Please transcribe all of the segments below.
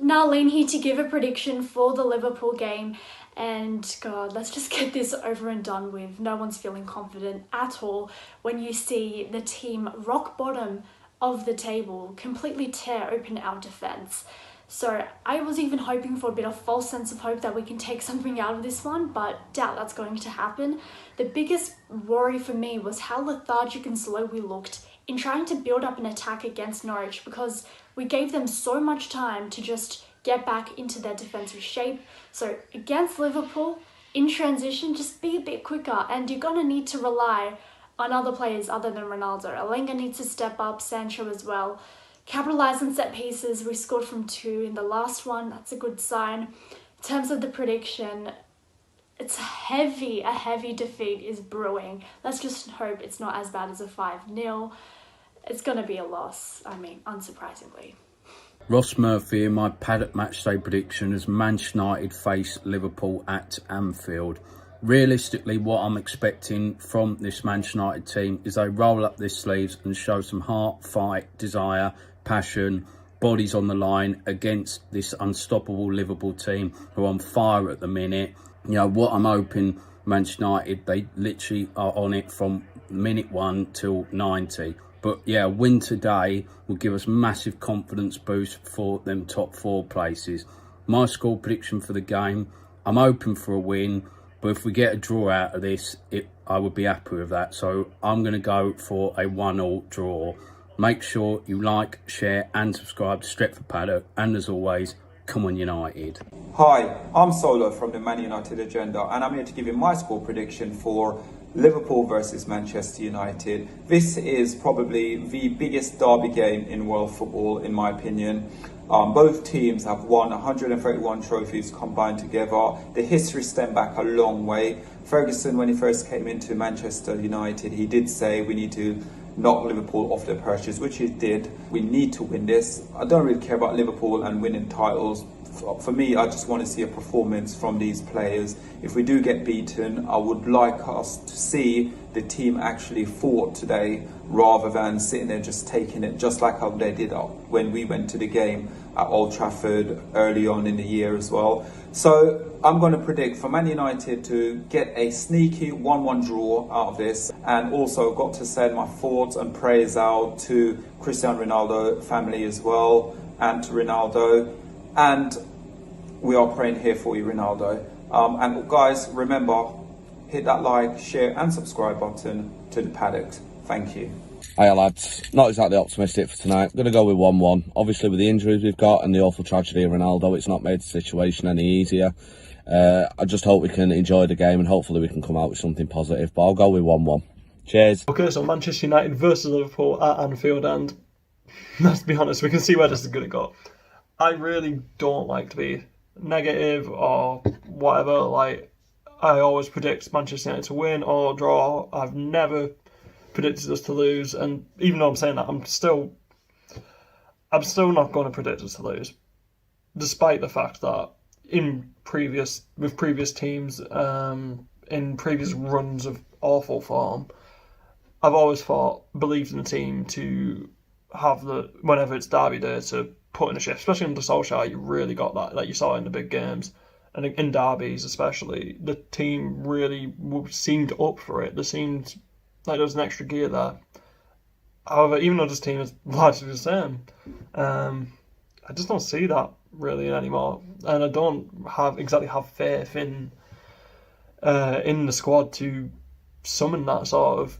Narlene here to give a prediction for the Liverpool game. And God, let's just get this over and done with. No one's feeling confident at all when you see the team rock bottom of the table completely tear open our defence. So I was even hoping for a bit of false sense of hope that we can take something out of this one, but doubt that's going to happen. The biggest worry for me was how lethargic and slow we looked in trying to build up an attack against Norwich, because we gave them so much time to just get back into their defensive shape. So against Liverpool, in transition, just be a bit quicker, and you're going to need to rely on other players other than Ronaldo. Alenga needs to step up, Sancho as well. Capitalise on set pieces. We scored from 2 in the last one. That's a good sign. In terms of the prediction, it's a heavy defeat is brewing. Let's just hope it's not as bad as a 5-0. It's going to be a loss, unsurprisingly. Ross Murphy in my Paddock matchday prediction as Manchester United face Liverpool at Anfield. Realistically, what I'm expecting from this Manchester United team is they roll up their sleeves and show some heart, fight, desire, passion, bodies on the line against this unstoppable Liverpool team who are on fire at the minute. You know, what I'm hoping, Manchester United, they literally are on it from minute 1 till 90. But yeah, a win today will give us massive confidence boost for them top 4 places. My score prediction for the game, I'm hoping for a win, but if we get a draw out of this, I would be happy with that. So I'm going to go for a 1-1 draw. Make sure you like, share and subscribe to Stretford Paddock. And as always, come on United. Hi, I'm Solo from the Man United Agenda, and I'm here to give you my score prediction for Liverpool versus Manchester United. This is probably the biggest derby game in world football, in my opinion. Both teams have won 131 trophies combined together. The history stem back a long way. Ferguson, when he first came into Manchester United, he did say we need to knock Liverpool off their perches, which he did. We need to win this. I don't really care about Liverpool and winning titles. For me, I just want to see a performance from these players. If we do get beaten, I would like us to see the team actually fought today rather than sitting there just taking it, just like how they did when we went to the game at Old Trafford early on in the year as well. So I'm going to predict for Man United to get a sneaky 1-1 draw out of this, and also got to send my thoughts and prayers out to Cristiano Ronaldo family as well, and to Ronaldo. And we are praying here for you, Ronaldo. And guys, remember, hit that like, share and subscribe button to the Paddock. Thank you. Hey lads, not exactly optimistic for tonight. I'm going to go with 1-1. Obviously with the injuries we've got and the awful tragedy of Ronaldo, it's not made the situation any easier. I just hope we can enjoy the game and hopefully we can come out with something positive. But I'll go with 1-1. Cheers. Okay, so Manchester United versus Liverpool at Anfield, and let's be honest, we can see where this is going to go. I really don't like to be negative or whatever. Like, I always predict Manchester United to win or draw. I've never predicted us to lose, and even though I'm saying that, I'm still not going to predict us to lose, despite the fact that with previous teams, in previous runs of awful form, I've always believed in the team to have whenever it's derby day, to put in a shift, especially under Solskjaer. You really got that, like you saw in the big games and in derbies especially. The team really seemed up for it. There seemed like there was an extra gear there. However, even though this team is largely the same, I just don't see that really anymore, and I don't exactly have faith in the squad to summon that sort of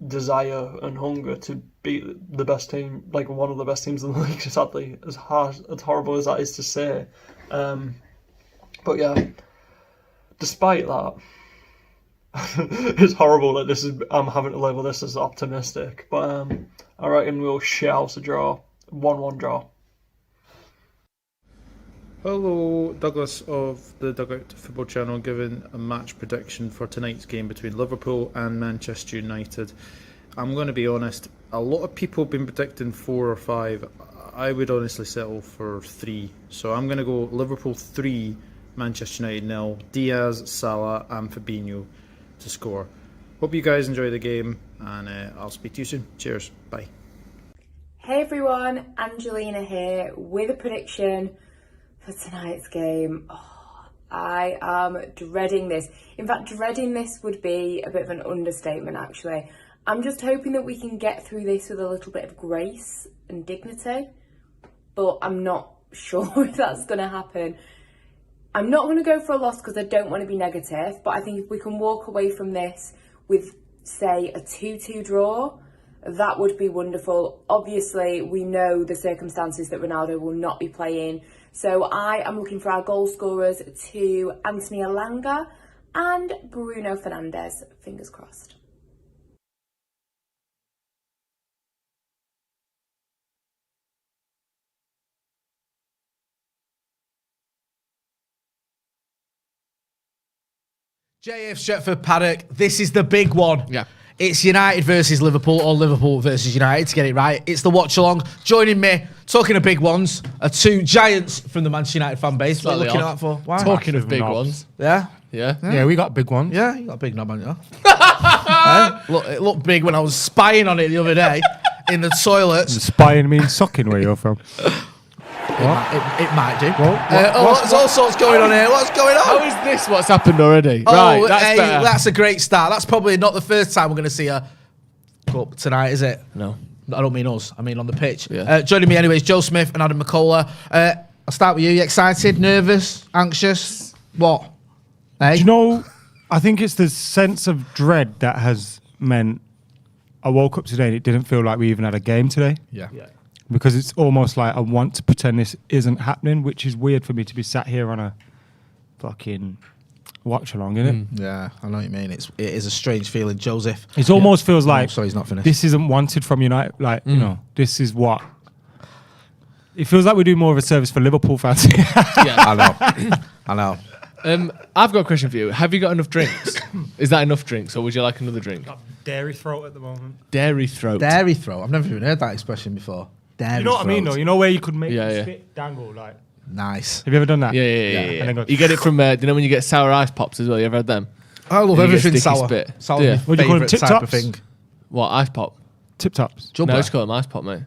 desire and hunger to beat the best team, like one of the best teams in the league. Sadly, as horrible as that is to say, but yeah, despite that, it's horrible that I'm having to label this as optimistic, but I reckon we'll share house a draw, 1-1 draw. Hello, Douglas of the Dugout Football Channel, giving a match prediction for tonight's game between Liverpool and Manchester United. I'm going to be honest, a lot of people have been predicting 4 or 5. I would honestly settle for 3. So I'm going to go Liverpool 3, Manchester United 0, Diaz, Salah and Fabinho to score. Hope you guys enjoy the game, and I'll speak to you soon. Cheers, bye. Hey everyone, Angelina here with a prediction for tonight's game. Oh, I am dreading this. In fact, dreading this would be a bit of an understatement, actually. I'm just hoping that we can get through this with a little bit of grace and dignity, but I'm not sure if that's going to happen. I'm not going to go for a loss because I don't want to be negative, but I think if we can walk away from this with, say, a 2-2 draw, that would be wonderful. Obviously, we know the circumstances that Ronaldo will not be playing, so I am looking for our goal scorers to Anthony Elanga and Bruno Fernandes. Fingers crossed. JF Stretford, Paddock. This is the big one. Yeah. It's United versus Liverpool or Liverpool versus United to get it right. It's the Watchalong. Joining me, talking of big ones, are two giants from the Manchester United fan base. What are you looking out for? Why? Talking of big ones. Yeah? Yeah. Yeah, we got big ones. Yeah, you got a big knob on you. Look, it looked big when I was spying on it the other day in the toilets. Spying means socking where you're from. It might do. What's all sorts going on here. What's going on? How is this what's happened already? Oh, Right, that's hey, better. that's a great start. That's probably not the first time we're going to see her go up tonight, is it? No. I don't mean us. I mean on the pitch. Yeah. Joining me anyways, Joe Smith and Adam McKola. I'll start with you. You excited? Nervous? Anxious? What? Hey? Do you know, I think it's the sense of dread that has meant I woke up today and it didn't feel like we even had a game today. Yeah. Because it's almost like I want to pretend this isn't happening, which is weird for me to be sat here on a fucking watch-along, isn't it? Yeah, I know what you mean. It is a strange feeling. Joseph. It almost feels like sorry, he's not finished. this isn't wanted from United. Like, you know, this is what... It feels like we do more of a service for Liverpool fans. I know. I've got a question for you. Have you got enough drinks? Is that enough drinks, or would you like another drink? Dairy throat at the moment. Dairy throat. Dairy throat. I've never even heard that expression before. Dairy You know what I mean, throat. though? You know where you could make Yeah, the yeah. spit dangle, like... Nice. Have you ever done that? Yeah. And then go- You get it from, do you know when you get sour ice pops as well? You ever had them? I love You get everything sticky sour. spit. Sour Yeah. my What do you call them, favourite type of tip-tops? thing. What, ice pop? Tip-tops. Jumper. No, just call them ice pop, mate.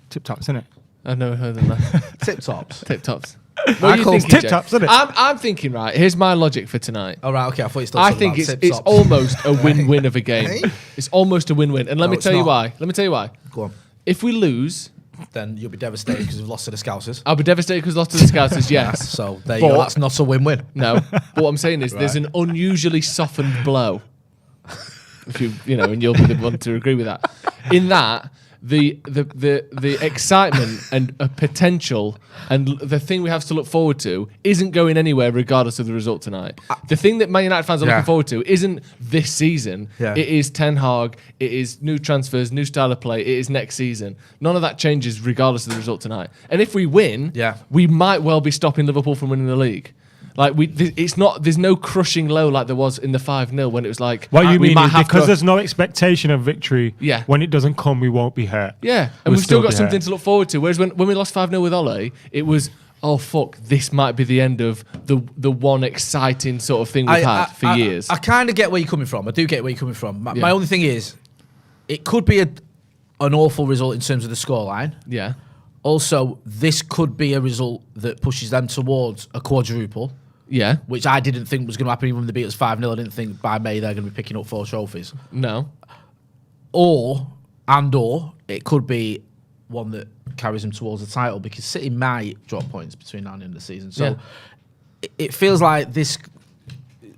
Tip-tops, isn't it? I've never heard of that. Tip tops. Tip tops. I call them tip-tops, isn't it? I'm thinking, right, here's my logic for tonight. All right, okay. I thought you still I said think about it's tip-tops. almost a win-win of a game. Hey? It's almost a win-win. And let No, me it's tell you not. why. Let me tell you why. Go on. If we lose, Then you'll be devastated because we've lost to the Scousers. I'll be devastated because lost to the Scousers, yes. So there you But- go. That's not a win-win. No. But what I'm saying is there's an unusually softened blow. If you know, and you'll be the one to agree with that. In that, the excitement and a potential and the thing we have to look forward to isn't going anywhere regardless of the result tonight. The thing that Man United fans are Yeah. looking forward to isn't this season. Yeah. It is Ten Hag. It is new transfers, new style of play. It is next season. None of that changes regardless of the result tonight. And if we win, we might well be stopping Liverpool from winning the league. Like it's not. There's no crushing low like there was in the 5-0 when it was like. What you we mean might is have because to, there's no expectation of victory. Yeah. When it doesn't come, we won't be hurt. Yeah, and We'll we've still got be something hurt. to look forward to. Whereas when we lost 5-0 with Ole, it was, oh fuck, this might be the end of the one exciting sort of thing we've had for years. I kind of get where you're coming from. I do get where you're coming from. My only thing is, it could be an awful result in terms of the scoreline. Yeah. Also, this could be a result that pushes them towards a quadruple. Yeah. Which I didn't think was going to happen even when they beat us 5-0. I didn't think by May they're going to be picking up 4 trophies. No. Or it could be one that carries them towards the title because City might drop points between now and the end of the season. So it feels like this,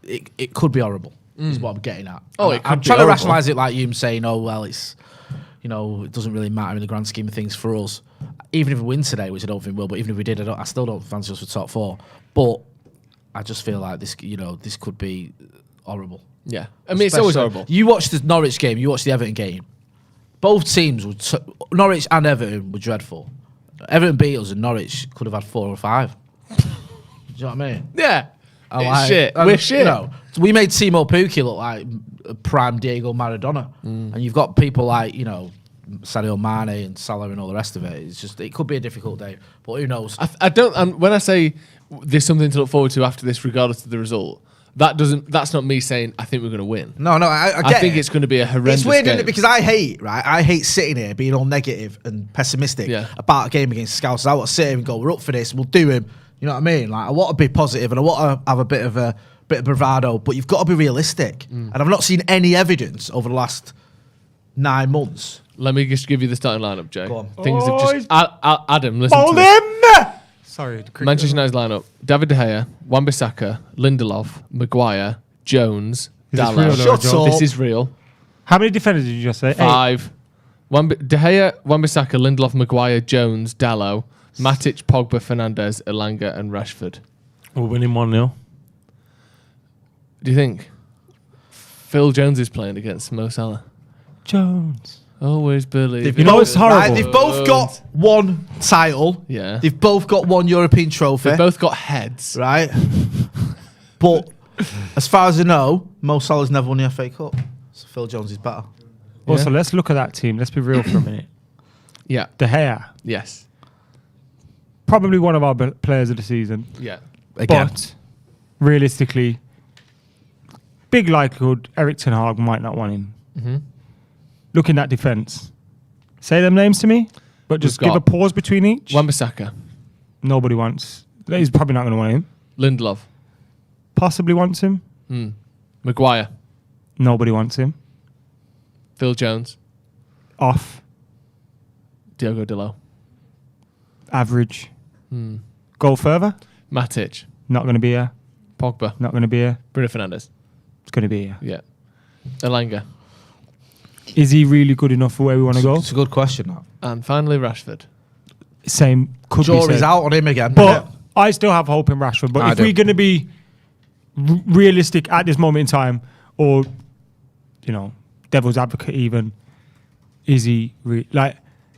it could be horrible, is what I'm getting at. Oh, And it could I'm be trying to horrible. rationalise it like you saying, oh, well, it's, it doesn't really matter in the grand scheme of things for us. Even if we win today, which I don't think we will, but even if we did, I still don't fancy us for top 4. But I just feel like this, this could be horrible. Yeah. I mean, it's always horrible. You watched the Norwich game, you watched the Everton game. Both teams, Norwich and Everton, were dreadful. Everton beat us and Norwich could have had 4 or 5. Do you know what I mean? Yeah. It's shit. We're shit. We made Timo Pukki look like a prime Diego Maradona. And you've got people like, Sadio Mane and Salah and all the rest of it. It's just, it could be a difficult day, but who knows? I don't. When I say there's something to look forward to after this, regardless of the result, that's not me saying I think we're going to win. No, I think it's going to be a horrendous It's weird, game. isn't it? Because I hate sitting here being all negative and pessimistic about a game against Scouts. I want to sit here and go, we're up for this, we'll do him, You know what I mean? Like, I want to be positive and I want to have a bit of bravado, but you've got to be realistic. And I've not seen any evidence over the last 9 months. Let me just give you the starting lineup, Jay. Go on. Things have just. Adam, listen Hold to this. him! Sorry. Manchester United's lineup: David De Gea, Wan-Bissaka, Lindelof, Maguire, Jones, Is this Dalot. real, Shut John? up. This is real. How many defenders did you just say? 5. De Gea, Wan-Bissaka, Lindelof, Maguire, Jones, Dalot, Matic, Pogba, Fernandes, Elanga, and Rashford. We're winning 1-0. Do you think Phil Jones is playing against Mo Salah? Jones. Always believe. You know what's horrible? Right, they've both got one title. Yeah. They've both got one European trophy. They've both got heads. Right. But as far as I know, Mo Salah's never won the FA Cup. So Phil Jones is better. Also, let's look at that team. Let's be real for a minute. Yeah. De Gea, Yes. probably one of our players of the season. Yeah. Again. But realistically, big likelihood Eric Ten Hag might not want him. Mm-hmm. Look in that defence. Say them names to me, but just We've give a got pause between each. Wan-Bissaka, Nobody wants. He's probably not going to want him. Lindelof, Possibly wants him. Maguire, Nobody wants him. Phil Jones, Off. Diogo Dalot, Average. Go further. Matic, Not going to be here. Pogba, Not going to be here. Bruno Fernandes. It's going to be here. Yeah. Elanga. Is he really good enough for where we want to go? It's a good question, that. And finally, Rashford. Same. Could be Jury's said. out on him again. But I still have hope in Rashford. But I if do. we're going to be realistic at this moment in time, or, you know, devil's advocate even, is he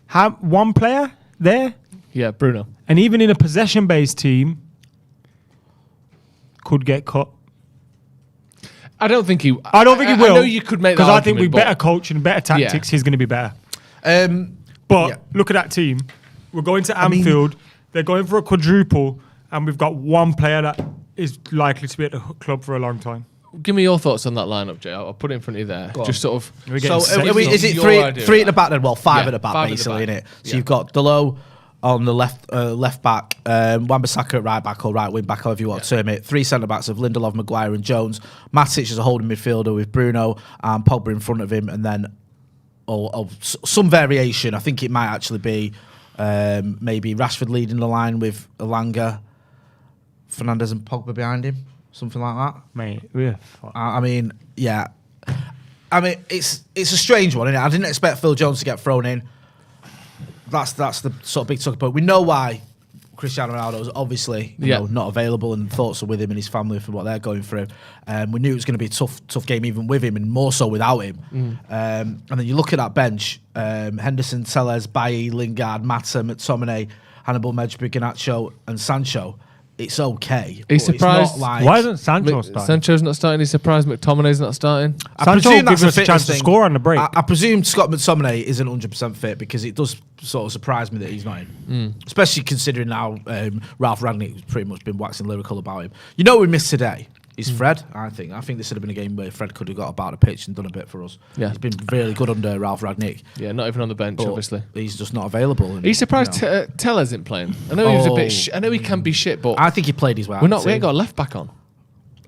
have one player there? Yeah, Bruno. And even in a possession-based team, could get cut. I don't think he. I don't think he will. I know you could make that because I think argument, with better coaching, better tactics, he's going to be better. But yeah. look at that team. We're going to mean- Anfield. They're going for a quadruple, and we've got one player that is likely to be at the club for a long time. Give me your thoughts on that lineup, Jay. I'll put it in front of you there. Go on. Just sort of. We're getting So sexy. is it Your three idea at of the back then? Well, five Yeah, at the back, 5 at the basically, back. innit? So Yeah. you've got Dalot on the left back, Wan-Bissaka at right back or right wing back, however you want to term it. 3 centre backs of Lindelof, Maguire, and Jones. Matic is a holding midfielder with Bruno and Pogba in front of him, and then some variation. I think it might actually be maybe Rashford leading the line with Elanga, Fernandes, and Pogba behind him, something like that. Mate, yeah. I mean, yeah. I mean, it's a strange one, isn't it? I didn't expect Phil Jones to get thrown in. That's the sort of big talking point. We know why Cristiano Ronaldo is obviously not available, and thoughts are with him and his family for what they're going through. We knew it was going to be a tough game even with him, and more so without him. And then you look at that bench: Henderson, Telles, Bailly, Lingard, Mata, McTominay, Hannibal, Mejbri, Garnacho, and Sancho. It's okay. He's but it's surprised. not like, Why isn't Sancho starting? Sancho's not starting. He's surprised McTominay's not starting. I Sancho presume that's gives us a chance fitness to score on the break. I presume Scott McTominay isn't 100% fit, because it does sort of surprise me that he's not in. Especially considering now Ralph Rangnick's pretty much been waxing lyrical about him. You know what we missed today? Is Fred, I think. I think this would have been a game where Fred could have got about the pitch and done a bit for us. Yeah. He's been really good under Ralph Rangnick. Yeah, not even on the bench, But obviously. he's just not available. And, Are you surprised you know, Tellers isn't playing? I know he was a bit. Oh. I know he can be shit, but I think he played his way out. we ain't of the got a team. left back on.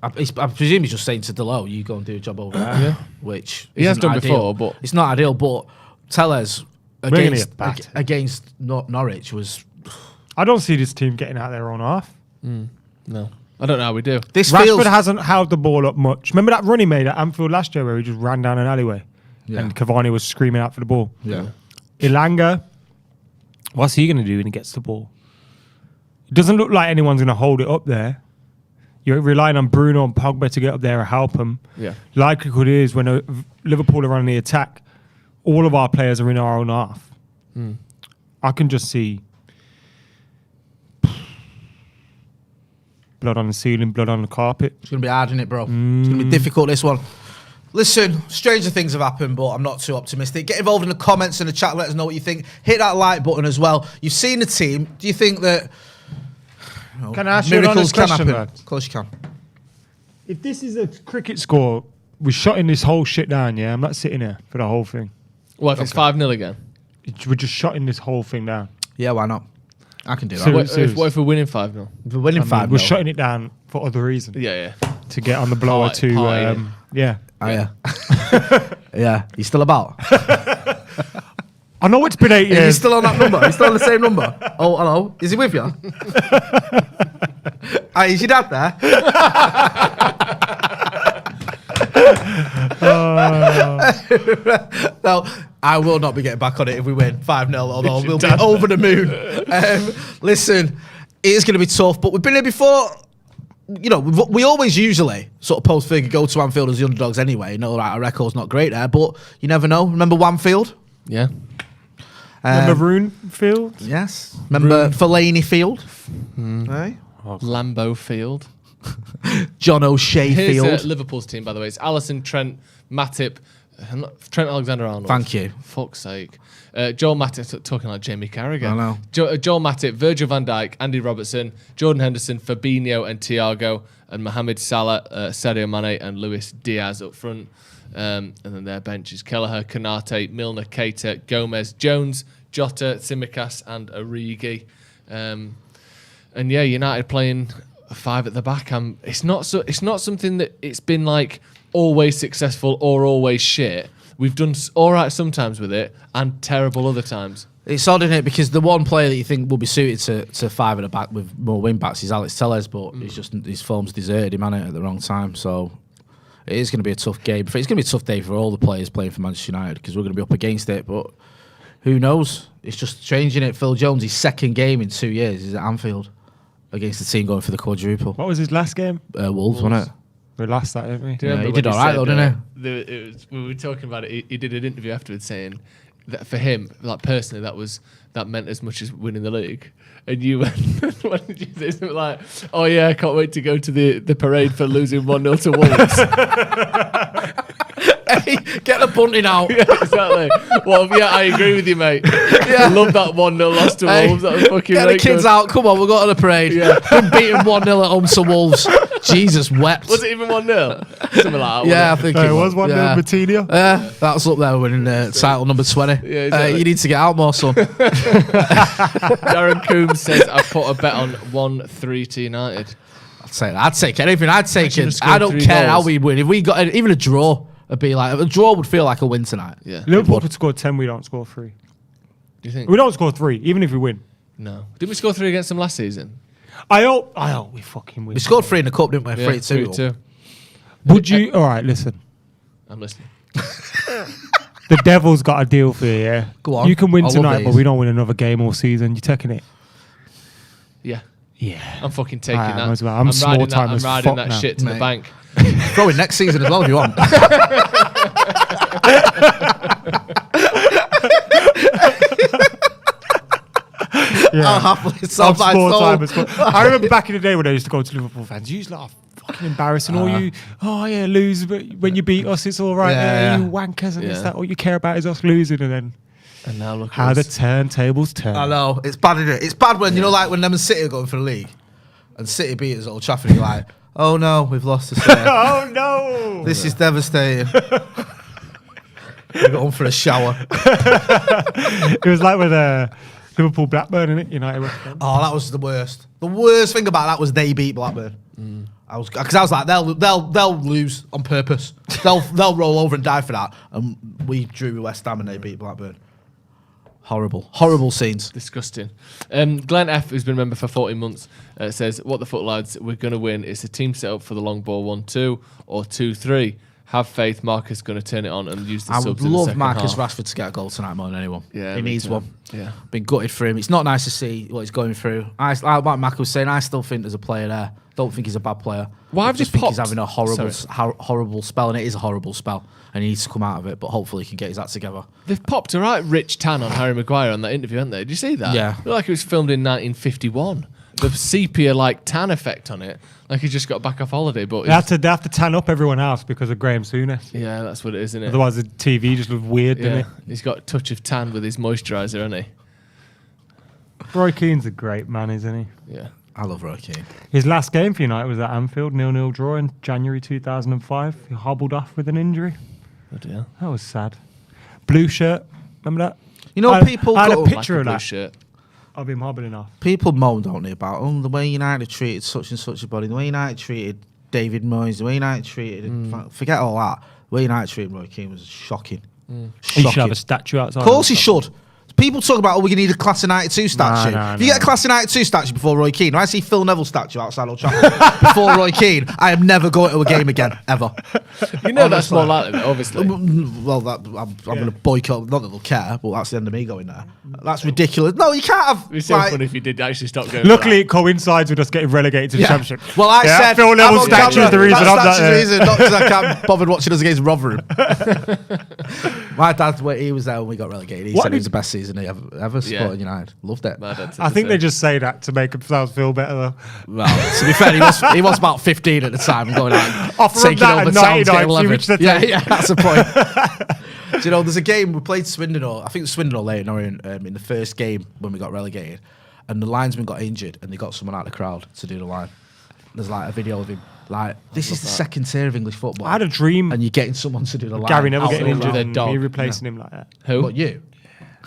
I presume he's just saying to Dalot, you go and do a job over there. Yeah. Which He has isn't done ideal. before, but it's not ideal. But Tellez Really against, a bat. against Norwich was... I don't see this team getting out their own half. No, I don't know how we do. This Rashford feels... hasn't held the ball up much. Remember that run he made at Anfield last year where he just ran down an alleyway and Cavani was screaming out for the ball? Yeah. Elanga, what's he going to do when he gets the ball? It doesn't look like anyone's going to hold it up there. You're relying on Bruno and Pogba to get up there and help him. Yeah. Likelihood is when Liverpool are on the attack, all of our players are in our own half. I can just see blood on the ceiling, blood on the carpet. It's going to be hard, isn't it, bro? It's going to be difficult, this one. Listen, stranger things have happened, but I'm not too optimistic. Get involved in the comments and the chat. Let us know what you think. Hit that like button as well. You've seen the team. Do you think that Can I ask you an miracles honest can question, happen? lad? Of course you can. If this is a cricket score, we're shutting this whole shit down, yeah? I'm not sitting here for the whole thing. Well, if it's 5-0 again, We're just shutting this whole thing down. Yeah, why not? I can do that. So- What if we're winning 5-0? If we're winning 5-0. We're shutting it down for other reasons. Yeah. To get on the blower Party. yeah. Oh, yeah. Yeah. You still about? I know it's been 8 Is he years. still on that number? He's still on the same number? Oh, hello. Is he with you? Is your dad there? No, I will not be getting back on it if we win 5-0, although we'll be over the moon. Listen, it is going to be tough, but we've been here before. You know, we always usually sort of post-figure go to Anfield as the underdogs anyway. You know, our record's not great there, but you never know. Remember Wanfield? Yeah. Remember Rune Field? Yes. Remember Fellaini Field? Hey? Lambeau Field. John O'Shea Here's Field. Liverpool's team, by the way. It's Alisson, Trent, Matip, Trent Alexander-Arnold. Thank you. Fuck's sake. Joel Matip, talking like Jamie Carragher. I know. Joel Matip, Virgil van Dijk, Andy Robertson, Jordan Henderson, Fabinho and Thiago, and Mohamed Salah, Sadio Mane and Luis Diaz up front. And then their bench is Kelleher, Konate, Milner, Keita, Gomez, Jones, Jota, Tsimikas and Origi. And yeah, United playing 5 at the back. It's not something that it's been like always successful or always shit. We've done all right sometimes with it and terrible other times. It's odd, isn't it? Because the one player that you think will be suited to 5 at the back with more wing backs is Alex Telles, but his form's deserted him, hasn't it, at the wrong time. So it is going to be a tough game. It's going to be a tough day for all the players playing for Manchester United because we're going to be up against it. But who knows? It's just changing it. Phil Jones, his second game in 2 years is at Anfield against the team going for the quadruple. What was his last game? Wolves, wasn't it? We lost that, didn't we? Yeah, he did all right though, didn't he? We were talking about it. He did an interview afterwards saying that for him, like personally, that meant as much as winning the league. And you went, what did you say? Something like, oh yeah, I can't wait to go to the parade for losing 1-0 to Wolves. Hey, get the bunting out. Yeah, exactly. Well, yeah, I agree with you, mate. Yeah. Love that 1-0 loss to Wolves. That was fucking Get the kids out. Come on, we'll go to the parade. Yeah. Been beaten 1-0 at home to Wolves. Jesus wept. Was it even 1-0? Something like that. Yeah, I think it was 1-0 Matinho. Yeah, that's up there winning title number 20. Yeah, exactly. You need to get out more, son. Darren Coombs says, I've put a bet on 1-3 to United. I'd take anything. I'd take it. I don't 3 care how goals. we win. If we got even a draw, it'd be like a draw would feel like a win tonight. Yeah. Liverpool could score 10, we don't score 3. Do you think? We don't score 3, even if we win. No. Didn't we score 3 against them last season? I hope we fucking win. We scored 3 in the cup, didn't we? 3-2. 3-2. Would you? All right, listen. I'm listening. The Devil's got a deal for you, yeah? Go on. You can win I love tonight, these. but we don't win another game all season. You taking it? Yeah. Yeah. I'm fucking taking I am that. as well. I'm small riding time that, as I'm riding fuck that now. shit to the Mate. bank. Throw it next season as well if you want. I'll happily sell I'm my small soul. time as well. I remember back in the day when I used to go to Liverpool fans, you used to laugh. Fucking embarrassing. Lose, but when you beat us, it's all right. Yeah. You wankers, and Yeah. it's that all you care about is us losing, and then And now look how at the us. turntables turn. I know. It's bad, isn't it? It's bad when, you know, like when them and City are going for the league and City beat us at Old Trafford, you're like, oh no, we've lost this game. Oh no! This is devastating. We got on for a shower. It was like with Liverpool Blackburn, innit? United West Ham. Oh, that was the worst. The worst thing about that was they beat Blackburn. I was like, they'll lose on purpose. They'll roll over and die for that. And we drew with West Ham and they beat Blackburn. Horrible scenes. Disgusting. Glenn F, who's been a member for 14 months, says, what the fuck, lads? We're going to win. It's a team set up for the long ball 1-2 or 2-3. Have faith. Marcus going to turn it on and use the I subs would in the love second Marcus half. Rashford to get a goal tonight more than anyone. Yeah, he me needs too. one. Yeah. Been gutted for him. It's not nice to see what he's going through. Like Mac was saying, I still think there's a player there. Don't think he's a bad player. Well, I I've just just think he's popped- having a horrible spell, and it is a horrible spell, and he needs to come out of it. But hopefully, he can get his act together. They've popped a right rich tan on Harry Maguire on that interview, haven't they? Did you see that? Yeah. Looked like it was filmed in 1951. The sepia-like tan effect on it. Like he just got back off holiday. But They have to tan up everyone else because of Graham Souness. yeah, that's what it is, isn't it? Otherwise, the TV just looks weird, doesn't yeah. it? He's got a touch of tan with his moisturiser, hasn't he? Roy Keane's a great man, isn't he? Yeah. I love Roy Keane. His last game for United was at Anfield, 0-0 draw in January 2005. He hobbled off with an injury. Bloody hell. That was sad. Blue shirt, remember that? You know, I people had go- a picture Like a of blue that. shirt. of him hobbling off. People moan, don't they, about the way United treated such and such a body, the way United treated David Moyes, the way United treated forget all that. The way United treated Roy Keane was shocking. He should have a statue outside. Of course he should. People talk about, we're going to need a Class of 92 statue. If you get a Class of 92 statue before Roy Keane, when I see Phil Neville statue outside Old Trafford before Roy Keane, I am never going to a game again, ever. You know that's more likely, obviously. Well, I'm going to boycott. Not that they'll care, but that's the end of me going there. That's ridiculous. No, you can't have. It'd be so funny if you did actually stop going. Luckily, it coincides with us getting relegated to the Championship. Well, I said Phil Neville statue is the reason I'm not there. Reason, not because I can't bother watching us against Rotherham. My dad, he was there when we got relegated. He said it was the best season he ever supported United. Loved it. I think they just say that to make themselves feel better, though. Well, to be fair, he was about 15 at the time, going like taking over towns, getting 11. Yeah, that's the point. Do you know, there's a game we played Swindon, I think it was Swindon or Leyton in the first game when we got relegated, and the linesman got injured, and they got someone out of the crowd to do the line. There's like a video of him. Like, this is the second tier of English football. I had a dream, and you're getting someone to do the line. Gary Neville getting injured and me replacing him like that. Who? What, you?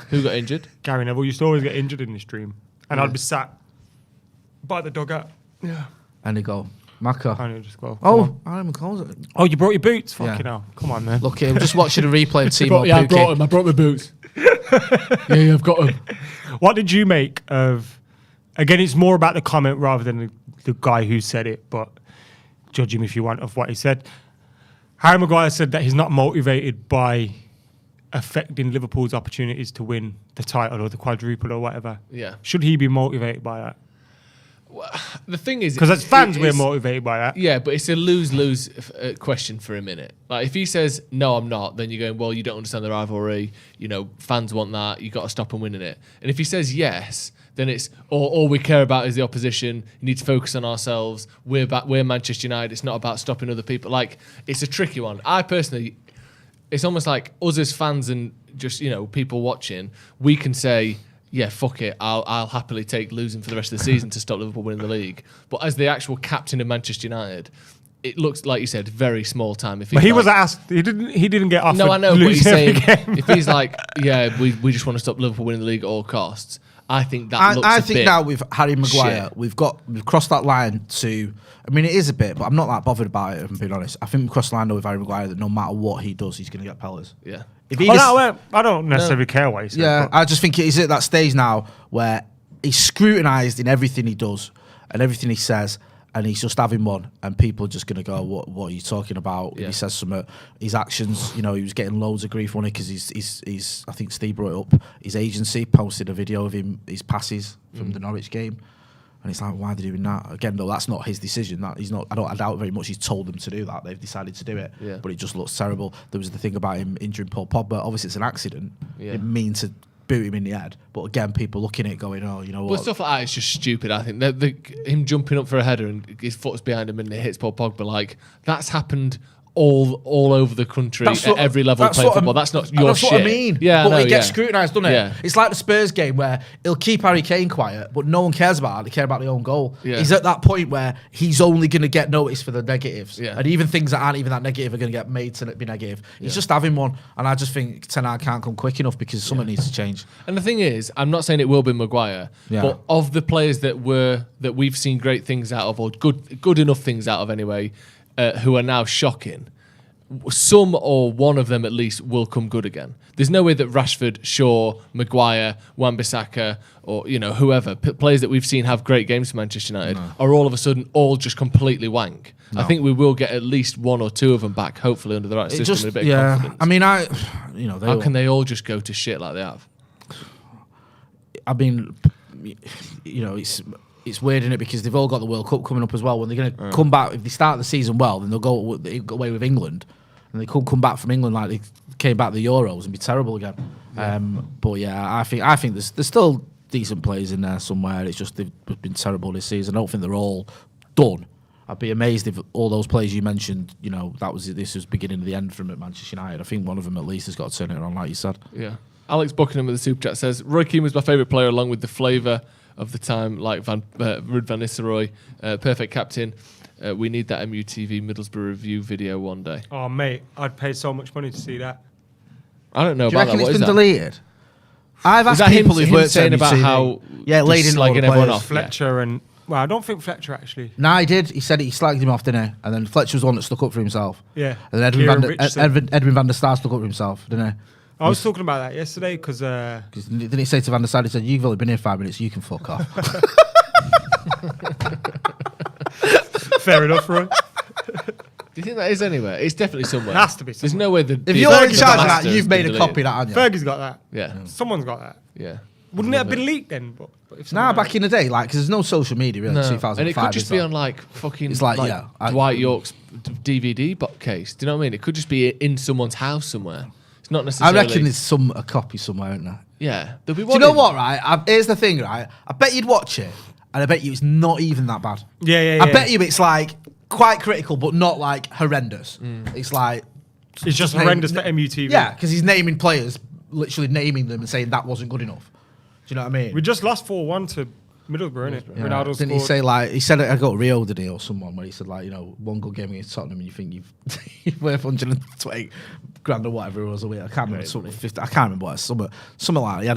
Who got injured? Gary Neville used to always get injured in this dream, and I'd be sat by the dugout. Yeah. And they go, Maka. And he'd just go, I'm close. Oh, you brought your boots? Fucking hell. Come on, man. Look, I'm just watching a replay of Timo Pukki. I brought him. I brought my boots. Yeah, I've got them. What did you make of... Again, it's more about the comment rather than the guy who said it, but judge him if you want of what he said. Harry Maguire said that he's not motivated by affecting Liverpool's opportunities to win the title or the quadruple or whatever. Yeah. Should he be motivated by that? Well, the thing is... Because as fans, we're motivated by that. Yeah, but it's a lose-lose question for a minute. Like, if he says, no, I'm not, then you're going, well, you don't understand the rivalry. You know, fans want that. You've got to stop them winning it. And if he says yes, then it's all we care about is the opposition. You need to focus on ourselves. We're Manchester United. It's not about stopping other people. Like, it's a tricky one. I personally... It's almost like us as fans and just, you know, people watching, we can say... Yeah, fuck it. I'll happily take losing for the rest of the season to stop Liverpool winning the league. But as the actual captain of Manchester United, it looks like you said very small time. If but he was asked. He didn't get offered. No, I know. But he's saying if he's like, yeah, we just want to stop Liverpool winning the league at all costs. I think that looks. I think bit now with Harry Maguire, shit. we've crossed that line to. I mean, it is a bit, but I'm not that bothered about it. If I'm being honest, I think we've crossed the line with Harry Maguire that no matter what he does, he's going to get pellets. Yeah. If he I don't necessarily care what he says. Yeah, I just think he's at that stage now where he's scrutinised in everything he does and everything he says, and he's just having one, and people are just going to go, what are you talking about? Yeah. If he says something, his actions, you know, he was getting loads of grief on it because he's I think Steve brought it up, his agency posted a video of his passes from the Norwich game. And it's like, why are they doing that? Again, though, that's not his decision. That he's not. I doubt very much he's told them to do that. They've decided to do it. Yeah. But it just looks terrible. There was the thing about him injuring Paul Pogba. Obviously, it's an accident. Yeah. It didn't mean to boot him in the head. But again, people looking at it going, oh, you know what? But stuff like that is just stupid, I think. Him jumping up for a header and his foot's behind him and it hits Paul Pogba, like, that's happened all over the country at every level playing football. That's not your shit. That's what I mean. Yeah, but it gets scrutinised, doesn't it? Yeah. It's like the Spurs game where he'll keep Harry Kane quiet, but no one cares about it. They care about their own goal. Yeah. He's at that point where he's only going to get noticed for the negatives. Yeah. And even things that aren't even that negative are going to get made to be negative. He's just having one. And I just think Ten Hag can't come quick enough because something needs to change. And the thing is, I'm not saying it will be Maguire, but of the players that we've seen great things out of, or good enough things out of anyway, who are now shocking, some or one of them at least will come good again. There's no way that Rashford, Shaw, Maguire, Wan-Bissaka, or whoever players that we've seen have great games for Manchester United are all of a sudden all just completely wank. No. I think we will get at least one or two of them back, hopefully under the right system and a bit of confidence. I mean, how can they all just go to shit like they have? I mean, it's weird, isn't it? Because they've all got the World Cup coming up as well. When they're going to come back, if they start the season well, then they'll go away with England. And they could come back from England like they came back the Euros and be terrible again. Yeah. But yeah, I think there's still decent players in there somewhere. It's just they've been terrible this season. I don't think they're all done. I'd be amazed if all those players you mentioned, this was beginning of the end for them at Manchester United. I think one of them at least has got to turn it on, like you said. Yeah. Alex Buckingham with the super chat says, Roy Keane was my favourite player along with the flavour of the time, like Ruud van Nistelrooy, perfect captain. We need that MUTV Middlesbrough review video one day. Oh, mate, I'd pay so much money to see that. I don't know Do you about reckon that. It's been deleted? I've asked people who've worked saying at about MUTV. how Yeah, laid in all the slagging everyone players. off. Fletcher and well, I don't think Fletcher actually. Nah, he did. He said he slagged him off, didn't he? And then Fletcher was the one that stuck up for himself. Yeah. And then Edwin van der Sar stuck up for himself, didn't he? I was talking about that yesterday because. Didn't he say to Van der Sar, he said, "You've only been here 5 minutes, you can fuck off." Fair enough, Roy. Do you think that is anywhere? It's definitely somewhere. It has to be There's somewhere. no way that. If you're in charge of that, you've made a copy of that, haven't you? Fergie's got that. Yeah. Someone's got that. Yeah. Wouldn't it have been leaked then? But if Nah, someone back in the day, like, because there's no social media really. No. 2005. And it could just is be that? on like fucking It's like, yeah, Dwight York's DVD case. Do you know what I mean? It could just be in someone's house somewhere. It's not I necessarily. reckon there's a copy somewhere, isn't there? Yeah, there'll be Do one. you know what, right? Here's the thing, right? I bet you'd watch it, and I bet you it's not even that bad. Yeah. I bet you it's like quite critical, but not like horrendous. It's like It's just horrendous for MUTV. yeah, because he's naming players, literally naming them and saying that wasn't good enough. Do you know what I mean? We just lost 4-1 to Middlesbrough, innit? Yeah. Ronaldo Didn't he scored. say like he said I got Rio the day or someone where he said like, you know, one good game against Tottenham and you think you've worth 120 grand or whatever it was a week. I can't remember something 50. I can't remember what something like that. He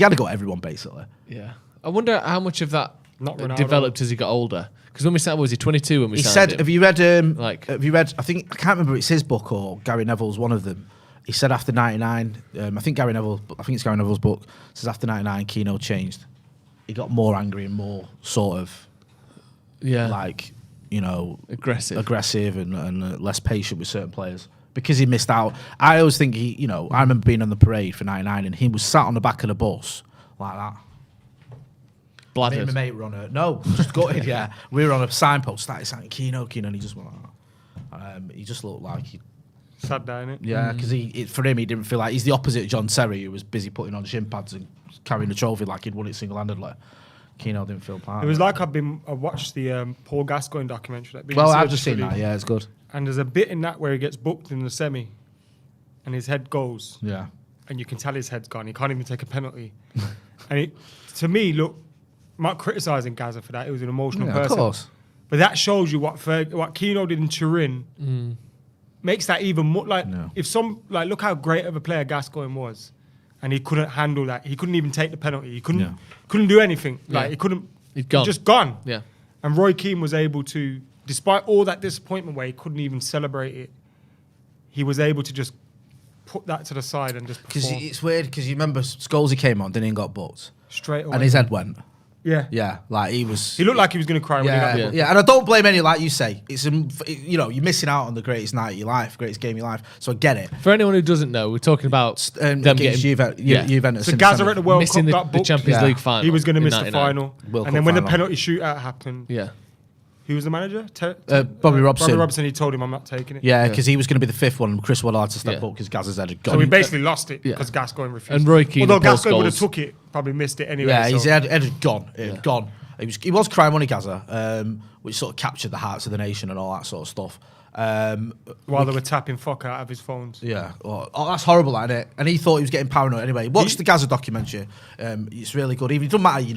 had to go at everyone basically. Yeah, I wonder how much of that Not Ronaldo. developed as he got older. Because when we signed, was he 22 when we He signed said, him? have you read Like- I think I can't remember if it's his book or Gary Neville's one of them. He said after 99, I think it's Gary Neville's book, says after 99 Keano changed. He got more angry and more sort of like, you know, aggressive and less patient with certain players because he missed out. I always think I remember being on the parade for 99 and he was sat on the back of the bus like that. Me and my mate were on just gutted, yeah. We were on a signpost, started saying Keano, and he just went like that. He just looked like he Sad down it. yeah, because for him, he didn't feel like he's the opposite of John Terry, who was busy putting on shin pads and carrying the trophy like he'd won it single-handedly. Keano didn't feel part. It was like I watched the Paul Gascoigne documentary. That Well, BBC I've just seen that. Yeah, it's good. And there's a bit in that where he gets booked in the semi, and his head goes. Yeah. And you can tell his head's gone. He can't even take a penalty. And to me, look, I'm not criticising Gaza for that. He was an emotional person. Of course. But that shows you what Keano did in Turin. Makes that even more like look how great of a player Gascoigne was, and he couldn't handle that. He couldn't even take the penalty. He couldn't do anything. Like he couldn't. He'd just gone. Yeah. And Roy Keane was able to, despite all that disappointment where he couldn't even celebrate it, he was able to just put that to the side and just Because perform. it's weird because you remember Scholesy came on, didn't he, and got booked Straight away. and his head went. Yeah. Yeah, like he was. He looked like he was going to cry when he got booked. Yeah, and I don't blame any, like you say. It's you're missing out on the greatest night of your life, greatest game of your life. So I get it. For anyone who doesn't know, we're talking about them getting Juventus. So Gaza at the World missing Cup got the booked. Champions League final. He was going to in miss the 99. final. World And then Cup when the final. penalty shootout happened, who was the manager? Bobby Robson. Bobby Robson. He told him, "I'm not taking it." Yeah, because he was going to be the fifth one, and Chris Wood had to step up because Gaza's head had gone. So we basically lost it because Gascoigne refused. And Roy Keane although and Paul Gascoigne would have Scholes. took it, probably missed it anyway. Yeah, so. his head had gone. It had gone. He was crying money, Gaza, which sort of captured the hearts of the nation and all that sort of stuff. While they were tapping fuck out of his phones. Yeah. Oh, that's horrible, isn't it? And he thought he was getting paranoid anyway. Watch the Gaza documentary. It's really good. Even it doesn't matter, he's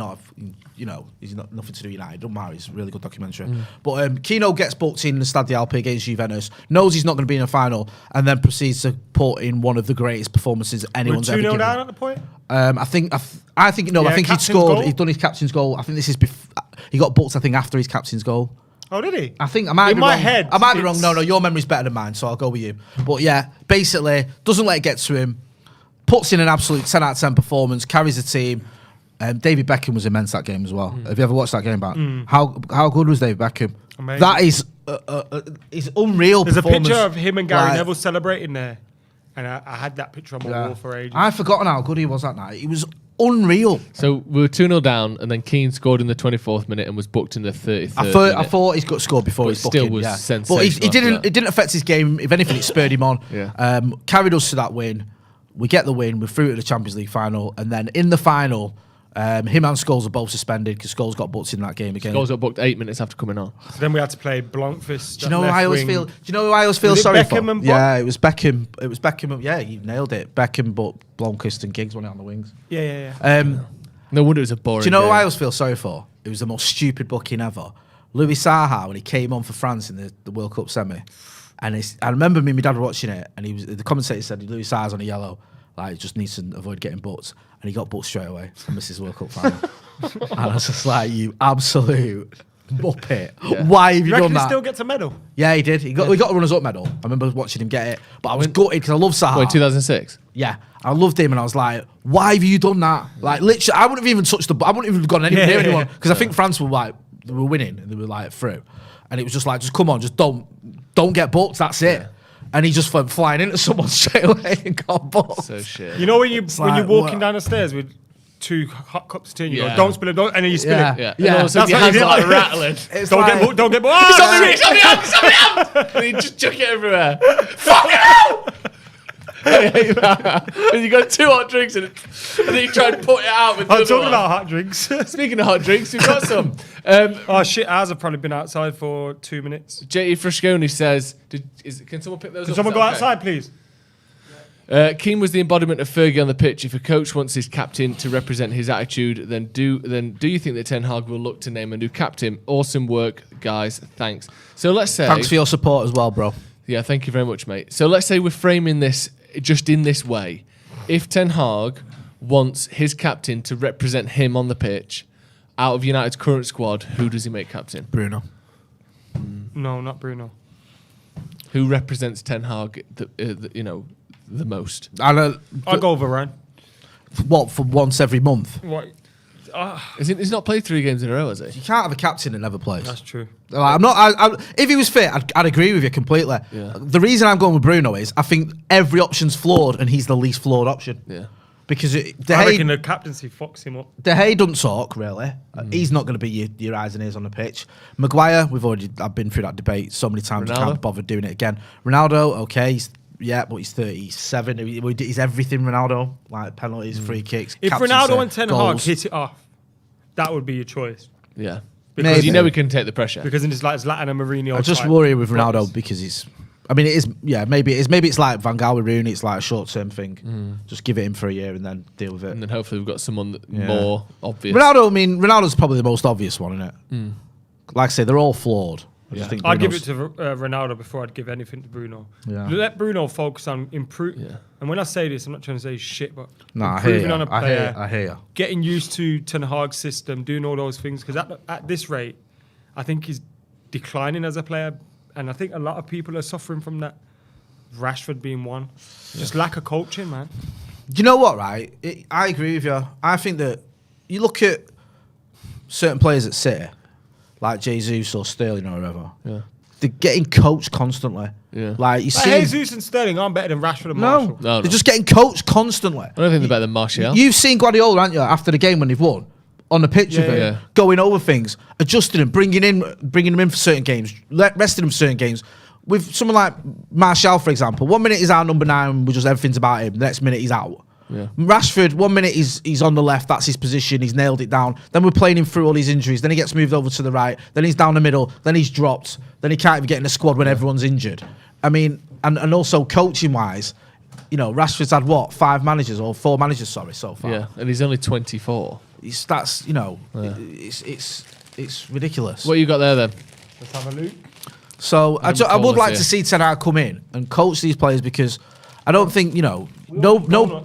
not nothing to do with United. It doesn't matter. It's a really good documentary. But Keano gets booked in the Stade Alpe against Juventus, knows he's not going to be in a final, and then proceeds to put in one of the greatest performances anyone's ever 2-0 given. down at the point? I think he'd captain's scored. goal? He'd done his captain's goal. I think this is he got booked, I think, after his captain's goal. Oh, did he? I think I might In be my wrong. head, I might be wrong. it's- No, your memory's better than mine, so I'll go with you. But yeah, basically, doesn't let it get to him, puts in an absolute 10 out of 10 performance, carries the team. David Beckham was immense that game as well. Have you ever watched that game back? How good was David Beckham? Amazing. That is unreal. There's a performance. picture of him and Gary Like, Neville celebrating there. And I had that picture on my wall for ages. I've forgotten how good he was that night. He was unreal. So we were 2-0 down, and then Keane scored in the 24th minute and was booked in the 33rd I minute. thought he's got scored before But his still booking. was Yeah. sensational But he after didn't. that. It didn't affect his game. If anything, it spurred him on. Yeah. Carried us to that win. We get the win. We're through to the Champions League final, and then in the final, him and Scholes are both suspended because Scholes got booked in that game again. Goals got booked 8 minutes after coming on. So then we had to play Blankfist. Do you know who I always feel? Do you know who I always feel Was it sorry Beckham for? and Blanc? Yeah, it was Beckham. It was Beckham. Yeah, you nailed it. Beckham, but Blomqvist and Giggs won it on the wings. Yeah. No wonder it was a boring Do you know game. who I always feel sorry for? It was the most stupid booking ever. Louis Saha, when he came on for France in the World Cup semi. And I remember me and my dad were watching it, and the commentator said Louis Saha's on a yellow. Like, he just needs to avoid getting booked. And he got booked straight away and missed his World Cup final. And I was just like, you absolute muppet. Yeah. Why have you reckon done he that? still gets a medal? Yeah, he did. We got a runners-up medal. I remember watching him get it. But I was gutted because I love Sahar. What, 2006? Yeah, I loved him, and I was like, "Why have you done that?" Like, literally, I wouldn't have even touched I wouldn't even have gone anywhere near anyone because I think France were like they were winning and they were like through, and it was just like, just come on, just don't get booked. That's it. Yeah. And he just went flying into someone straight away and got booked. So shit. You know when you're like, walking what? down the stairs with 2 hot cups of tea, and you Yeah. go, don't spill it, and then you spill it. Yeah. Yeah. And all of a sudden your That's hands what are you like did. rattling. It's Don't like, get booked, don't get booked. It's on Ah! me, it's on me, it's on me. And he just chuck it everywhere. Fuck it out! I hate that. And you got 2 hot drinks and then you try and put it out with the I'm other talking one. about hot drinks. Speaking of hot drinks, we've got some. Oh shit, ours have probably been outside for 2 minutes. J.E. Frasconi says, can someone pick those Can up? someone Is go that okay? outside, please? Keane was the embodiment of Fergie on the pitch. If a coach wants his captain to represent his attitude, then do you think that Ten Hag will look to name a new captain? Awesome work, guys. Thanks. So let's say... Thanks for your support as well, bro. Yeah, thank you very much, mate. So let's say we're framing this just in this way. If Ten Hag wants his captain to represent him on the pitch, out of United's current squad, who does he make captain? Bruno. No, not Bruno. Who represents Ten Hag, the most? I'll go Varane. What, for once every month? What? He's not played 3 games in a row, has he? You can't have a captain that never plays. That's true. Like, I'm not. If he was fit, I'd agree with you completely. Yeah. The reason I'm going with Bruno is I think every option's flawed, and he's the least flawed option. Yeah. Because I reckon the captaincy fucks him up. De Gea doesn't talk really. He's not going to be your eyes and ears on the pitch. Maguire, I've been through that debate so many times. I Ronaldo? can't bother doing it again. Ronaldo, okay, but he's 37. He's everything. Ronaldo, like penalties, free kicks. If captaincy, Ronaldo and Ten Hag goals. hit it off, that would be your choice. Yeah. Because Because you know he can take the pressure. Because it's like Zlatan and Mourinho. I just type worry with Ronaldo players. because he's. I mean, it is. Yeah, maybe it's like Van Gaal with Rooney. It's like a short-term thing. Just give it him for a year and then deal with it. And then hopefully we've got someone more obvious. Ronaldo's probably the most obvious one, isn't it? Like I say, they're all flawed. I just think I'd give it Bruno's- to Ronaldo before I'd give anything to Bruno. Yeah. Let Bruno focus on improve. Yeah. And when I say this, I'm not trying to say shit, but Nah, I hear improving you. on a player, I hear you. getting used to Ten Hag's system, doing all those things. Because at this rate, I think he's declining as a player, and I think a lot of people are suffering from that. Rashford being one, just lack of coaching, man. Do you know what? Right, I agree with you. I think that you look at certain players at City, like Jesus or Sterling or whoever. Yeah. They're getting coached constantly. Yeah. Like you But see, Jesus and Sterling aren't better than Rashford and no, Marshall. No. they're just getting coached constantly. I don't think they're better than Martial. You've seen Guardiola, haven't you? After the game when they've won, on the pitch with him, yeah. going over things, adjusting him, bringing him in for certain games, resting him for certain games. With someone like Martial, for example, 1 minute he's our number 9, we just everything's about him. The next minute he's out. Yeah. Rashford, 1 minute he's on the left, that's his position, he's nailed it down. Then we're playing him through all these injuries. Then he gets moved over to the right. Then he's down the middle. Then he's dropped. Then he can't even get in the squad when everyone's injured. I mean, and also coaching wise, Rashford's had what, 5 managers or 4 managers, so far. Yeah, and he's only 24. That's it's ridiculous. What you got there then? Let's have a look. So I McKola would like here. to see Ten Hag come in and coach these players because I don't think Donuts,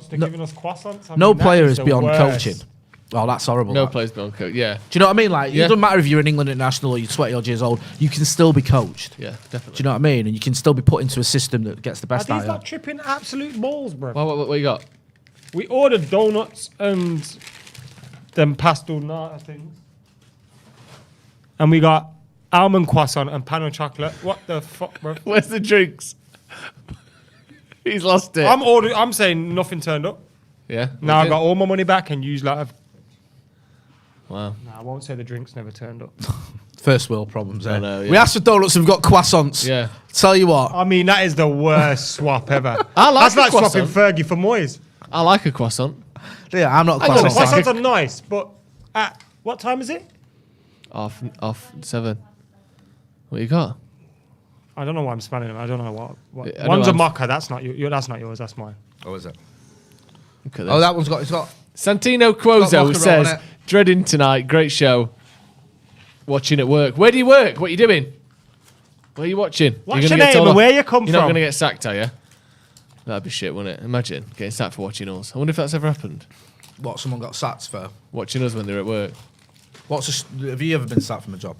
they're giving us croissants. I no mean, that player is is the beyond worst. coaching. Oh, that's horrible. No that. players beyond coach. Yeah, Do you know what I mean? Like, Yeah. it doesn't matter if you're in England international or you're 20 odd years old. You can still be coached. yeah, Do definitely. you know what I mean? And you can still be put into a system that gets the Are best these out of not you. tripping absolute balls, bro? What you got? We ordered donuts and them pastel nata things. And we got almond croissant and pan and chocolate. What the fuck, bro? Where's the drinks? He's lost it. I'm saying nothing turned up. Yeah. Now I got all my money back and used like Wow. Nah, I won't say the drinks never turned up. First world problems, eh? know, yeah. We asked for donuts and we've got croissants. Yeah. Tell you what. I mean, that is the worst swap ever. I like That's like a croissant. swapping Fergie for Moyes. I like a croissant. Yeah, I'm not a Hang on a croissant. second. Croissants are nice, but at what time is it? Off 7. What you got? I don't know why I'm smelling them. I don't know what. Yeah, I know One's a I'm- mocha. That's not that's not yours. That's mine. Oh, is it? Look at Oh, this. that one's got. It's got. Santino Got Quozo macaroni says, on it. dreading tonight, great show. Watching at work. Where do you work? What are you doing? What are you watching? What's You're gonna your get name told and off. where you come You're not from? going to get sacked, are you? That'd be shit, wouldn't it? Imagine getting sacked for watching us. I wonder if that's ever happened. What, someone got sacked for? Watching us when they're at work. Have you ever been sacked from a job?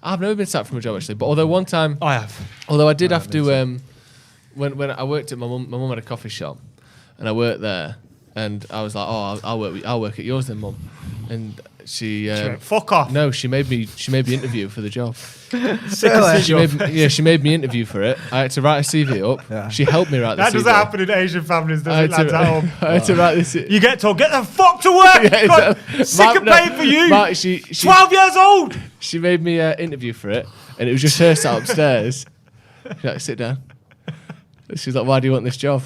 I've never been sacked from a job, actually. But although one time... I have. Although I did have to... when I worked at my mum had a coffee shop, and I worked there, and I was like, oh, I'll work at yours then, mum. And she fuck off. No, she made me interview for the job. She made me interview for it. I had to write a CV up. Yeah. She helped me write the CV. That doesn't happen in Asian families, does it, lads, at home? I had to write this. You get told, get the fuck to work. God, sick of paying for you. Mark, she 12 years old. She made me interview for it, and it was just her sat upstairs. She's like, sit down. She's like, why do you want this job?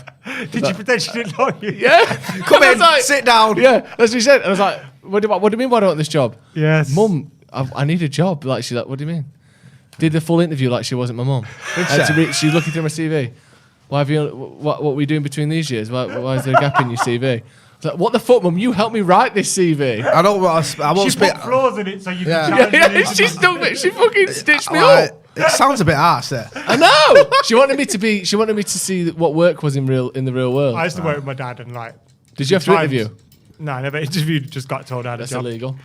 Did you pretend she didn't know you? Yeah. Come in, sit down. Yeah, that's what she said. And I was like, what do you mean why do I want this job? Yes. Mum, I need a job. Like, she's like, what do you mean? Did the full interview like she wasn't my mum. She's looking through my CV. Why have you? What were you doing between these years? Why is there a gap in your CV? I was like, what the fuck, mum? You helped me write this CV. I won't She put flaws in it so you can She fucking stitched me up. It sounds a bit harsh there. I know. She wanted me to see what work was in the real world. I used to work with my dad and like. Did you have to interview? No, I never interviewed. Just got told I had a job. That's illegal.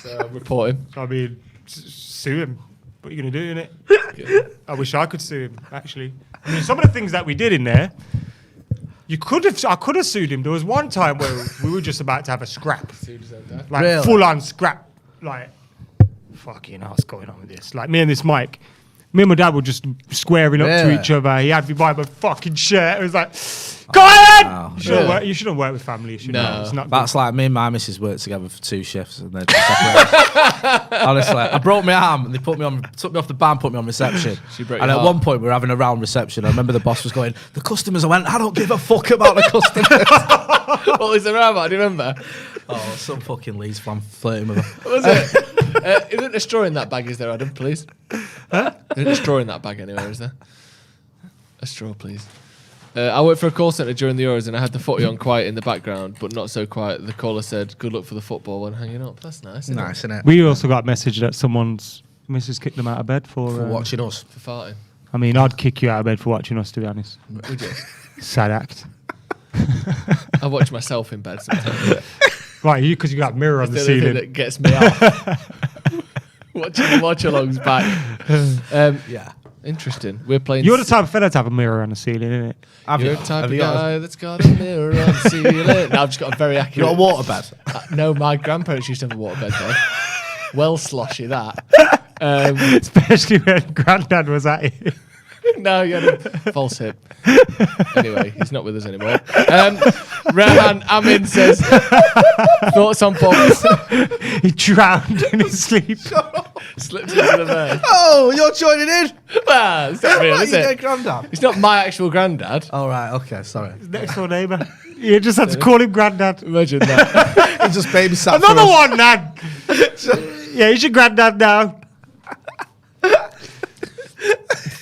So report him. I mean, sue him. What are you going to do, innit? I wish I could sue him, actually. I mean, some of the things that we did in there, I could have sued him. There was one time where we were just about to have a scrap. Like, really? Full-on scrap. Like, fucking hell, what's going on with this? Like, me and my dad were just squaring up to each other. He had me buy my fucking shirt. It was like, go ahead! Wow. You shouldn't work with family. No. It's not That's good. Like me and my missus worked together for 2 shifts and they just separated. Honestly, I broke my arm and they took me off the bar, put me on reception. And at one point we were having a round reception. I remember the boss was going, the customers. I went, I don't give a fuck about the customers. What was the round about? Do you remember? Oh, some fucking Leeds fan flirting with her. What was it? Isn't a straw in that bag, is there, Adam, please? Huh? Isn't a straw in that bag anywhere, is there? A straw, please. I worked for a call centre during the Euros and I had the footy on quiet in the background, but not so quiet. The caller said, good luck for the football when hanging up. That's nice, isn't it? We also got a message that someone's missus kicked them out of bed for watching us. For farting. I mean, I'd kick you out of bed for watching us, to be honest. Would you? Sad act. I watch myself in bed sometimes. Right, because you got a mirror on the ceiling. That gets me off. Watching the watch-alongs back. Yeah. Interesting. We're playing. You're the type of fella to have a mirror on the ceiling, isn't it? You're the type of guy that's got a mirror on the ceiling. No, I've just got a very accurate. You got a waterbed? No, my grandparents used to have a waterbed though. Well sloshy that. Especially when Grandad was at it. No, you had a false hip. Anyway, he's not with us anymore. Rehan Amin says, thoughts on Bob's? He drowned in his sleep. Slipped into the bed. Oh, you're joining in? Well, it's not real, is it? Granddad? It's not my actual granddad. Oh, right, okay, sorry. Next door neighbour. You just had to call him Grandad. Imagine that. He just babysat Another one, Nan. Yeah, he's your Grandad now.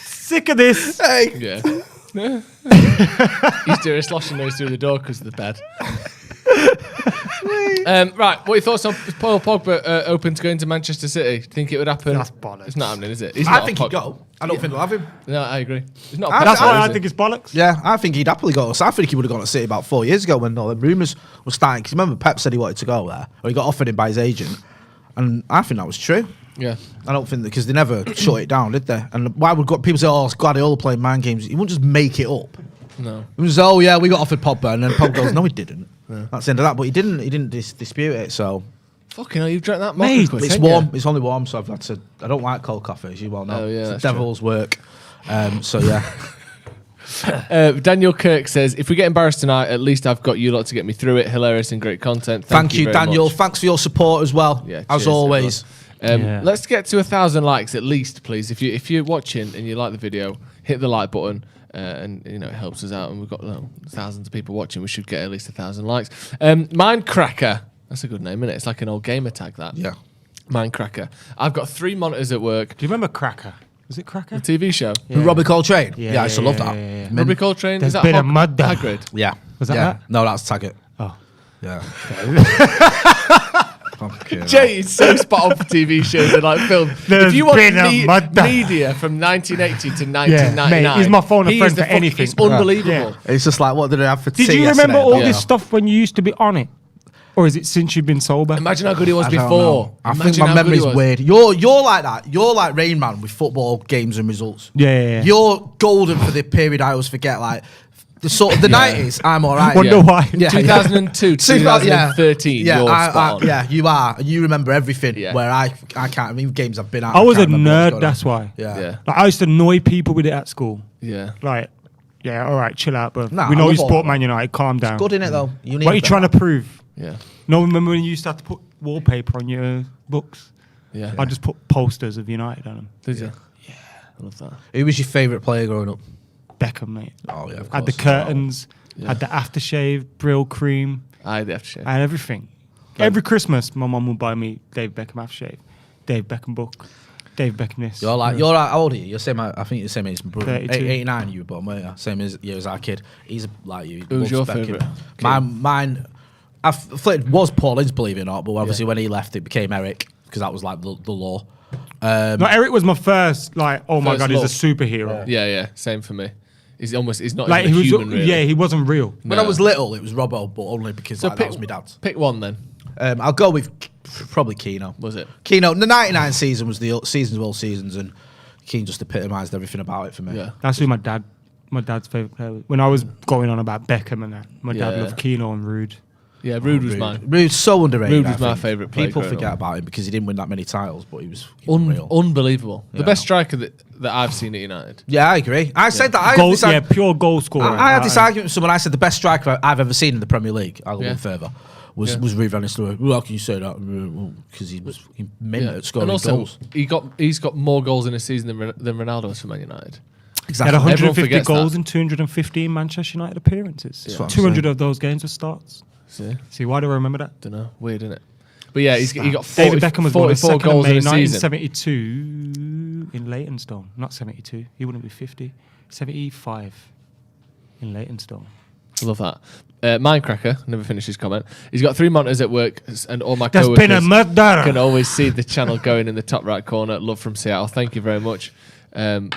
Sick of this. Hey. Yeah. He's doing a sloshing nose through the door because of the bed. Right, what are your thoughts on Paul Pogba open to going to Manchester City? Do you think it would happen? That's bollocks. It's not happening, is it? I think he'd go. I don't think they'll have him. No, I agree. It's not. That's why I think it's bollocks. Yeah, I think he'd happily go. So I think he would have gone to City about 4 years ago when all the rumours were starting. Because remember, Pep said he wanted to go there, or he got offered him by his agent, and I think that was true. Yeah, I don't think that because they never shut it down, did they? And why would people say, "Oh, it's Guardiola playing mind games"? He wouldn't just make it up. No, it was, "Oh yeah, we got offered Pogba," and then Pogba goes, "No, he didn't." Yeah. That's the end of that. But he didn't dispute it. So fucking hell, you've drank that Mate, quick, it's warm. It's only warm, so I've had to. I don't like cold coffee, as you well know. Oh yeah, it's the devil's work. So yeah. Daniel Kirk says, if we get embarrassed tonight, at least I've got you lot to get me through it. Hilarious and great content. Thank you, very Daniel. much. Thanks for your support as well. Yeah, as always. Let's get to 1,000 likes at least, please. If you're watching and you like the video, hit the like button. And it helps us out, and we've got thousands of people watching. We should get at least 1,000 likes. Mindcracker, that's a good name, isn't it? It's like an old gamer tag. That Mindcracker. I've got 3 monitors at work. Do you remember Cracker? Was it Cracker? The TV show. Yeah. Robbie Coltrane. Yeah, I used to love that. Yeah. Robbie Coltrane. There's Is that been a mud there. Hagrid? Yeah. Was that that? No, that's Taggart. Oh. Yeah. Jay is so spot on for TV shows and like film. If you want media from 1980 to 1999, mate, he's my phone a friend for anything. It's unbelievable. Yeah. It's just like, what did I have for tea? Did you remember all this stuff when you used to be on it? Or is it since you've been sober? Imagine how good he was before. I think my memory's weird. You're like that. You're like Rain Man with football games and results. Yeah. You're golden for the period I always forget. Like the sort of the 90s. I'm all right. Wonder why? 2002, 2013. You're spot on. Yeah, you are. You remember everything. Yeah. Where I can't. I mean, games I've been at. I was a nerd. That's why. Yeah. Like, I used to annoy people with it at school. Yeah. Like, yeah, all right, chill out, bro. Nah, we know you support Man United. Calm down. It's good, innit, though? What are you trying to prove? Yeah. No, remember when you used to have to put wallpaper on your books? Yeah. I just put posters of United on them. Did you? Yeah. I love that. Who was your favourite player growing up? Beckham, mate. Oh, yeah, of course. Had the curtains, had the aftershave, Brill cream. I had the aftershave. I had everything. Every Christmas, my mum would buy me Dave Beckham aftershave, Dave Beckham book, Dave Beckham this. You're like, how old are you? You're same. I think you're the same age as my brother. 32. 89. You were born, weren't you? Same as you as our kid. He's like you. Who's your favourite? Mine. I flirted was Paul Ince, believe it or not, but obviously when he left, it became Eric because that was like the law. No, Eric was my first. Like, oh my god, he's a superhero. Yeah. Same for me. He's not like even he was. human, really. Yeah, he wasn't real. When I was little, it was Robbo, but only because that was my dad's. Pick one then. I'll go with probably Keano. Was it? Keano. The '99 season was the seasons of all seasons, and Keane just epitomised everything about it for me. Yeah. That's who my dad's favourite player was. When I was going on about Beckham and that, my dad loved Keano and Rude. Yeah, Rude was mine. Rude's so underrated. Rude was my favourite player. People forget about him because he didn't win that many titles, but he was unreal. Unbelievable. The best striker that I've seen at United. Yeah, I agree. I said that. Pure goal scorer. I had this argument with someone. I said the best striker I've ever seen in the Premier League. I'll go further. Was Ruud van Nistelrooy. Well, how can you say that? Because he was mint at scoring goals. He's got more goals in a season than Ronaldo has for Man United. Exactly. He had 150 goals in 215 Manchester United appearances. Yeah. 200 of those games were starts. See, why do I remember that? Don't know. Weird, isn't it? But yeah, he got 40, David Beckham was 44 goals in a season. 1972 in Leytonstone. Not 72. He wouldn't be 50. 75 in Leytonstone. Love that. Mindcracker, never finished his comment. He's got 3 monitors at work, and all my There's co-workers been a murder. can always see the channel going in the top right corner. Love from Seattle. Thank you very much.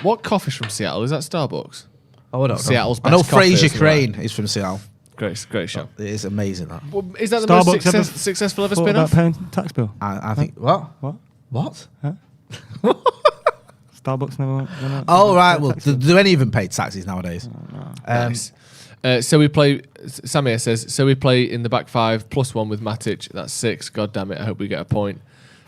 What coffee's from Seattle? Is that Starbucks? Oh, I don't know. Seattle's I know best coffee, Fraser Crane is from Seattle. Great show. It is amazing. That. Well, is that the Starbucks most successful ever spin-off? Paying tax bill. I think. What? What? Huh? Starbucks never went. Oh, right. Well, do any of them pay taxes nowadays? Nice. So we play. Samir says, so we play in the back five +1 with Matic. That's 6. God damn it! I hope we get a point.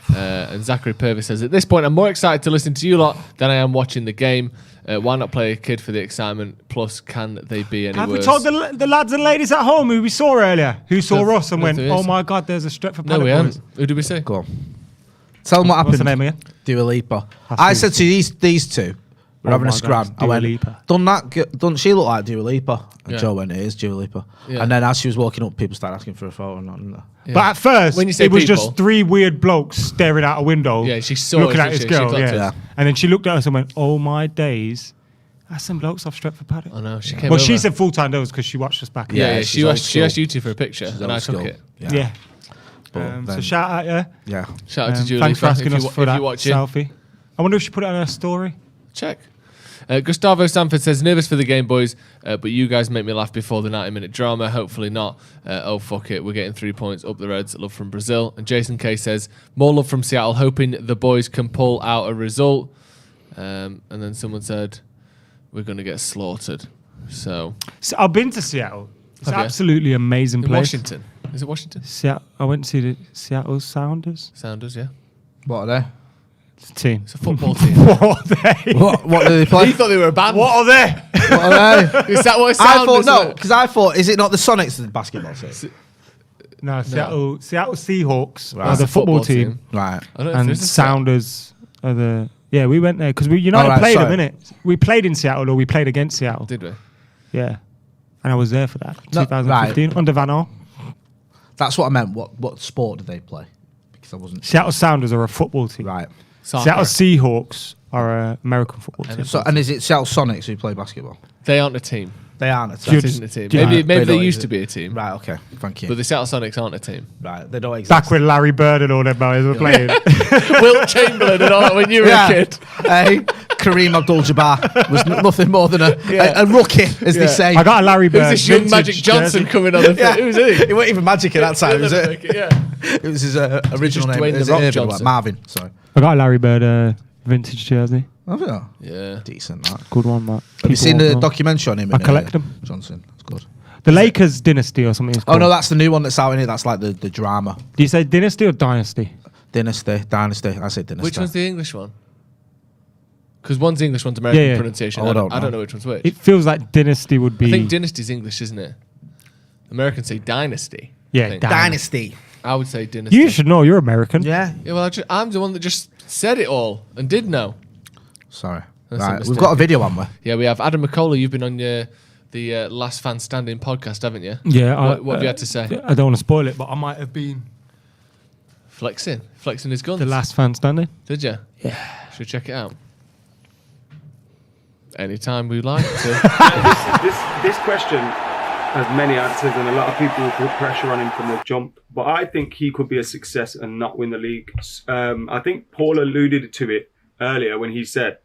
And Zachary Purvis says, at this point, I'm more excited to listen to you lot than I am watching the game. Why not play a kid for the excitement? Plus, can they be any Have worse? we told the lads and ladies at home who we saw earlier, who saw us and went, oh my God, there's a Stretford Paddock. No, we haven't. Who did we say? Go on. Tell them what happened. What's the name again? Dua Lipa. I said to these two, we're having a scram. I went, doesn't she look like Dua Lipa? And Joe went, it is Dua Lipa. Yeah. And then as she was walking up, people started asking for a photo. Yeah. But at first, when you say it was people, just 3 weird blokes staring out a window. Yeah, she saw looking it, at this girl. Yeah. And then she looked at us and went, "Oh my days, that's some blokes off Stretford Paddock." I know. She came well, over. she said full-time those because she watched us back. Yeah, she asked you two for a picture, and I took it. Yeah. So shout out, yeah. Shout out to Julie. Thanks for asking us for that watching. selfie. I wonder if she put it on her story. Check. Gustavo Sanford says, nervous for the game, boys, but you guys make me laugh before the 90-minute drama. Hopefully not. Oh, fuck it. We're getting 3 points up the Reds. Love from Brazil. And Jason K says, more love from Seattle, hoping the boys can pull out a result. And then someone said, we're going to get slaughtered. So I've been to Seattle. It's absolutely amazing place. Washington. Is it Washington? I went to see the Seattle Sounders. Sounders, yeah. What are they? It's a team. It's a football team. What are they? What do they play? He thought they were a band. What are they? What are they? Is that what it I thought, no, because I thought, is it not the Sonics of the basketball team? No, Seattle Seahawks are the football team. Right. And Sounders are the... Yeah, we went there because United played them, innit? We played in Seattle or we played against Seattle. Did we? Yeah. And I was there for that. 2015, under Van Gaal. That's what I meant. What sport did they play? Because I wasn't... Seattle Sounders are a football team. Right. Seattle Seahawks are an American football team. So, and is it Seattle Sonics who play basketball? They aren't a team. They aren't a team. That isn't a team. Yeah. Maybe they don't used to exist. be a team. Right, okay. Thank you. But the Seattle Sonics aren't a team. Right, they don't exist. Back when Larry Bird and all them boys were playing. Wilt Chamberlain and all that when you were a kid. Hey, Kareem Abdul-Jabbar was nothing more than a rookie, as they say. I got a Larry Bird. Who's this young vintage Magic Johnson jersey. coming on the field? Who's he? It wasn't even Magic at that time, was it? It was his original name. Dwayne It was The Rock Irvin, Johnson. Marvin, sorry. I got a Larry Bird vintage jersey. Oh, yeah. Yeah. Decent, that. Good one, Matt. Have you seen the People documentary on him? I collect them. Johnson. That's good. The Lakers Dynasty or something. It's Oh, called. no, that's the new one that's out in it. That's like the drama. Do you say Dynasty or Dynasty? Dynasty. I say Dynasty. Which one's the English one? Because one's English, one's American Yeah. pronunciation. Oh, I I don't don't know which one's which. It feels like Dynasty would be. I think Dynasty's English, isn't it? Americans say Dynasty. Yeah, I think. Dynasty. I would say Dynasty. You should know. You're American. Yeah. Yeah, well, I'm the one that just said it all and did know. Sorry. That's a Right, mistake. we've got a video on we. Yeah, we have. Adam McKola, you've been on the Last Fan Standing podcast, haven't you? Yeah. What have you had to say? I don't want to spoil it, but I might have been Flexing his guns. the last fan standing. Did you? Yeah. Should we check it out? Anytime we like to. This question has many answers, and a lot of people will put pressure on him from the jump. But I think he could be a success and not win the league. I think Paul alluded to it earlier when he said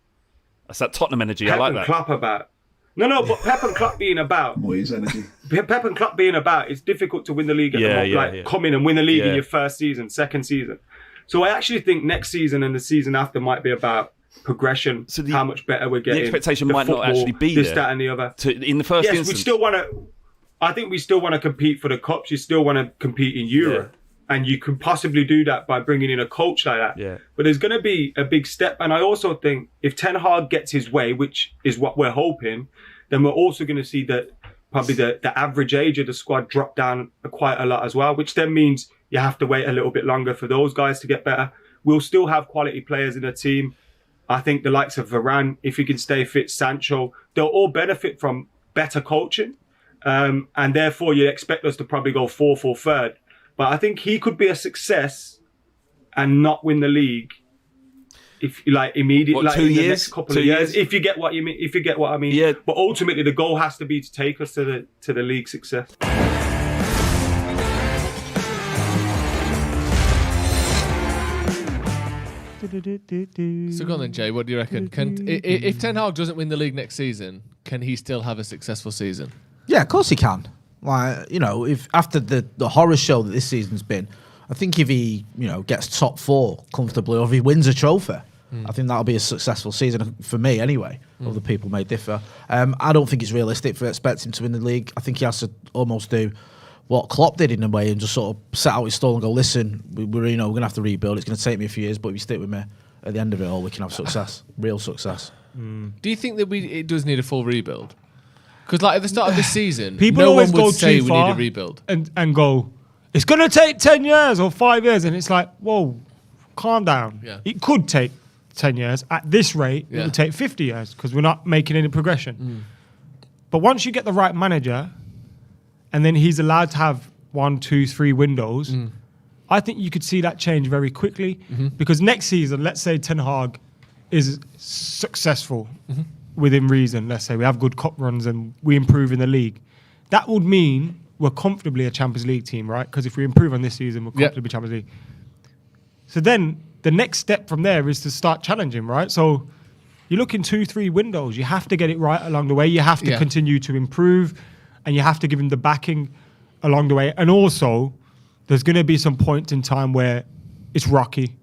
That's that Tottenham energy. Pep I like and that. Klopp about. No, but Pep and Klopp being about. Boys energy. Pep and Klopp being about, it's difficult to win the league at the moment. Come in and win the league in your first season, second season. So I actually think next season and the season after might be about progression, So how much better we're getting. The expectation the might not football, actually be this, there. that, and the other. In the first yes, instance. we still want to. I think we still want to compete for the cups. You still want to compete in Europe, and you can possibly do that by bringing in a coach like that. Yeah. But there's going to be a big step, and I also think if Ten Hag gets his way, which is what we're hoping, then we're also going to see that probably the average age of the squad drop down quite a lot as well, which then means you have to wait a little bit longer for those guys to get better. We'll still have quality players in the team. I think the likes of Varane, if he can stay fit, Sancho, they'll all benefit from better coaching. And therefore, you expect us to probably go fourth or third. But I think he could be a success and not win the league if immediately, What, like 2 in the years? next couple 2 of years. years? If you get what you mean, if you get what I mean. Yeah. But ultimately, the goal has to be to take us to the league success. So go on then, Jay. What do you reckon? If Ten Hag doesn't win the league next season, can he still have a successful season? Yeah, of course he can. Like, if after the horror show that this season's been, I think if he, gets top four comfortably, or if he wins a trophy, I think that'll be a successful season for me anyway. Other people may differ. I don't think it's realistic for expecting him to win the league. I think he has to almost do what Klopp did in a way and just sort of set out his stall and go, listen, we're going to have to rebuild. It's going to take me a few years, but if you stick with me, at the end of it all, we can have success, real success. Do you think that it does need a full rebuild? Because at the start of this season, People no always one would go say too we far need a rebuild. and go, it's going to take 10 years or 5 years. And it's like, whoa, calm down. Yeah. It could take 10 years. At this rate, it Yeah. would take 50 years because we're not making any progression. But once you get the right manager and then he's allowed to have 1, 2, 3 windows, I think you could see that change very quickly. Because next season, let's say Ten Hag is successful within reason. Let's say we have good cup runs and we improve in the league. That would mean we're comfortably a Champions League team, right? Because if we improve on this season, we're comfortably Champions League. So then the next step from there is to start challenging, right? So you look in 2, 3 windows. You have to get it right along the way. You have to continue to improve, and you have to give him the backing along the way. And also, there's going to be some points in time where it's rocky.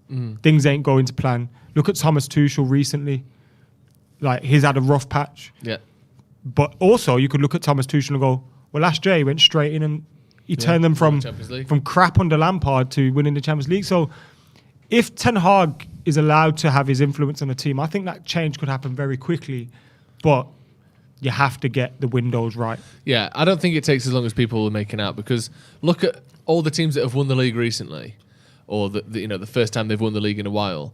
Things ain't going to plan. Look at Thomas Tuchel recently. Like, he's had a rough patch. Yeah. But also, you could look at Thomas Tuchel and go, well, last year he went straight in and he turned them from crap under Lampard to winning the Champions League. So if Ten Hag is allowed to have his influence on the team, I think that change could happen very quickly. But you have to get the windows right. Yeah, I don't think it takes as long as people are making out, because look at all the teams that have won the league recently, or the first time they've won the league in a while.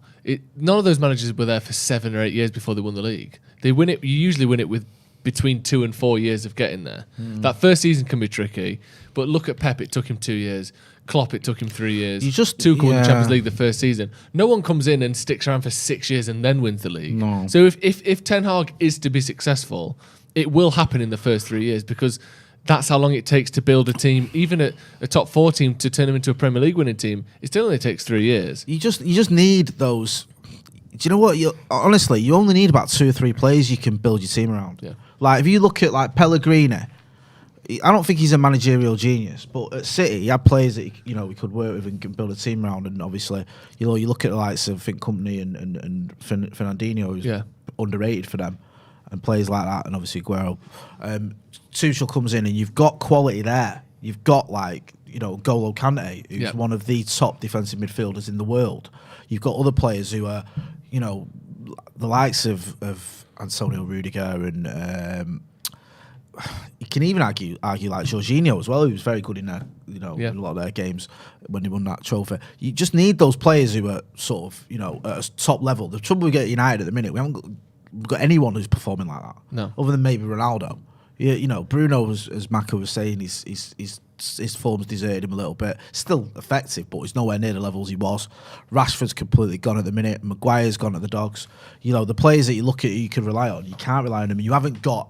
None of those managers were there for 7 or 8 years before they won the league. They win it. You usually win it with between 2 and 4 years of getting there. That first season can be tricky, but look at Pep. It took him 2 years. Klopp, it took him 3 years. Tuchel won the Champions League the first season. No one comes in and sticks around for 6 years and then wins the league. No. So if Ten Hag is to be successful, it will happen in the first 3 years because that's how long it takes to build a team. Even a top 4 team to turn them into a Premier League winning team, it still only takes 3 years. You just need those. Do you know what? Honestly, you only need about 2 or 3 players you can build your team around. Yeah. Like if you look at like Pellegrini, I don't think he's a managerial genius, but at City he had players that he could work with and can build a team around. And obviously, you look at the likes of Company and Fernandinho, who's underrated for them, and players like that, and obviously Aguero. Tuchel comes in and you've got quality there. You've got N'Golo Kante, who's one of the top defensive midfielders in the world. You've got other players who are, the likes of Antonio Rudiger and you can even argue like Jorginho as well, who was very good in in a lot of their games when they won that trophy. You just need those players who are sort of at a top level. The trouble we get at United at the minute, we haven't got anyone who's performing like that. No, other than maybe Ronaldo. Bruno, as Maka was saying, his form's deserted him a little bit. Still effective, but he's nowhere near the levels he was. Rashford's completely gone at the minute. Maguire's gone at the dogs. The players that you look at, you can rely on. You can't rely on them. You haven't got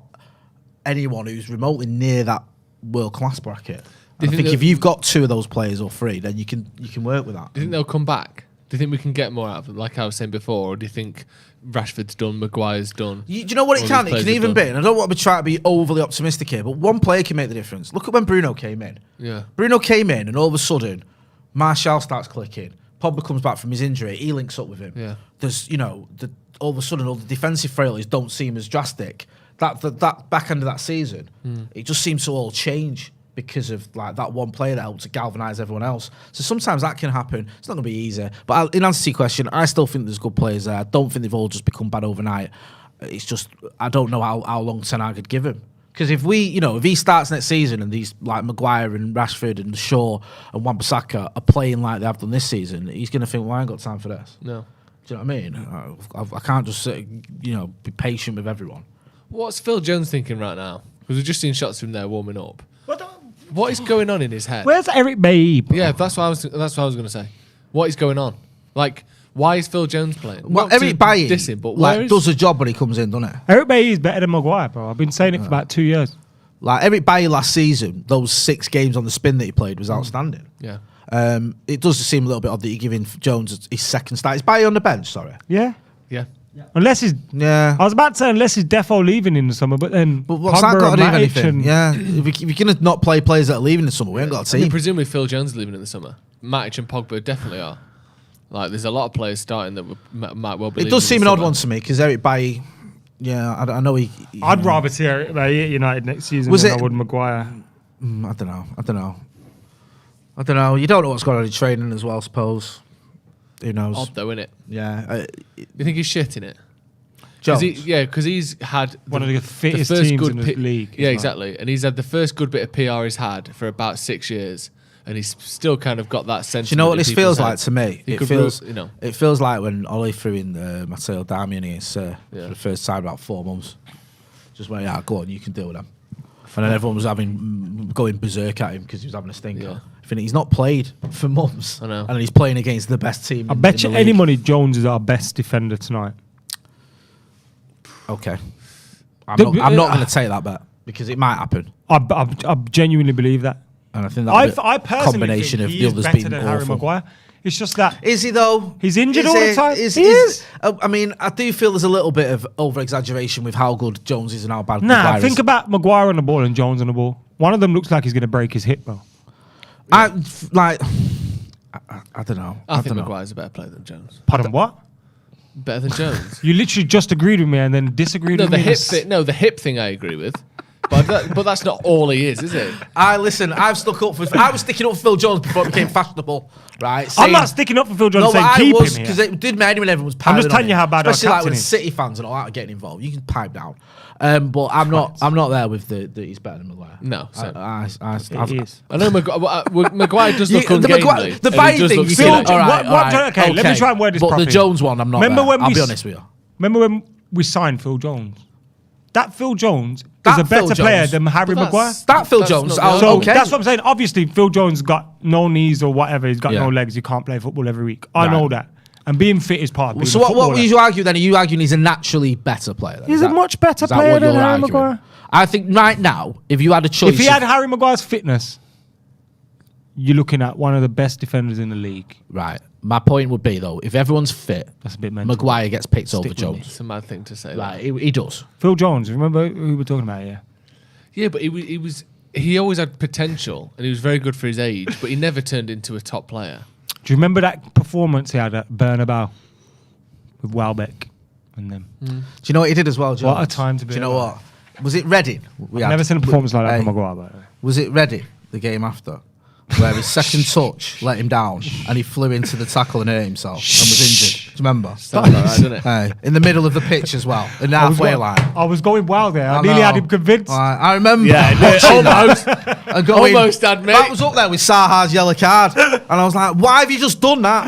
anyone who's remotely near that world class bracket. I think if you've got 2 of those players or 3, then you can work with that. Do you think they'll come back? Do you think we can get more out of them, like I was saying before, or do you think Rashford's done, Maguire's done? Do you know what it can? It can even be, and I don't want to try to be overly optimistic here, but one player can make the difference. Look at when Bruno came in. Yeah. Bruno came in, and all of a sudden, Martial starts clicking. Pogba comes back from his injury. He links up with him. Yeah. There's, all of a sudden, all the defensive frailties don't seem as drastic. That back end of that season, it just seems to all change because of like that one player that helped to galvanise everyone else. So sometimes that can happen. It's not going to be easy. But in answer to your question, I still think there's good players there. I don't think they've all just become bad overnight. It's just I don't know how long Ten Hag could give him. Because if he starts next season and these like Maguire and Rashford and Shaw and Wan-Bissaka are playing like they have done this season, he's going to think, well, I ain't got time for this. No. Do you know what I mean? I can't just be patient with everyone. What's Phil Jones thinking right now? Because we've just seen shots of him there warming up. What is going on in his head? Where's Eric Bailly? Yeah, that's what I was going to say. What is going on? Like, why is Phil Jones playing? Well, Eric Bailly does a job when he comes in, doesn't it? Eric Bailly is better than Maguire, bro. I've been saying it for about 2 years. Like Eric Bailly last season, those 6 games on the spin that he played was outstanding. Yeah. It does seem a little bit odd that you're giving Jones his second start. Is Bailly on the bench? Sorry. Yeah. Yeah. Unless he's, I was about to say unless he's defo leaving in the summer, but what's that got to do with anything? If you're gonna not play players that are leaving in the summer, we ain't got a team. I mean, presumably Phil Jones is leaving in the summer. Matic and Pogba definitely are. Like, there's a lot of players starting that might well be. It does seem an odd one to me because Eric Bailly. Yeah, I know he. I'd rather see Eric Bailly at United next season than I would Maguire. I don't know. You don't know what's going on in training as well, I suppose. Who knows? Odd though, innit? Yeah. You think he's shit in it? Jones? Because he's had one of the fittest teams in the league. Yeah, exactly. And he's had the first good bit of PR he's had for about 6 years. And he's still kind of got that sense. Do you know what this feels like to me? It feels like when Ollie threw in Matteo Darmian against for the first time in about 4 months. Just went, go on, you can deal with them. And then everyone was going berserk at him because he was having a stinker. Yeah. I think he's not played for months. I know. And he's playing against the best team. I bet you any money Jones is our best defender tonight. Okay. I'm not going to take that bet because it might happen. I genuinely believe that. And I think I personally combination think of he the is others better being than Harry awful. Maguire. It's just that. Is he though? He's injured all the time. He is. I mean, I do feel there's a little bit of over-exaggeration with how good Jones is and how bad Maguire is. Think about Maguire on the ball and Jones on the ball. One of them looks like he's going to break his hip, bro. I don't know. I think Maguire's a better player than Jones. Pardon, what? Better than Jones. You literally just agreed with me and then disagreed with me. The hip thing I agree with. But that's not all he is it? I was sticking up for Phil Jones before it became fashionable, right? I'm not sticking up for Phil Jones. No, keep him here because it did me when everyone was piling I'm just telling you how bad our especially like when captain is. City fans and all that are getting involved. You can pipe down, but I'm not there with the he's better than Maguire. No, he is. I know Maguire does look ungainly. The Bailly thing, okay, let me try and word this properly. But the Jones one, I'm not. I'll be honest with you. Remember when we signed Phil Jones? That Phil Jones is a better player than Harry Maguire. That Phil Jones. So that's what I'm saying. Obviously, Phil Jones got no knees or whatever. He's got no legs. He can't play football every week. I know that. And being fit is part of being So a what footballer. would you argue then? Are you arguing he's a naturally better player? Then? He's a much better is that player what than you're Harry arguing? Maguire. I think right now, if you had a choice, If he had Harry Maguire's fitness, you're looking at one of the best defenders in the league. Right. My point would be though, if everyone's fit, That's a bit mental. Maguire gets picked Stick over with Jones. It's a mad thing to say. Like he does. Phil Jones, remember who we were talking about here? Yeah, but he always had potential and he was very good for his age, but he never turned into a top player. Do you remember that performance he had at Bernabeu with Welbeck and them? Do you know what he did as well, Jones? What a time to be Do you know alive. what? Was it Reading? I've never seen a performance like that from Maguire, by the way. Was it Reading, the game after, where his second touch let him down and he flew into the tackle and hurt himself and was injured? Do you remember? Sounds like that, doesn't it? Hey, in the middle of the pitch as well, in the halfway line. I was going wild there. I I nearly know. had him convinced. I remember Yeah, almost. and going, Almost had me. That was up there with Saha's yellow card. And I was like, why have you just done that?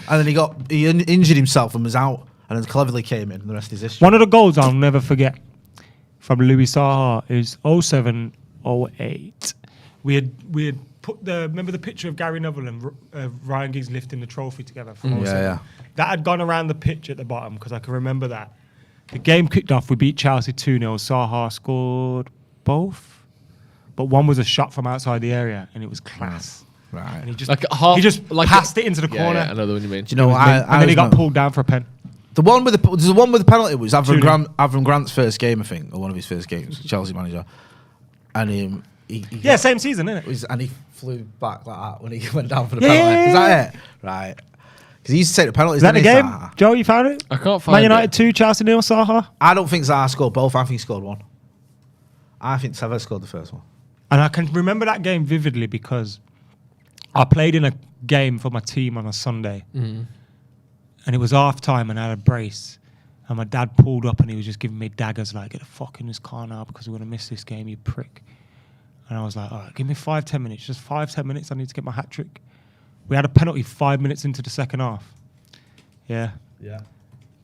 And then he injured himself and was out. And then cleverly came in. And the rest is history. One of the goals I'll never forget from Louis Saha is 07-08. We had put remember the picture of Gary Neville and Ryan Giggs lifting the trophy together from 07? yeah. That had gone around the pitch at the bottom because I can remember that. The game kicked off. We beat Chelsea 2-0. Saha scored both, but one was a shot from outside the area, and it was class. Right. And he just Like passed it into the corner. Yeah, I know the one you mean. Do you know what? And then he got pulled down for a pen. The one with the penalty was Avram 2-0. Grant's first game, I think, or one of his first games, Chelsea manager. And he Yeah, same season, isn't it? and he flew back like that when he went down for the penalty. Is that it? Right. Because he used to take the penalties. Is that the didn't he, game? Zaha? Joe, you found it? I can't find Man United it. 2, Chelsea 0, Saha. I don't think Zaha scored both. I think he scored one. I think Tevez scored the first one. And I can remember that game vividly because I played in a game for my team on a Sunday. And it was half time and I had a brace. And my dad pulled up and he was just giving me daggers like, get the fuck in this car now because we're going to miss this game, you prick. And I was like, all right, give me 5-10 minutes. Just 5-10 minutes. I need to get my hat trick. We had a penalty 5 minutes into the second half. Yeah. Yeah.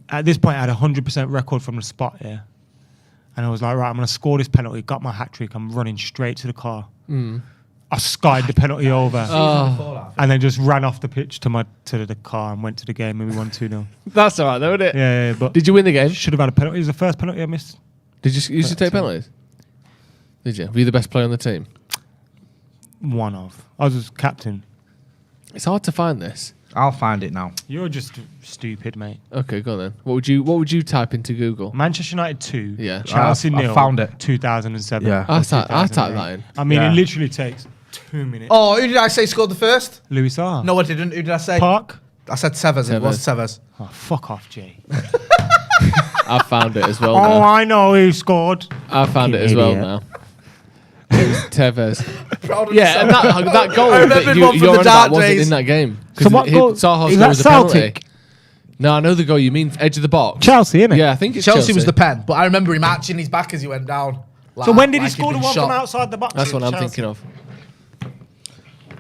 At this point, I had a 100% record from the spot, yeah. And I was like, right, I'm going to score this penalty. Got my hat trick. I'm running straight to the car. I skied the penalty over. And then just ran off the pitch to the car and went to the game and we won 2-0. That's all right, though, isn't it? Yeah, but Did you win the game? should have had a penalty. It was the first penalty I missed. Did you used to take penalties? Did you? Were you the best player on the team? One of. I was just captain. It's hard to find this. I'll find it now. You're just stupid, mate. Okay, go on then. What would you type into Google? Manchester United 2. Yeah. Chelsea I 0. found it. 2007. Yeah. I or type 2008. that in. I mean, Yeah. it literally takes 2 minutes. Oh, who did I say scored the first? Louis Saha. No, I didn't. Who did I say? Park. I said Tevez. It was Tevez. Oh, fuck off, Jay. I found it as well. Oh, now. I know who scored. I found it as well now. It was Tevez. Proud of Yeah, and that goal I that remembered one from you're the on dark about wasn't days. in that game. So what goal? Zaha Is scored that was a penalty. Celtic? No, I know the goal you mean, edge of the box. Chelsea, innit? Yeah, I think it's Chelsea was the pen, but I remember him arching his back as he went down. So when did he like score he'd the been one shot. from outside the box? That's what I'm Chelsea? thinking of.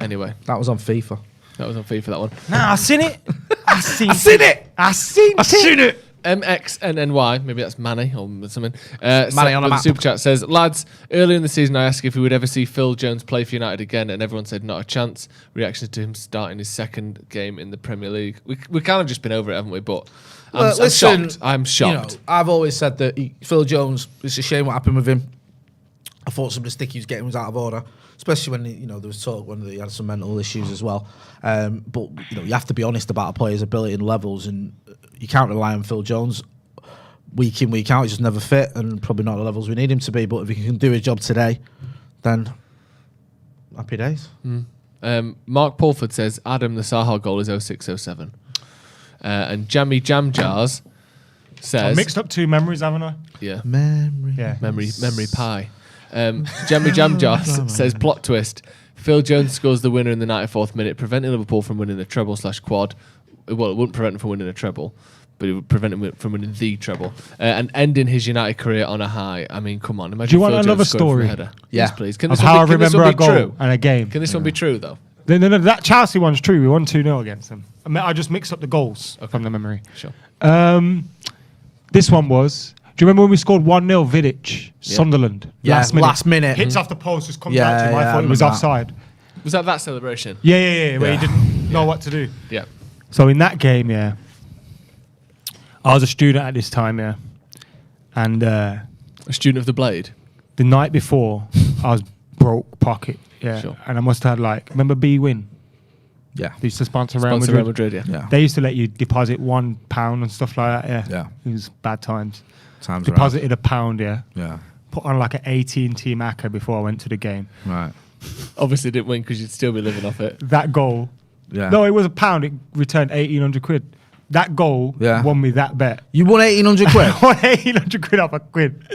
Anyway, That was on FIFA. that was on FIFA, that one. Nah, I seen it. I seen it. I seen it. MXNNY, maybe that's Manny or something. Manny on a with map. Super chat says, lads, earlier in the season I asked if we would ever see Phil Jones play for United again, and everyone said not a chance. Reactions to him starting his second game in the Premier League. We kind of just been over it, haven't we? But I'm shocked. I'm shocked. You know, I've always said that Phil Jones, it's a shame what happened with him. I thought some of the stick he was getting was out of order, especially when there was talk when he had some mental issues as well. But you have to be honest about a player's ability and levels, and you can't rely on Phil Jones week in, week out. He's just never fit and probably not the levels we need him to be. But if he can do his job today, then happy days. Mark Pulford says Adam, the Saha goal is 0607. And Jammy Jam Jars says I mixed up two memories, haven't I? yeah, Memory. Yeah. memory pie. Jammy Jam Jars says plot twist. Phil Jones scores the winner in the 94th minute, preventing Liverpool from winning the treble/quad. Well, it wouldn't prevent him from winning a treble, but it would prevent him from winning the treble and ending his United career on a high. I mean, come on. Imagine Do you want Phil another Jones scoring from a story? header. Yeah. Yes, please. Can Of this how I one be, can this remember one a be goal true? and a game. Can this one be true, though? No, that Chelsea one's true. We won 2-0 against them. I just mixed up the goals from the memory. Sure. This one was... Do you remember when we scored 1-0 Vidic, Sunderland? Yeah, last minute. Hits off the post, just comes Yeah, out to him. I yeah, thought I it was remember that. offside. Was that celebration? Yeah, where he didn't know what to do. Yeah. So in that game, yeah, I was a student at this time, yeah. And A student of the blade. the night before, I was broke pocket, yeah. Sure. And I must have had like, remember B-Win? Yeah. They used to sponsor Real Sponsor Madrid. Real Madrid, yeah. Yeah. They used to let you deposit £1 and stuff like that, yeah. Yeah. It was bad times. Times Deposited £1, yeah. around. Yeah. Put on like an 18T Macca before I went to the game. Right. Obviously didn't win because you'd still be living off it. That goal. Yeah. No, it was £1. It returned 1,800 quid. That goal won me that bet. You won 1,800 quid? I won 1,800 quid off a quid.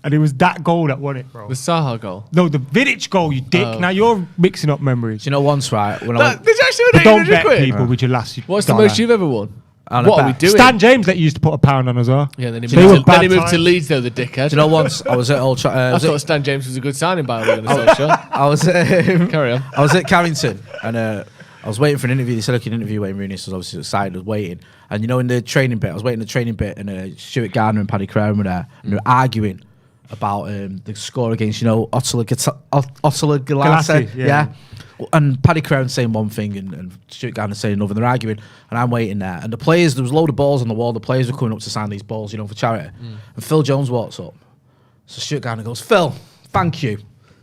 And it was that goal that won it, bro. The Saha goal. No, the Vidic goal, you dick. Now you're mixing up memories. Do you know once, right? When Did you actually But win don't 800 bet quid? people with your last What's the dollar. most you've ever won? On a What are we bet. doing? Stan James that used to put £1 on as well. Yeah, then he They were moved, to, then bad he moved to times. Leeds, though, the dickhead. Do you know once I was at Old I Trafford? thought Stan James was a good signing by all the social. I was Carry on. I was at Carrington and I was waiting for an interview. They said I could interview Wayne Rooney, so I was obviously excited, I was waiting. And you know, in the training bit, I was waiting in the training bit, and Stuart Gardner and Paddy Crown were there, and they were arguing about the score against, you know, Ottila Galati. Galati, yeah. And Paddy Crown saying one thing and Stuart Gardner saying another, and they're arguing, and I'm waiting there. And the players, there was a load of balls on the wall, the players were coming up to sign these balls, you know, for charity. And Phil Jones walks up. So Stuart Gardner goes, Phil, thank you.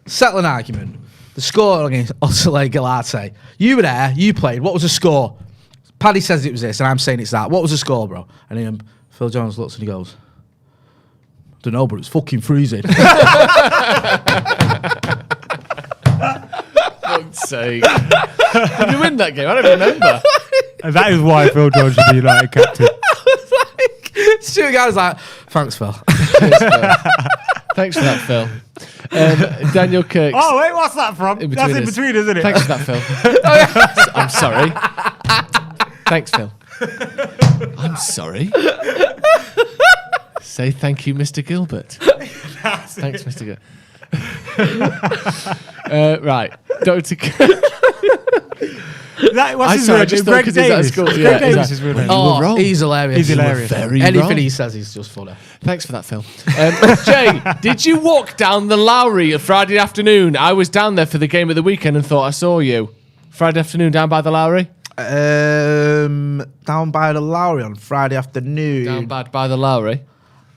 Settle an argument. The score against Ottila Galati. You were there, you played. What was the score? Paddy says it was this, and I'm saying it's that. What was the score, bro? And then Phil Jones looks and he goes, don't know, but it's fucking freezing. Fuck's sake. Did you win that game? I don't remember. And that is why Phil Jones should be United captain. Stuart Gardner's like, thanks, Phil. Thanks for that, Phil. Daniel Kirk. Oh, wait, what's that from? That's in between, isn't it? Thanks for that, Phil. I'm sorry. Thanks, Phil. I'm sorry. Say thank you, Mr. Gilbert. Thanks, Mr. Gilbert. Right. Dr. What's his I name? just thought Greg 'cause he's at Davis. school. Greg Yeah, Davis exactly. is real name. Oh, wrong. He's hilarious. He's hilarious. Very Anything wrong. he says, he's just funny. Thanks for that, Phil. Jay, did you walk down the Lowry on Friday afternoon? I was down there for the game of the weekend and thought I saw you. Friday afternoon down by the Lowry? Down by the Lowry on Friday afternoon. Down by the Lowry.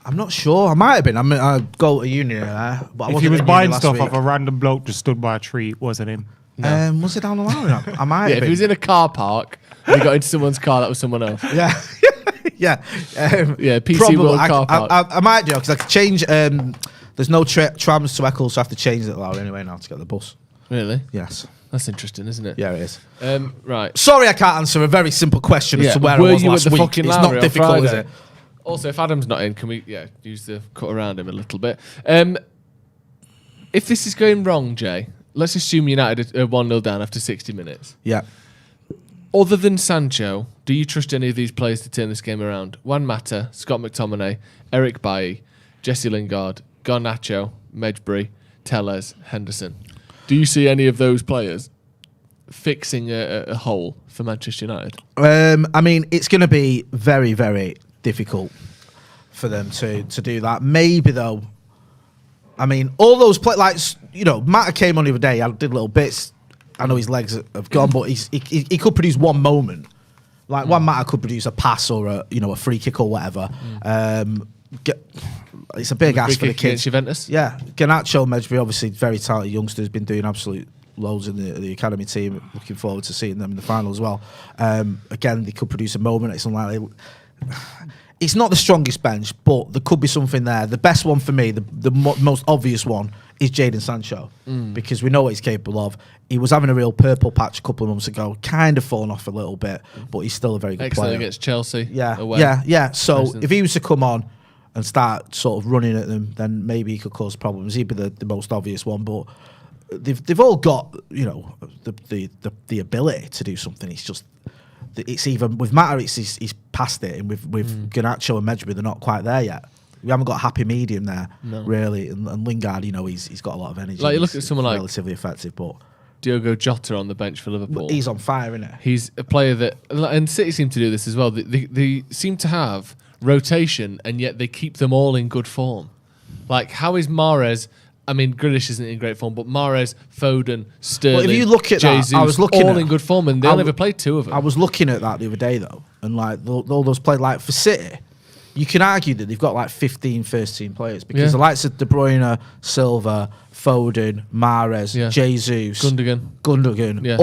I'm not sure. I might have been. I mean, I go to uni there, but I If wasn't he was at uni buying last stuff week. off a random bloke just stood by a tree, it wasn't him. Was it down the Lowry? I might Yeah, have if been. he was in a car park and he got into someone's car, that was someone else. Yeah. Yeah. Yeah, PC probably. World car park. I might do, because I could change. There's no trams to Eccles, so I have to change it Lowry anyway now to get the bus. Really? Yes. That's interesting, isn't it? Yeah, it is. Right. Sorry, I can't answer a very simple question as Yeah, to where were I was you last at the week. fucking It's Lowry not on difficult, is Friday? it? Also, if Adam's not in, can we use the cut around him a little bit? If this is going wrong, Jay, let's assume United are 1-0 down after 60 minutes. Yeah. Other than Sancho, do you trust any of these players to turn this game around? Juan Mata, Scott McTominay, Eric Bailly, Jesse Lingard, Garnacho, Medjbury, Tellez, Henderson. Do you see any of those players fixing a hole for Manchester United? I mean, it's going to be very, very difficult for them to do that. Maybe, though, I mean, all those like, you know, Mata came on the other day, I did little bits. I know his legs have gone, but he could produce one moment. Like, one Mata could produce a pass or a free kick or whatever. It's a big ask for the kids. Juventus? Yeah. Garnacho, Medjbury, obviously very talented youngsters, been doing absolute loads in the academy team. Looking forward to seeing them in the final as well. Again, they could produce a moment. It's unlikely. It's not the strongest bench, but there could be something there. The best one for me, the most obvious one, is Jaden Sancho, because we know what he's capable of. He was having a real purple patch a couple of months ago, kind of fallen off a little bit, but he's still a very good Excellent player. against Chelsea. Yeah, away. yeah. So Excellent. if he was to come on and start sort of running at them, then maybe he could cause problems. He'd be the most obvious one, but they've all got, you know, the ability to do something. It's just, it's even with Mata, he's past it, and with Garnacho and Medjbury, they're not quite there yet. We haven't got a happy medium there, really. And Lingard, you know, he's got a lot of energy. Like, you look at someone like relatively effective, but Diogo Jota on the bench for Liverpool. he's on fire, isn't it? He's a player that, and City seem to do this as well. They seem to have rotation, and yet they keep them all in good form. Like, how is Mahrez? I mean, Grealish isn't in great form, but Mahrez, Foden, Sterling, Well, if you look at that, Jesus, I was looking all at- in good form, and they only ever played two of them. I was looking at that the other day though, and like all those players, like for City, you can argue that they've got like 15 first-team players because the likes of De Bruyne, Silva, Foden, Mahrez, Jesus, Gundogan,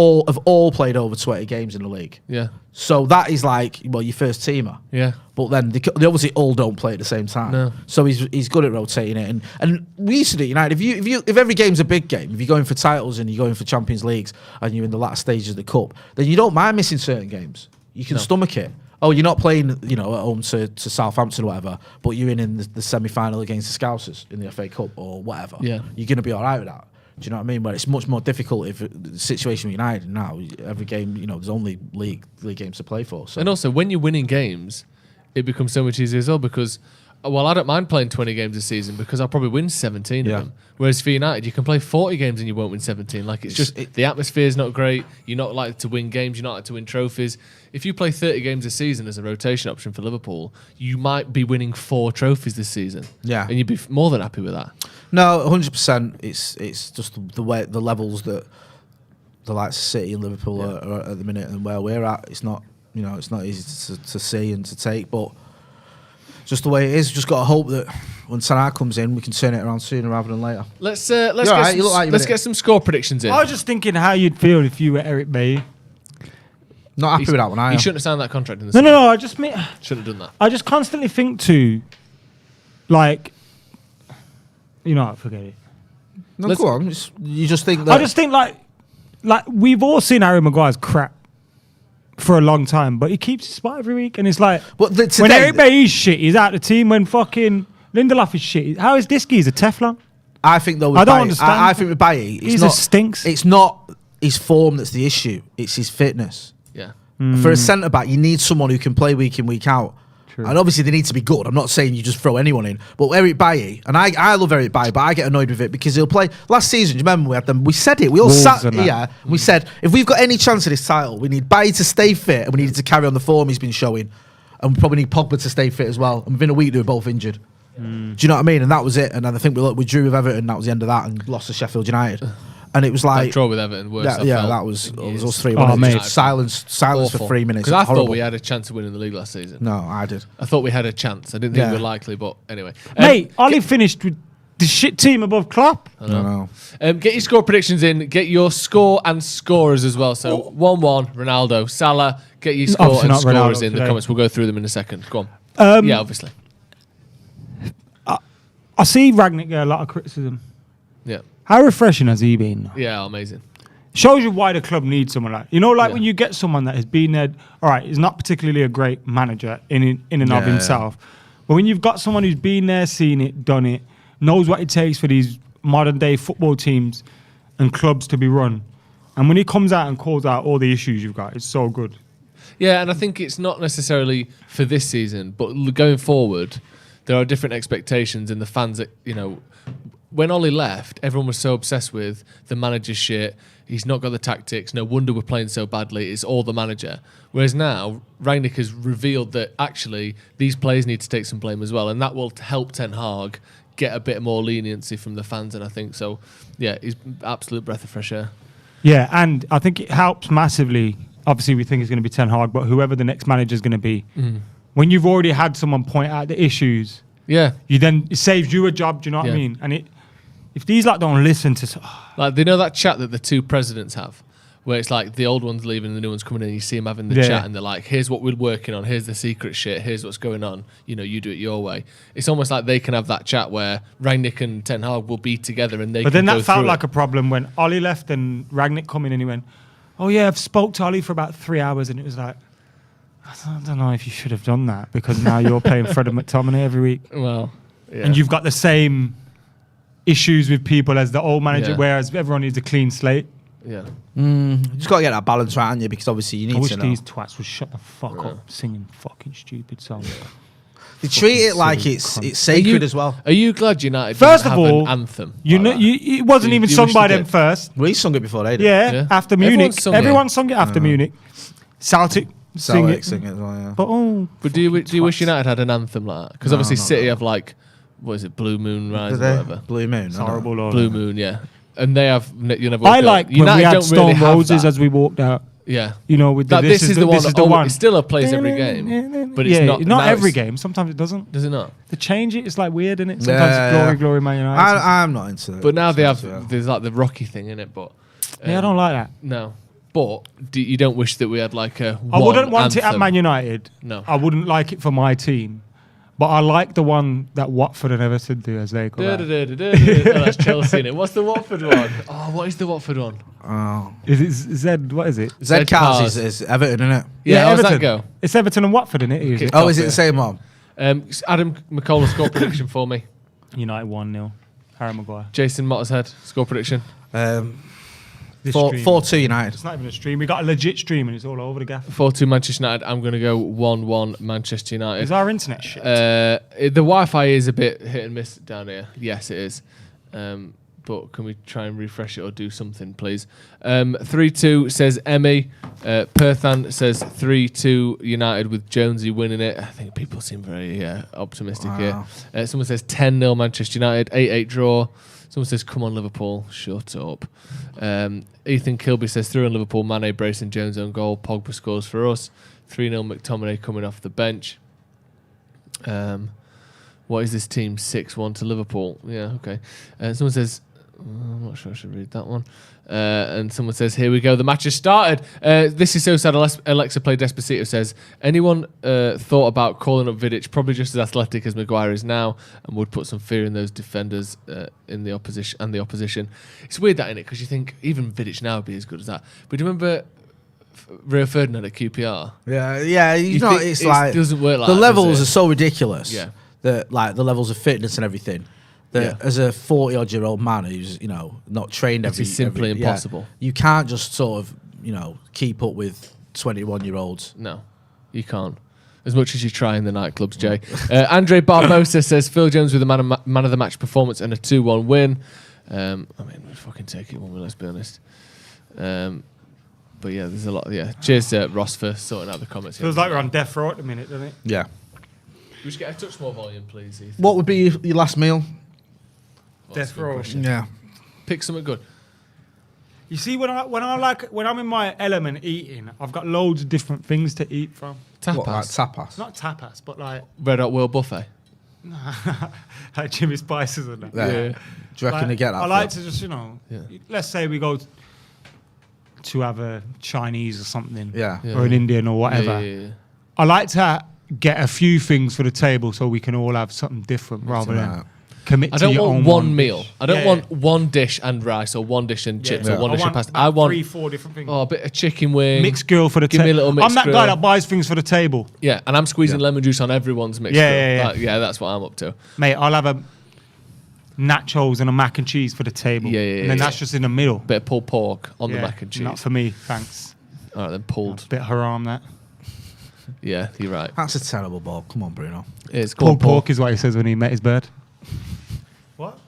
all played over 20 games in the league. Yeah. So that is like, well, your first teamer. Yeah. But then they obviously all don't play at the same time. No. So he's good at rotating it. And we used to do United. If every game's a big game, if you're going for titles and you're going for Champions Leagues and you're in the latter stages of the cup, then you don't mind missing certain games. You can stomach it. Oh, you're not playing, at home to Southampton or whatever, but you're in the semi-final against the Scousers in the FA Cup or whatever. Yeah. You're going to be all right with that. Do you know what I mean? Where it's much more difficult if the situation with United now, every game, there's only league games to play for. So. And also, when you're winning games, it becomes so much easier as well because, I don't mind playing 20 games a season because I'll probably win 17 of them. Whereas for United, you can play 40 games and you won't win 17. Like, the atmosphere is not great. You're not likely to win games. You're not likely to win trophies. If you play 30 games a season as a rotation option for Liverpool, you might be winning 4 trophies this season. Yeah. And you'd be more than happy with that. No, 100%. It's just the levels that the likes of City and Liverpool are at the minute and where we're at. It's not, it's not easy to see and to take, but just the way it is. Just got to hope that when Ten Hag comes in, we can turn it around sooner rather than later. Let's get some score predictions in. I was just thinking how you'd feel if you were Eric Bailly. Not happy with that one, He shouldn't have signed that contract in the No. I just mean shouldn't have done that. I just constantly think too, like, forget it. No, go on. You just think that. I just think like we've all seen Harry Maguire's crap for a long time, but he keeps his spot every week, and it's like when Eric Bailly's shit, he's out the team. When fucking Lindelof is shit, how is this guy? He's a Teflon. I think though. I don't understand. I think with Bailly, he stinks. It's not his form that's the issue. It's his fitness. Yeah. For a centre back, you need someone who can play week in, week out. True. And obviously they need to be good. I'm not saying you just throw anyone in. But Eric Bailly, and I love Eric Bailly, but I get annoyed with it because he'll play. Last season, do you remember we had them? We said it. We all sat here. We said, if we've got any chance of this title, we need Bailly to stay fit and we need to carry on the form he's been showing. And we probably need Pogba to stay fit as well. And within a week, they were both injured. Do you know what I mean? And that was it. And then I think we drew with Everton. That was the end of that and lost to Sheffield United. And it was like that draw with Everton. Worse that was us 3-1. Silence for 3 minutes. Because I thought we had a chance of winning the league last season. No, I did. I thought we had a chance. I didn't think we were likely, but anyway. Mate, Ollie finished with the shit team above Klopp. I know. Get your score predictions in. Get your score and scorers as well. So 1-1, Ronaldo, Salah. Get your score and scorers in the comments. We'll go through them in a second. Go on. Yeah, obviously. I see Rangnick get a lot of criticism. Yeah. How refreshing has he been? Yeah, amazing. Shows you why the club needs someone like when you get someone that has been there. All right, he's not particularly a great manager in and of himself, but when you've got someone who's been there, seen it, done it, knows what it takes for these modern day football teams and clubs to be run, and when he comes out and calls out all the issues you've got, it's so good. Yeah, and I think it's not necessarily for this season, but going forward, there are different expectations in the fans that when Ollie left, everyone was so obsessed with the manager's shit. He's not got the tactics. No wonder we're playing so badly. It's all the manager. Whereas now, Rangnick has revealed that actually these players need to take some blame as well, and that will help Ten Hag get a bit more leniency from the fans. And I think so. Yeah, he's absolute breath of fresh air. Yeah, and I think it helps massively. Obviously, we think it's going to be Ten Hag, but whoever the next manager is going to be, when you've already had someone point out the issues, it saves you a job. Do you know what I mean? And if these don't listen to, they know that chat that the two presidents have, where it's like the old one's leaving and the new one's coming in, and you see them having the chat and they're like, here's what we're working on, here's the secret shit, here's what's going on, you do it your way. It's almost like they can have that chat where Rangnick and Ten Hag will be together and they but can then go that felt like it. a problem when Ollie left and Rangnick come in and he went, oh yeah, I've spoke to Ollie for about 3 hours, and it was like, I don't know if you should have done that because now you're playing Fred and McTominay every week. Well, yeah. And you've got the same issues with people as the old manager, whereas everyone needs a clean slate. Yeah. You just got to get that balance right, haven't you? Because obviously you need to know. I wish these twats would shut the fuck up singing fucking stupid songs. They treat it like it's sacred as well. Are you glad United first didn't of have all, an anthem? It wasn't even sung by them first. We sung it before they did. Yeah, after Munich. Everyone sung it after Munich. Celtic sing it as well, yeah. But do you wish United had an anthem like that? Because obviously City have what is it, Blue Moon Rise or whatever? Blue Moon. It's horrible. Blue Moon, yeah. And they have. I like when we had Stone Roses as we walked out. Yeah. You know, with That this is the one. This is the one. It still plays every game, but it's not. Not every game. Sometimes it doesn't. Does it not? They change it. It's like weird, isn't it? Sometimes it's glory, Man United. I'm not into it. But now they have. There's like the Rocky thing in it, but I don't like that. no. But you don't wish that we had like a. I wouldn't want it at anthem. Man United. No. I wouldn't like it for my team. But I like the one that Watford and Everton do as they go out. Oh, that's Chelsea in it. What's the Watford one? Oh, what is the Watford one? Oh. Is it Zed? What is it? Zed Cars is Everton, isn't it? Yeah, how does Everton. that go? It's Everton and Watford, isn't it? Usually. Oh, is it the same one? Adam McKola score prediction for me. United 1-0. Harry Maguire. Jason Mottershead score prediction. 4-2 United. It's not even a stream. We got a legit stream and it's all over the gaff. 4-2 Manchester United. I'm going to go 1-1 Manchester United. Is our internet shit? The Wi-Fi is a bit hit and miss down here. Yes, it is. But can we try and refresh it or do something, please? 3-2 says Emmy. Perthan says 3-2 United with Jonesy winning it. I think people seem very optimistic here. Someone says 10-0 Manchester United. 8-8 draw. Someone says, come on, Liverpool. Shut up. Ethan Kilby says, 3-1 Liverpool. Mane, Brayson, Jones on goal. Pogba scores for us. 3-0 McTominay coming off the bench. What is this team? 6-1 to Liverpool. Yeah, okay. Someone says, I'm not sure I should read that one. And someone says, here we go. The match has started. This is so sad. Alexa Play Despacito says, anyone thought about calling up Vidic, probably just as athletic as Maguire is now, and would put some fear in those defenders in the opposition. It's weird that, innit? Because you think even Vidic now would be as good as that. But do you remember Rio Ferdinand at QPR? Yeah. It's like it doesn't work like the that, levels does it? are so ridiculous. Yeah. That like the levels of fitness and everything. That as a 40-odd-year-old man who's not trained It's simply impossible. You can't just sort of keep up with 21-year-olds. No, you can't. As much as you try in the nightclubs, Jay. Andre Barbosa says Phil Jones with a man of the match performance and a 2-1 win. I mean, we fucking take it, won't we? Let's be honest. But yeah, there's a lot. Yeah, cheers to Ross for sorting out the comments. Feels like we're on death row at the minute, doesn't it? Yeah. We should get a touch more volume, please, Ethan. What would be your last meal? Death row. Yeah. Pick something good. You see, when I'm in my element eating, I've got loads of different things to eat from. Tapas. What, like tapas? Not tapas, but like Red Hot World Buffet. like Jimmy Spices and that. Yeah. Do you reckon you get that? I like to just let's say we go to have a Chinese or something, or an Indian or whatever. Yeah. I like to get a few things for the table so we can all have something different rather than commit to your own. I don't want one meal. I don't want one dish and rice or one dish and chips or one dish and pasta. I want 3-4 different things. Oh, a bit of chicken wing. Mixed grill for the table. Give me a little mixed I'm that grill. guy that buys things for the table. Yeah, and I'm squeezing lemon juice on everyone's mixed grill. Yeah, that's what I'm up to. Mate, I'll have a nachos and a mac and cheese for the table. And then that's just in the middle. Bit of pulled pork on the mac and cheese. Not for me, thanks. All right, then pulled. A bit haram, that. Yeah, you're right. That's a terrible ball. Come on, Bruno. It's pulled pork is what he says when he met his bird. What?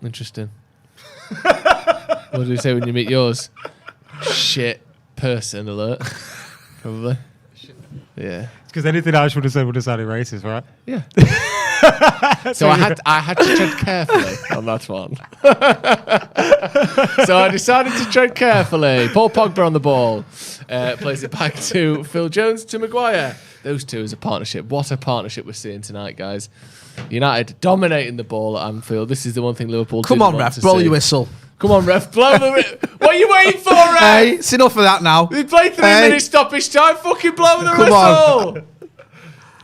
Interesting. What do you say when you meet yours? Shit person alert. Probably. Yeah. Because anything else would have said would have sounded racist, right? Yeah. So I had to tread carefully on that one. So I decided to tread carefully. Paul Pogba on the ball. Plays it back to Phil Jones to Maguire. Those two as a partnership. What a partnership we're seeing tonight, guys. United dominating the ball at Anfield. This is the one thing Liverpool Come on, ref, blow your whistle. Come on, ref, blow the What are you waiting for, ref? Hey, it's enough of that now. We played 3 minutes stoppage time. Fucking blow the whistle. On.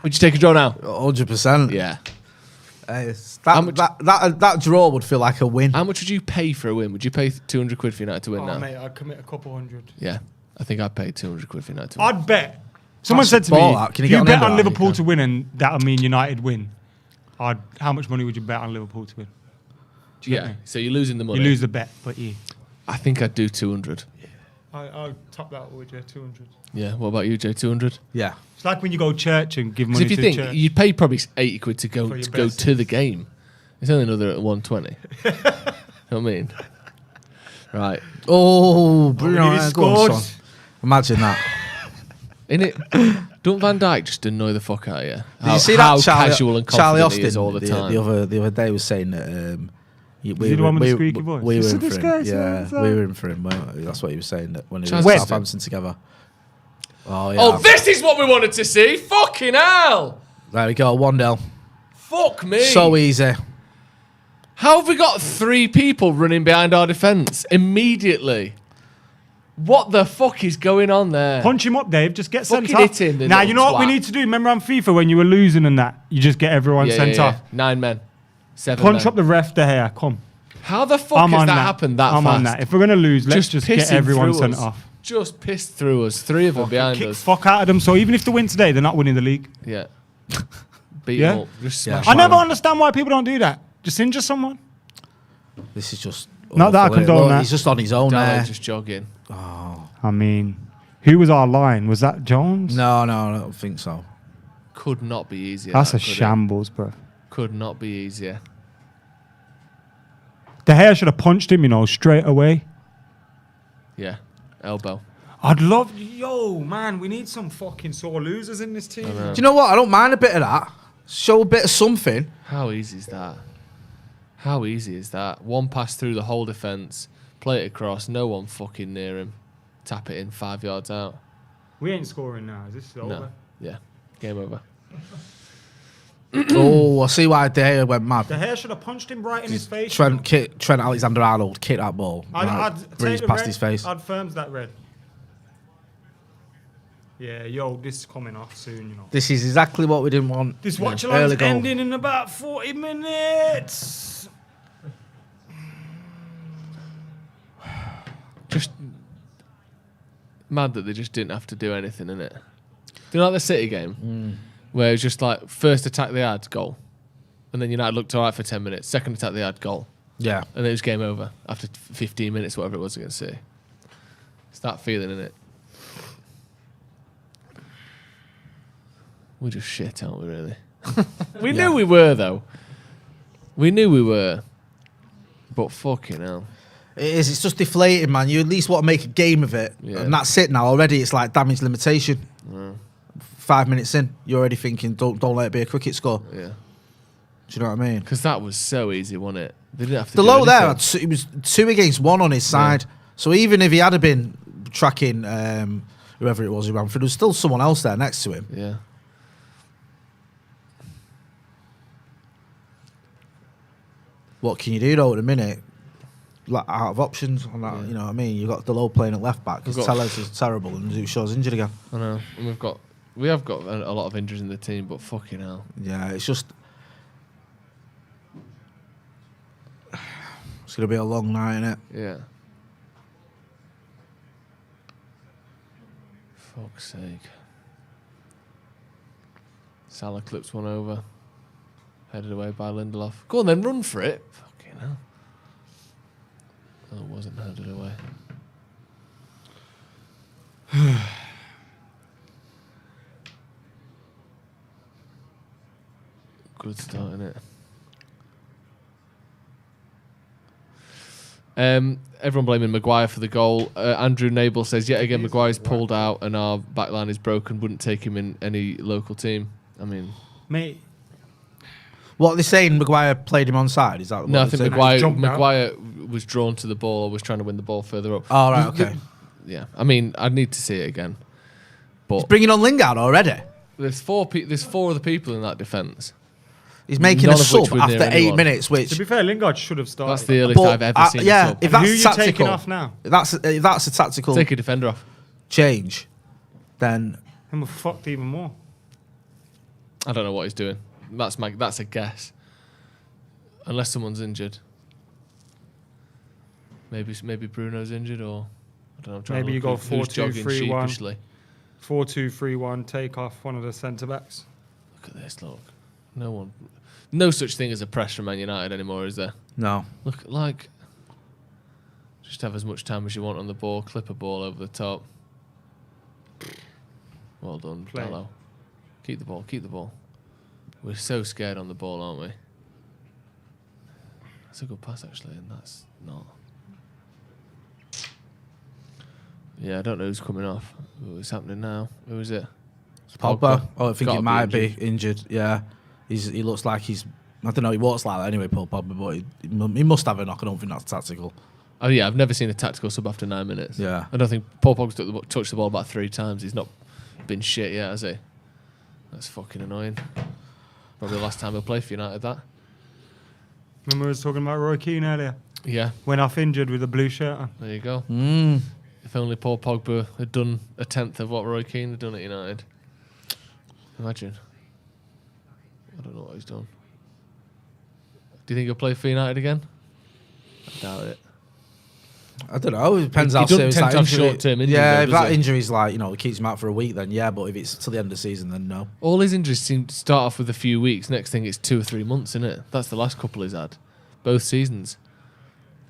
Would you take a draw now? 100%. Yeah. That draw would feel like a win. How much would you pay for a win? Would you pay 200 quid for United to win now? Mate, I'd commit a couple hundred. Yeah, I think I'd pay 200 quid for United to win. I'd bet. Someone said to me, if you bet on Liverpool to win and that'll mean United win, how much money would you bet on Liverpool to win? Do you get me? So you're losing the money. You lose the bet, but you. I think I'd do 200. I'll top that with you, 200. Yeah, what about you, Jay? 200? Yeah. It's like when you go to church and give money to if you the think church. you'd pay probably 80 quid to go to the game, it's only another 120. You know what I mean? Right. Oh, Bruno, go on, scored. son. Imagine that. Innit? Don't Van Dijk just annoy the fuck out of you? Did you see that casual and Charlie confident Austin he is all the time? The other day was saying that Is he the one with the squeaky voice? We were in This for guy, him. Yeah, so- we were in for him. That's what he was saying that when he was Chester. at Southampton together. Oh yeah. Oh, this is what we wanted to see. Fucking hell. There we go. 1-0. Fuck me. So easy. How have we got 3 people running behind our defence immediately? What the fuck is going on there? Punch him up, Dave. Just get sent Fucking off. hit him, the Now, little you know what we twat. need to do? Remember on FIFA when you were losing and that? You just get everyone sent off. 9 men. 7 Punch men. up the ref De Gea. Come. How the fuck I'm has on that happened that I'm fast? on that. If we're going to lose, let's just get pissing everyone through sent us. off. Just pissed through us. 3 of them behind Kick us. fuck out of them. So even if they win today, they're not winning the league. Yeah. Beat Yeah? them up. Just Yeah. smash I them. never understand why people don't do that. Just injure someone. This is just. Not that I awful, condone Look, that. He's just on his own Dallo there. just jogging. I mean, who was our line? Was that Jones? No, I don't think so. Could not be easier. That's that, a could it? shambles, bro. Could not be easier. De Gea should have punched him, straight away. Yeah. Elbow. I'd love... Yo, man, we need some fucking sore losers in this team. Do you know what? I don't mind a bit of that. Show a bit of something. How easy is that? How easy is that? One pass through the whole defence, play it across, no one fucking near him, tap it in 5 yards out. We ain't scoring now. Is this over? No. Yeah. Game over. Oh, I see why De Gea went mad. De Gea should have punched him right in his face. Trent Alexander-Arnold kicked that ball. I'd breezed take the past red. his face. I'd firms that red. Yeah, yo, this is coming off soon, This is exactly what we didn't want. This Early Watchalong's goal. ending in about 40 minutes. Just mad that they just didn't have to do anything, innit? Do you know like the City game? Where it was just like, first attack they had, goal. And then United looked alright for 10 minutes. Second attack they had, goal. Yeah. And then it was game over after 15 minutes, whatever it was against City. It's that feeling, innit? We're just shit, aren't we, really? We knew we were, though. We knew we were. But fucking hell. It is. It's just deflating, man. You at least want to make a game of it. Yeah. And that's it now. Already it's like damage limitation. Yeah. 5 minutes in, you're already thinking, don't let it be a cricket score. Yeah. Do you know what I mean? Because that was so easy, wasn't it? They didn't have to The do low there, anything. it was 2 against 1 on his side. So even if he had been tracking whoever it was who ran through, there was still someone else there next to him. Yeah. What can you do though at the minute? Like out of options on that, you know what I mean? You've got Delo playing at left back because We've got- Tellez is terrible and Shaw's injured again. I know. And we have got a lot of injuries in the team, but fucking hell. Yeah, it's just it's gonna be a long night, innit? Yeah. Fuck's sake. Salah clips one over. Headed away by Lindelof. Go on then, run for it. Fucking hell. Oh, it wasn't headed away. Good start, innit? Everyone blaming Maguire for the goal. Andrew Nable says, yet again, Maguire's pulled out and our backline is broken. Wouldn't take him in any local team. I mean... Mate. What are they saying? Maguire played him on side? Is that what No, I they're think saying? Maguire was drawn to the ball or was trying to win the ball further up. Oh, right, okay. Yeah, I mean, I'd need to see it again. But He's bringing on Lingard already. there's four other people in that defence. He's making None a of which sub were near after 8 anyone. minutes, which... To be fair, Lingard should have started. That's the earliest I've ever seen yeah, a sub. if that's Who are you tactical, taking off now? If that's a tactical Take a defender off. change, then... And we're fucked even more. I don't know what he's doing. That's a guess. Unless someone's injured. Maybe Bruno's injured, or I don't know. I'm trying Maybe to you go look who's jogging 4-2-3-1. sheepishly. 4-2-3-1, take off one of the centre-backs. Look at this, look. No such thing as a press from Man United anymore, is there? No. Look, just have as much time as you want on the ball, clip a ball over the top. Well done, Play. Dallo. Keep the ball. We're so scared on the ball, aren't we? That's a good pass, actually, and that's not. Yeah, I don't know who's coming off. What's happening now? Who is it? Pogba. Oh, I think Gotta he might be injured. Yeah. He looks like he's I don't know. He walks like that anyway, Paul Pogba, but he must have a knock. I don't think that's tactical. Oh yeah, I've never seen a tactical sub after 9 minutes. Yeah. I don't think Paul Pogba's touched the ball about 3 times. He's not been shit yet, has he? That's fucking annoying. Probably the last time he'll play for United, that. Remember we was talking about Roy Keane earlier? Yeah. Went off injured with a blue shirt on. There you go. Mm. If only Paul Pogba had done a tenth of what Roy Keane had done at United. Imagine. I don't know what he's done. Do you think he'll play for United again? I doubt it. I don't know. It depends He how doesn't serious tend that to have injury. short-term injuries, Yeah, though, if does that he? injury's like, it keeps him out for a week, then yeah. But if it's till the end of the season, then no. All his injuries seem to start off with a few weeks. Next thing, it's 2 or 3 months, isn't it? That's the last couple he's had. Both seasons.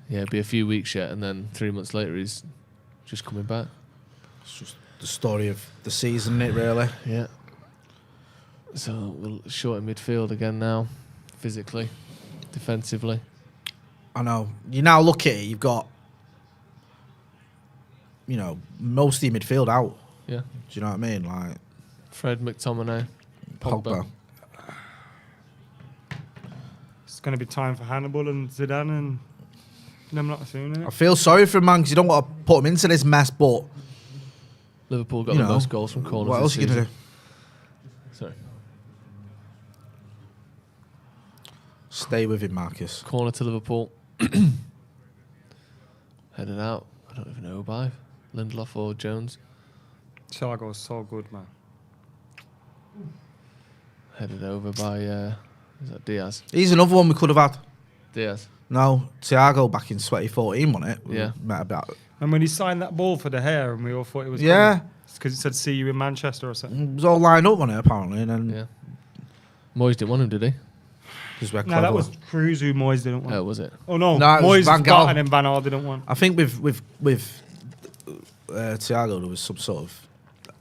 Yeah, it'll be a few weeks yet, and then 3 months later, he's just coming back. It's just the story of the season, isn't it, really? Yeah. So we're short in midfield again now, physically, defensively. I know. You now look at it, you've got, most of your midfield out. Yeah. Do you know what I mean? Like Fred, McTominay, Pogba. It's going to be time for Hannibal and Zidane and them lot soon, isn't I it? feel sorry for him, man, because you don't want to put him into this mess, but Liverpool got the most goals from corners. what else are you going to do? Sorry. Stay with him, Marcus. Corner to Liverpool. Headed out. I don't even know who by. Lindelof or Jones. Thiago's so good, man. Headed over by, is that Diaz? He's another one we could have had. Diaz. No, Thiago back in 2014, wasn't it? Yeah. We met about. And when he signed that ball for the hair, and we all thought it was because it said "See you in Manchester" or something. It was all lined up on it apparently, and then Yeah. Moyes didn't want him, did he? because we're No, clever. that was Cruz who Moyes didn't want. Oh, was it? Oh no, No, it was Moyes Van got Gaal. and then Van Gaal didn't want. I think with Thiago there was some sort of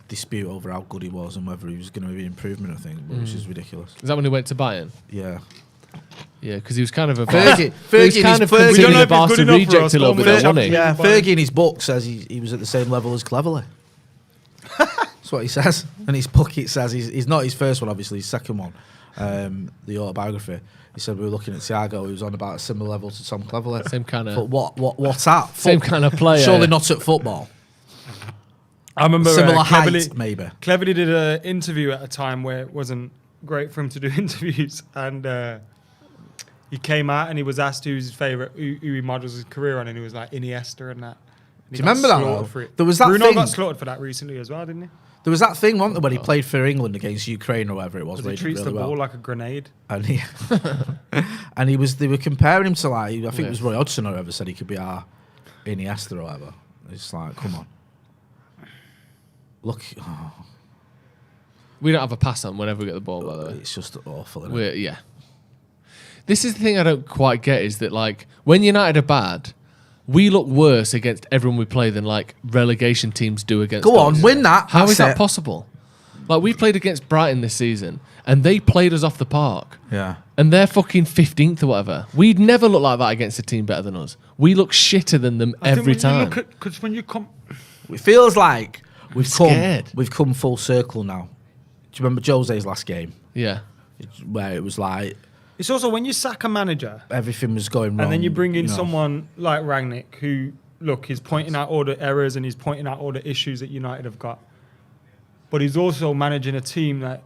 dispute over how good he was and whether he was going to be an improvement. I think, which is ridiculous. Is that when he went to Bayern? Yeah. Yeah, because he was kind of a Fergie- he was Fergie kind is of Fergie. We don't considered know a if he's Barca good enough for reject us, a little bit, don't we? though, wasn't he? Yeah, Fergie in his book says he was at the same level as Cleverley. That's what he says. And his book, it says he's not his first one, obviously, his second one, the autobiography. He said we were looking at Thiago, who was on about a similar level to Tom Cleverley. Same kind of. But what's that? Same kind of player. Surely not at football. I remember Similar height, Cleverley, maybe. Cleverley did an interview at a time where it wasn't great for him to do interviews, and he came out and he was asked who's his favourite, who he models his career on, and he was like Iniesta and that. And Do you remember that, though? For it. There was that Bruno thing. got slaughtered for that recently as well, didn't he? There was that thing, wasn't there, when he played for England against Ukraine or whatever it was. Because Where he he treats did really the ball well. like a grenade. And he and they were comparing him to like I think it was Roy Hodgson or whoever said he could be our Iniesta or whatever. It's like, come on. Look, We don't have a pass on whenever we get the ball, by the way. it's just awful. Isn't it? Yeah. This is the thing I don't quite get is that, like, when United are bad, we look worse against everyone we play than, like, relegation teams do against Go on, us. win that. How is that's that it. possible? Like, we played against Brighton this season, and they played us off the park. Yeah. And they're fucking 15th or whatever. We'd never look like that against a team better than us. We look shitter than them every time. Because when you come, It feels like we've scared. come full circle now. Do you remember Jose's last game Yeah. where it was like it's also when you sack a manager everything was going wrong, and then you bring in you know. someone like Rangnick who, look, he's pointing out all the errors and he's pointing out all the issues that United have got. But he's also managing a team that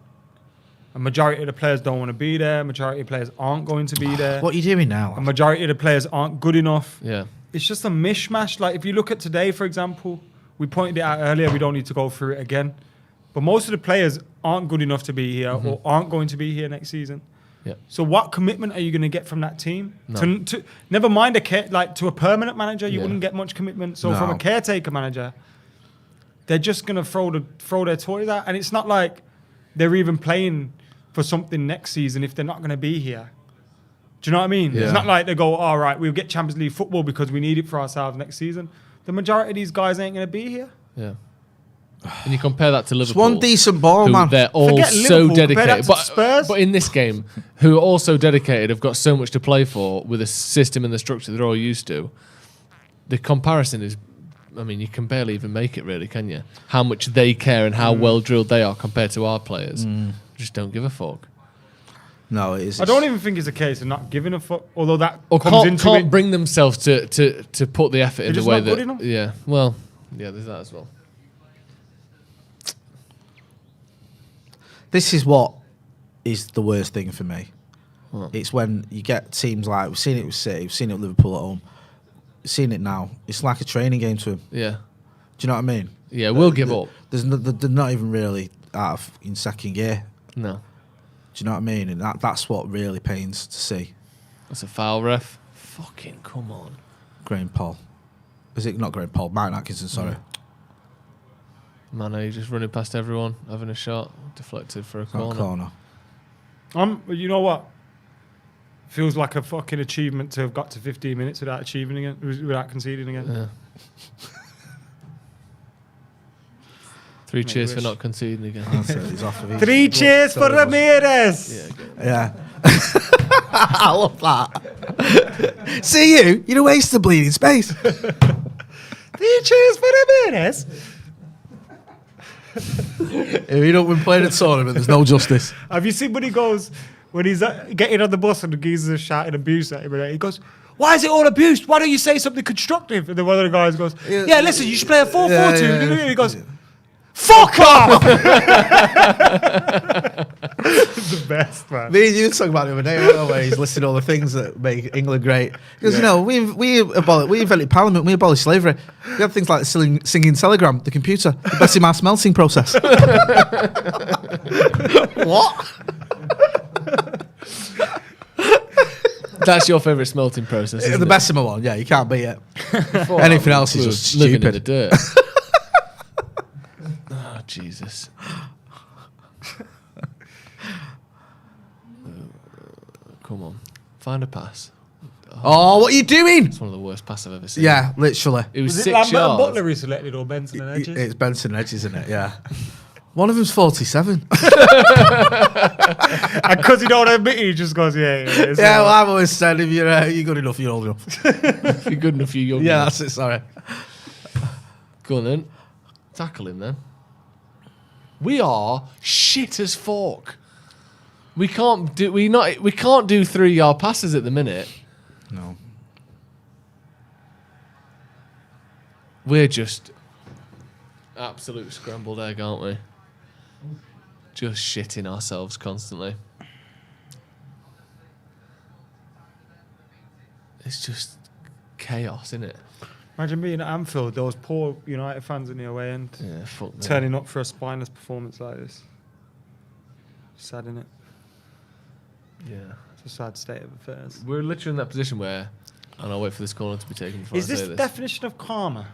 a majority of the players don't want to be there. A majority of players aren't going to be there. What are you doing now? A majority of the players aren't good enough. Yeah. It's just a mishmash. Like, if you look at today, for example, we pointed it out earlier. We don't need to go through it again. But most of the players aren't good enough to be here or aren't going to be here next season. Yeah. So what commitment are you going to get from that team? No. To never mind to a permanent manager, you Yeah. wouldn't get much commitment. So No. from a caretaker manager, they're just going to throw their toys out, and it's not like they're even playing for something next season if they're not going to be here. Do you know what I mean? Yeah. It's not like they go, all right, we'll get Champions League football because we need it for ourselves next season. The majority of these guys ain't going to be here. Yeah. And you compare that to It's Liverpool. one decent ball, who man. They're all Forget so Liverpool, compare that dedicated. to Spurs. But in this game, who are also dedicated, have got so much to play for with a system and the structure they're all used to. The comparison is, I mean, you can barely even make it, really, can you? How much they care and how well drilled they are compared to our players. Just don't give a fuck. No, it is. I don't even think it's a case of not giving a fuck. Although that Or comes can't into it. bring themselves to put the effort in the just way not good that. enough? Yeah. Well, yeah, there's that as well. This is what is the worst thing for me. What? It's when you get teams like, we've seen it with City, we've seen it with Liverpool at home, we've seen it now. It's like a training game to them. Yeah. Do you know what I mean? Yeah, we'll give up. They're not even really in second gear. No. Do you know what I mean? And that's what really pains to see. That's a foul, ref. Fucking come on. Graham Paul. Is it not Graham Paul? Martin Atkinson, sorry. Man, just running past everyone, having a shot, deflected for a Corner. You know what? Feels like a fucking achievement to have got to 15 minutes without achieving again, without conceding again. Yeah. 3 cheers for not conceding again. That's it, he's off of it. 3 cheers for Ramirez! Yeah. I love that. See you? You're a waste of bleeding space. 3 cheers for Ramirez! If you don't win playing a tournament, there's no justice. Have you seen when he's getting on the bus and the geezers are shouting abuse at him, and he goes, "Why is it all abuse? Why don't you say something constructive?" And then one of the guys goes, "Yeah, listen, you should play a 4-4-2. And he goes, "Fuck off!" It's the best, man. Me and you were talking about the other day, weren't we, where he's listing all the things that make England great. Because, you know, we invented Parliament, we abolished slavery. We had things like the singing telegram, the computer, the Bessie Mass melting process. What? That's your favourite smelting process, isn't The it? Bessemer one, yeah, you can't beat it. Anything else is just living in the stupid. dirt. Oh, Jesus. Come on. Find a pass. Oh, what are you doing? It's one of the worst passes I've ever seen. Yeah, literally. It was Was 6 it Lambert and yards. Butler who selected, or Benson and Edges? It's Benson and Edges, isn't it? Yeah. One of them's 47. And because he don't admit it, he just goes, yeah. Yeah, well, I've always said if you're good enough, you're old enough. If you're good enough, you're young Yeah, enough. that's it, sorry. Go on then. Tackle him then. We are shit as fuck. We can't do 3-yard passes at the minute. No. We're just absolute scrambled egg, aren't we? Just shitting ourselves constantly. It's just chaos, isn't it? Imagine being at Anfield, those poor United fans in the away end, Yeah, fuck me. turning up for a spineless performance like this. Sad, innit? Yeah. It's a sad state of affairs. We're literally in that position where, and I'll wait for this corner to be taken before Is I this say the this. definition of karma?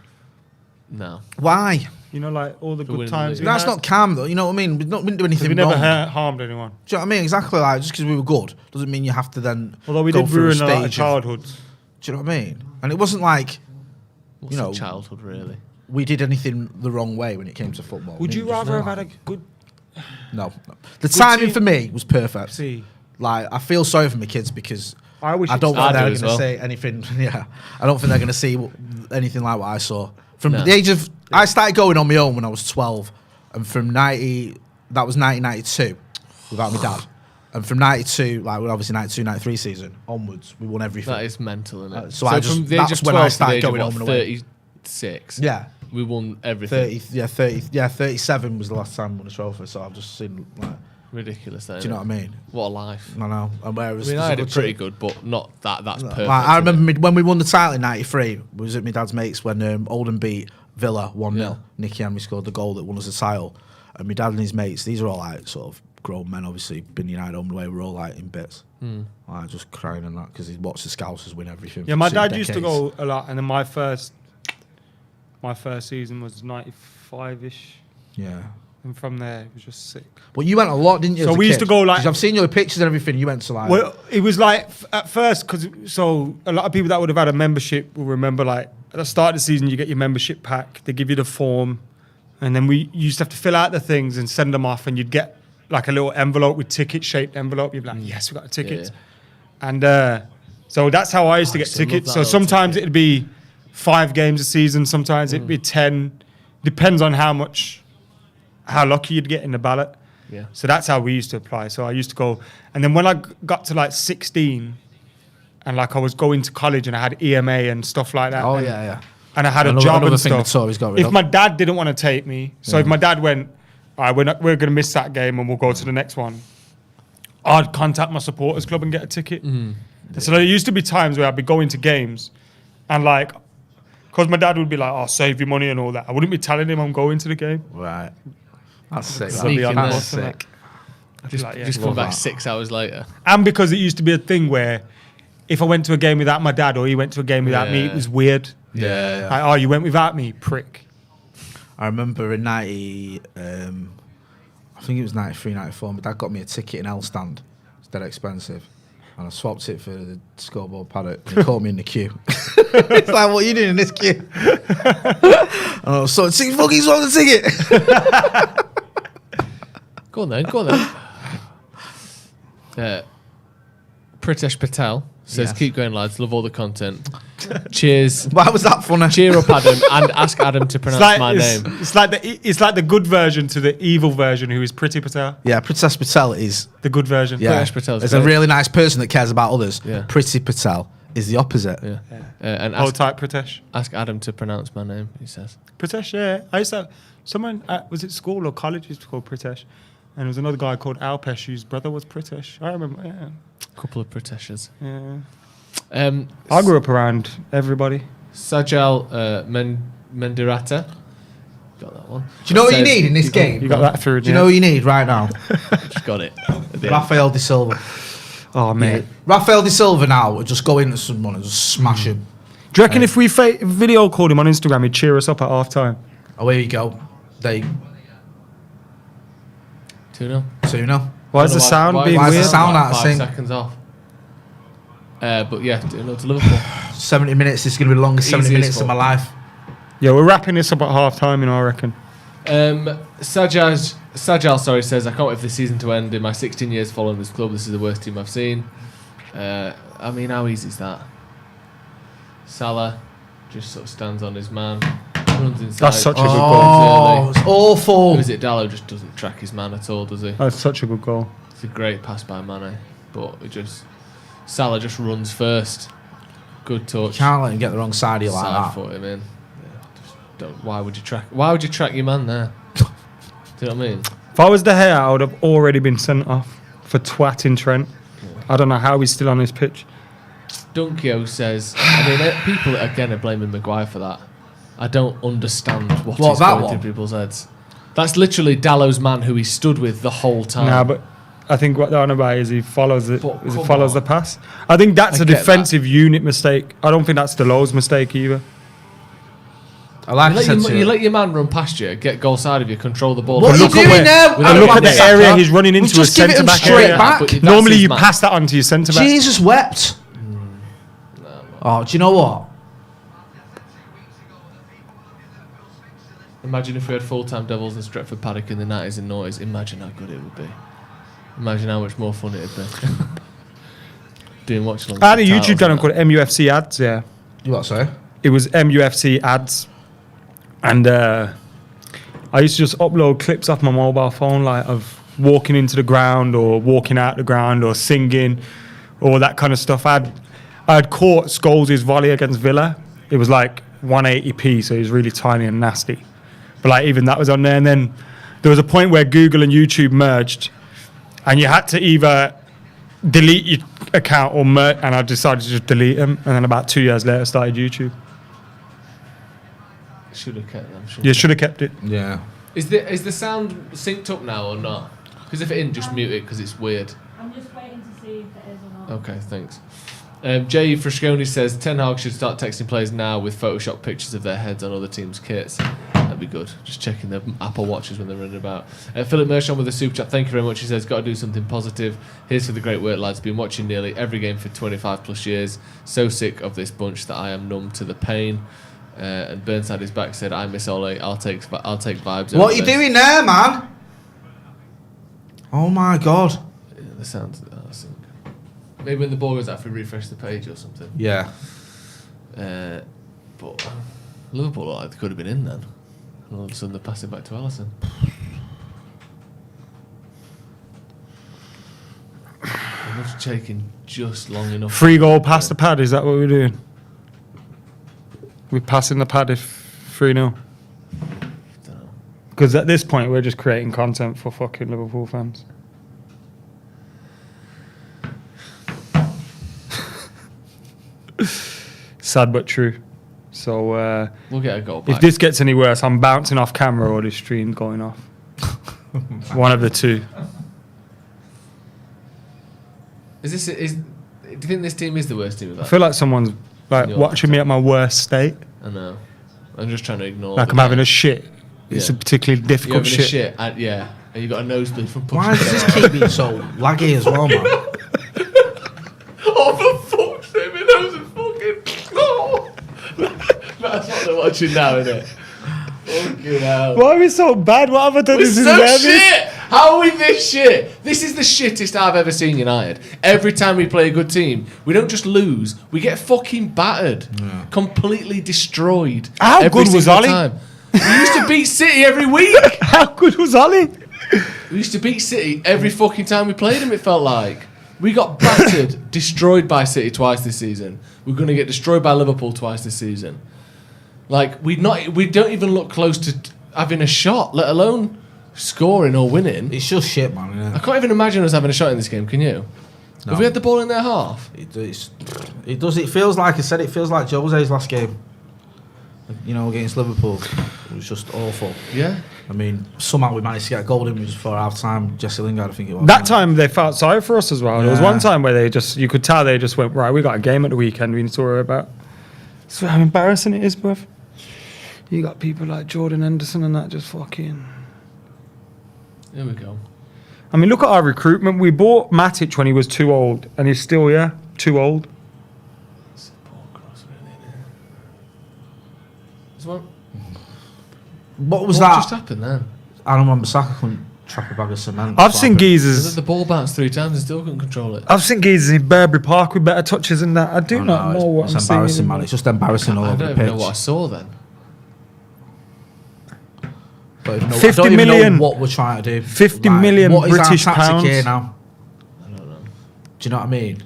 No. Why? You know, like all the For good winning times. the we That's had? not calm, though. You know what I mean? We didn't do anything We never wrong. harmed anyone. Do you know what I mean? Exactly. Like, just because we were good doesn't mean you have to then Although we go did through ruin a lot of stage childhoods. Do you know what I mean? And it wasn't like What's you know, childhood, really? we did anything the wrong way when it came to football. Would you rather have had a good... No. The timing team- for me was perfect. See, Like, I feel sorry for my kids because I wish I don't it's- think I they're do going as to well. see anything. Yeah, I don't think they're going to see anything like what I saw from No. the age of. I started going on my own when I was 12, and from 1992 without my dad, and from 92, like well, obviously 92, 93 season onwards, we won everything. That is mental, isn't it? So I just- from the age that's of when I 12 to started the age of, going what, home and away. 36. Yeah, We won everything. 37 was the last time we won a trophy. So I've just seen like, Ridiculous, do you know what I mean? What a life. I know. And whereas I mean, I there's had a it good pretty team- good, but not that. That's perfect. Like, I isn't it? remember when we won the title in '93. We was at my dad's mates when Oldham beat Villa 1-0. Yeah. Nicky Henry scored the goal that won us the title. And my dad and his mates, these are all like sort of grown men, obviously, been United home and away. We're all like in bits. Like, just crying and that because he watched the Scousers win everything. yeah, for my 6 dad used to decades. go a lot, and then my first season was 95-ish, Yeah. and from there it was just sick. But you went a lot, didn't you? So as a we used kid? to go, like- 'Cause I've seen your pictures and everything. You went to like. Well, it was like at first, because so a lot of people that would have had a membership will remember, like at the start of the season, you get your membership pack. They give you the form, and then we used to have to fill out the things and send them off, and you'd get like a little envelope with ticket-shaped envelope. You'd be like, "Yes, we got the tickets," and so that's how I used to get used to love tickets. that So little sometimes ticket. it'd be 5 games a season, sometimes it'd be 10. Depends on how lucky you'd get in the ballot. Yeah. So that's how we used to apply. So I used to go, and then when I got to like 16, and like I was going to college and I had EMA and stuff like that. Oh, and, yeah. And I had Another- a job another and thing stuff. that Tories got rid If of. my dad didn't want to take me, so if my dad went, all right, we're going to miss that game and we'll go to the next one, I'd contact my supporters club and get a ticket. And so there used to be times where I'd be going to games and like, because my dad would be like, oh, save your money and all that. I wouldn't be telling him I'm going to the game. Right. That's sick. So I'd be on the That's bus and sick. that. I'd be like, yeah. Just come Love back that. 6 hours later. And because it used to be a thing where if I went to a game without my dad or he went to a game without me, it was weird. Yeah. Like, oh, you went without me, prick. I remember in 90, I think it was 93, 94, my dad got me a ticket in L stand. It's dead expensive. And I swapped it for the scoreboard paddock. And he caught me in the queue. It's like, what are you doing in this queue? And I was so, fucking swap the ticket. Go on then. Pritesh Patel says, Yes. keep going, lads. Love all the content. Cheers. Why was that funny? Cheer up, Adam, and ask Adam to pronounce my name. It's like the good version to the evil version, who is Priti Patel. Yeah, Pritesh Patel is The good version. yeah, Pritesh Patel's is a great. really nice person that cares about others. Yeah. Priti Patel is the opposite. Yeah. And Hold ask, tight, Pritesh. ask Adam to pronounce my name, he says. Pritesh, yeah. I used to have someone, was it school or college, used to call Pritesh. And there was another guy called Alpesh, whose brother was Pritesh. I remember, yeah. Couple of Priteshes. Yeah. I I grew up around everybody. Sajal Mendirata. Got that one. Do you know what you need in this game? You got that through, Do you know what you need right now? Just got it. Rafael De Silva. Oh, mate. Rafael De Silva now would just go into someone and just smash him. Do you reckon if we video called him on Instagram, he'd cheer us up at half time? Away we go. They 2-0. 2-0. Why is the sound being why is the weird? sound out of 5 sync? seconds off. But yeah, 2-0 to Liverpool. 70 minutes. This is going to be the longest 70 Easy as minutes of my fuck. life. Yeah, we're wrapping this up at half time, I reckon. Sajal, says, I can't wait for the season to end. In my 16 years following this club, this is the worst team I've seen. I mean, how easy is that? Salah just sort of stands on his man, runs inside. That's such a good goal. Oh, it's awful. Who is it? Dallo just doesn't track his man at all, does he? That's such a good goal. It's a great pass by Mane, but Salah just runs first. Good touch. Can't let him get the wrong side of you like Side that. foot him in. Yeah, just don't. Why would you track your man there? Do you know what I mean? If I was De Gea, I would have already been sent off for twatting Trent. I don't know how he's still on this pitch. Dunkio says, I mean, people again are blaming Maguire for that. I don't understand what What, is that going one? through people's heads. That's literally Dallo's man who he stood with the whole time. Nah, but I think what they're on about is he follows it. But Is he come follows on. the pass. I think that's I a get defensive unit mistake. I don't think that's Deleu's mistake either. I like you let your man run past you, get goal side of you, control the ball. What are you look at doing where- there? And look at the Saka? area he's running into a just give it centre him back straight area. back. But that's Normally his you man. pass that onto your centre back. Jesus wept. Oh, do you know what? Imagine if we had full-time Devils and Stretford Paddock in the 90s and noughties. Imagine how good it would be. Imagine how much more fun it'd be. Doing Watchalong. I had a YouTube channel called MUFC Ads, yeah. You what, sorry? It was MUFC Ads. And I used to just upload clips off my mobile phone, like of walking into the ground or walking out the ground or singing or that kind of stuff. I had caught Scholes' volley against Villa. It was like 180p, so it was really tiny and nasty. But like even that was on there. And then there was a point where Google and YouTube merged, and you had to either delete your account or merge. And I decided to just delete them. And then about 2 years later, started YouTube. Should have kept them. You should have kept it. Yeah. Is the sound synced up now or not? Because if it isn't, just mute it because it's weird. I'm just waiting to see if it is or not. Okay, thanks. Jay Frasconi says Ten Hag should start texting players now with Photoshop pictures of their heads on other teams' kits. That'd be good. Just checking the Apple Watches when they're running about. Philip Mershon with a super chat. Thank you very much. He says, got to do something positive. Here's for the great work, lads. Been watching nearly every game for 25 plus years. So sick of this bunch that I am numb to the pain. And Burnside is back. Said, I miss Ole. I'll take vibes. What are you doing there, man? Oh my god. Yeah, the sound. Maybe when the ball goes out, if we refresh the page or something. Yeah. But Liverpool looked like they could have been in then. And all of a sudden they pass it back to Alisson. Liverpool's taking just long enough. 3-goal past the pad, is that what we're doing? We're passing the pad if 3-0. Because at this point, we're just creating content for fucking Liverpool fans. Sad but true. So we'll get a goal back. If this gets any worse, I'm bouncing off camera or this stream going off. One of the two. Do you think this team is the worst team of that? I feel like someone's watching me at my worst state. I know. I'm just trying to ignore. Like I'm having a shit. It's a particularly difficult You're having shit. A shit. Yeah, and you got a nosebleed from pushing. Why does this keep being so laggy as well, man? Oh, for fuck's sake, my nose is fucking. Oh. That's what they're watching now, isn't it? Fucking hell. Why are we so bad? What have I done? We're so shit! How are we this shit? This is the shittest I've ever seen United. Every time we play a good team, we don't just lose, we get fucking battered. Yeah. Completely destroyed. How good was Ollie? Time. We used to beat City every week. How good was Ollie? We used to beat City every fucking time we played them, it felt like. We got battered, destroyed by City twice this season. We're going to get destroyed by Liverpool twice this season. Like, we don't even look close to having a shot, let alone scoring or winning. It's just shit, man. Isn't it? I can't even imagine us having a shot in this game, can you? No. Have we had the ball in their half? It does. It feels like, I said, it feels like Jose's last game. You know, against Liverpool. It was just awful. Yeah. I mean, somehow we managed to get a goal in before half time. Jesse Lingard, I think it was. That time they felt sorry for us as well. Yeah. There was one time where you could tell they just went, right, we got a game at the weekend we need to worry about. So how embarrassing it is, bruv. You got people like Jordan Henderson and that just fucking... There we go. I mean, look at our recruitment. We bought Matic when he was too old, and he's still, too old. What was that? What just happened then? Aaron Wan-Bissaka couldn't trap a bag of cement. I've seen geezers... The ball bounced 3 times and still couldn't control it. I've seen geezers in Burberry Park with better touches than that. I do not know what I'm seeing. It's embarrassing, man. It's just embarrassing all over the pitch. I don't even know what I saw then. 50 million. Know what we're trying to do. 50 million what British is our tactic pounds here now? I don't know. Do you know what I mean?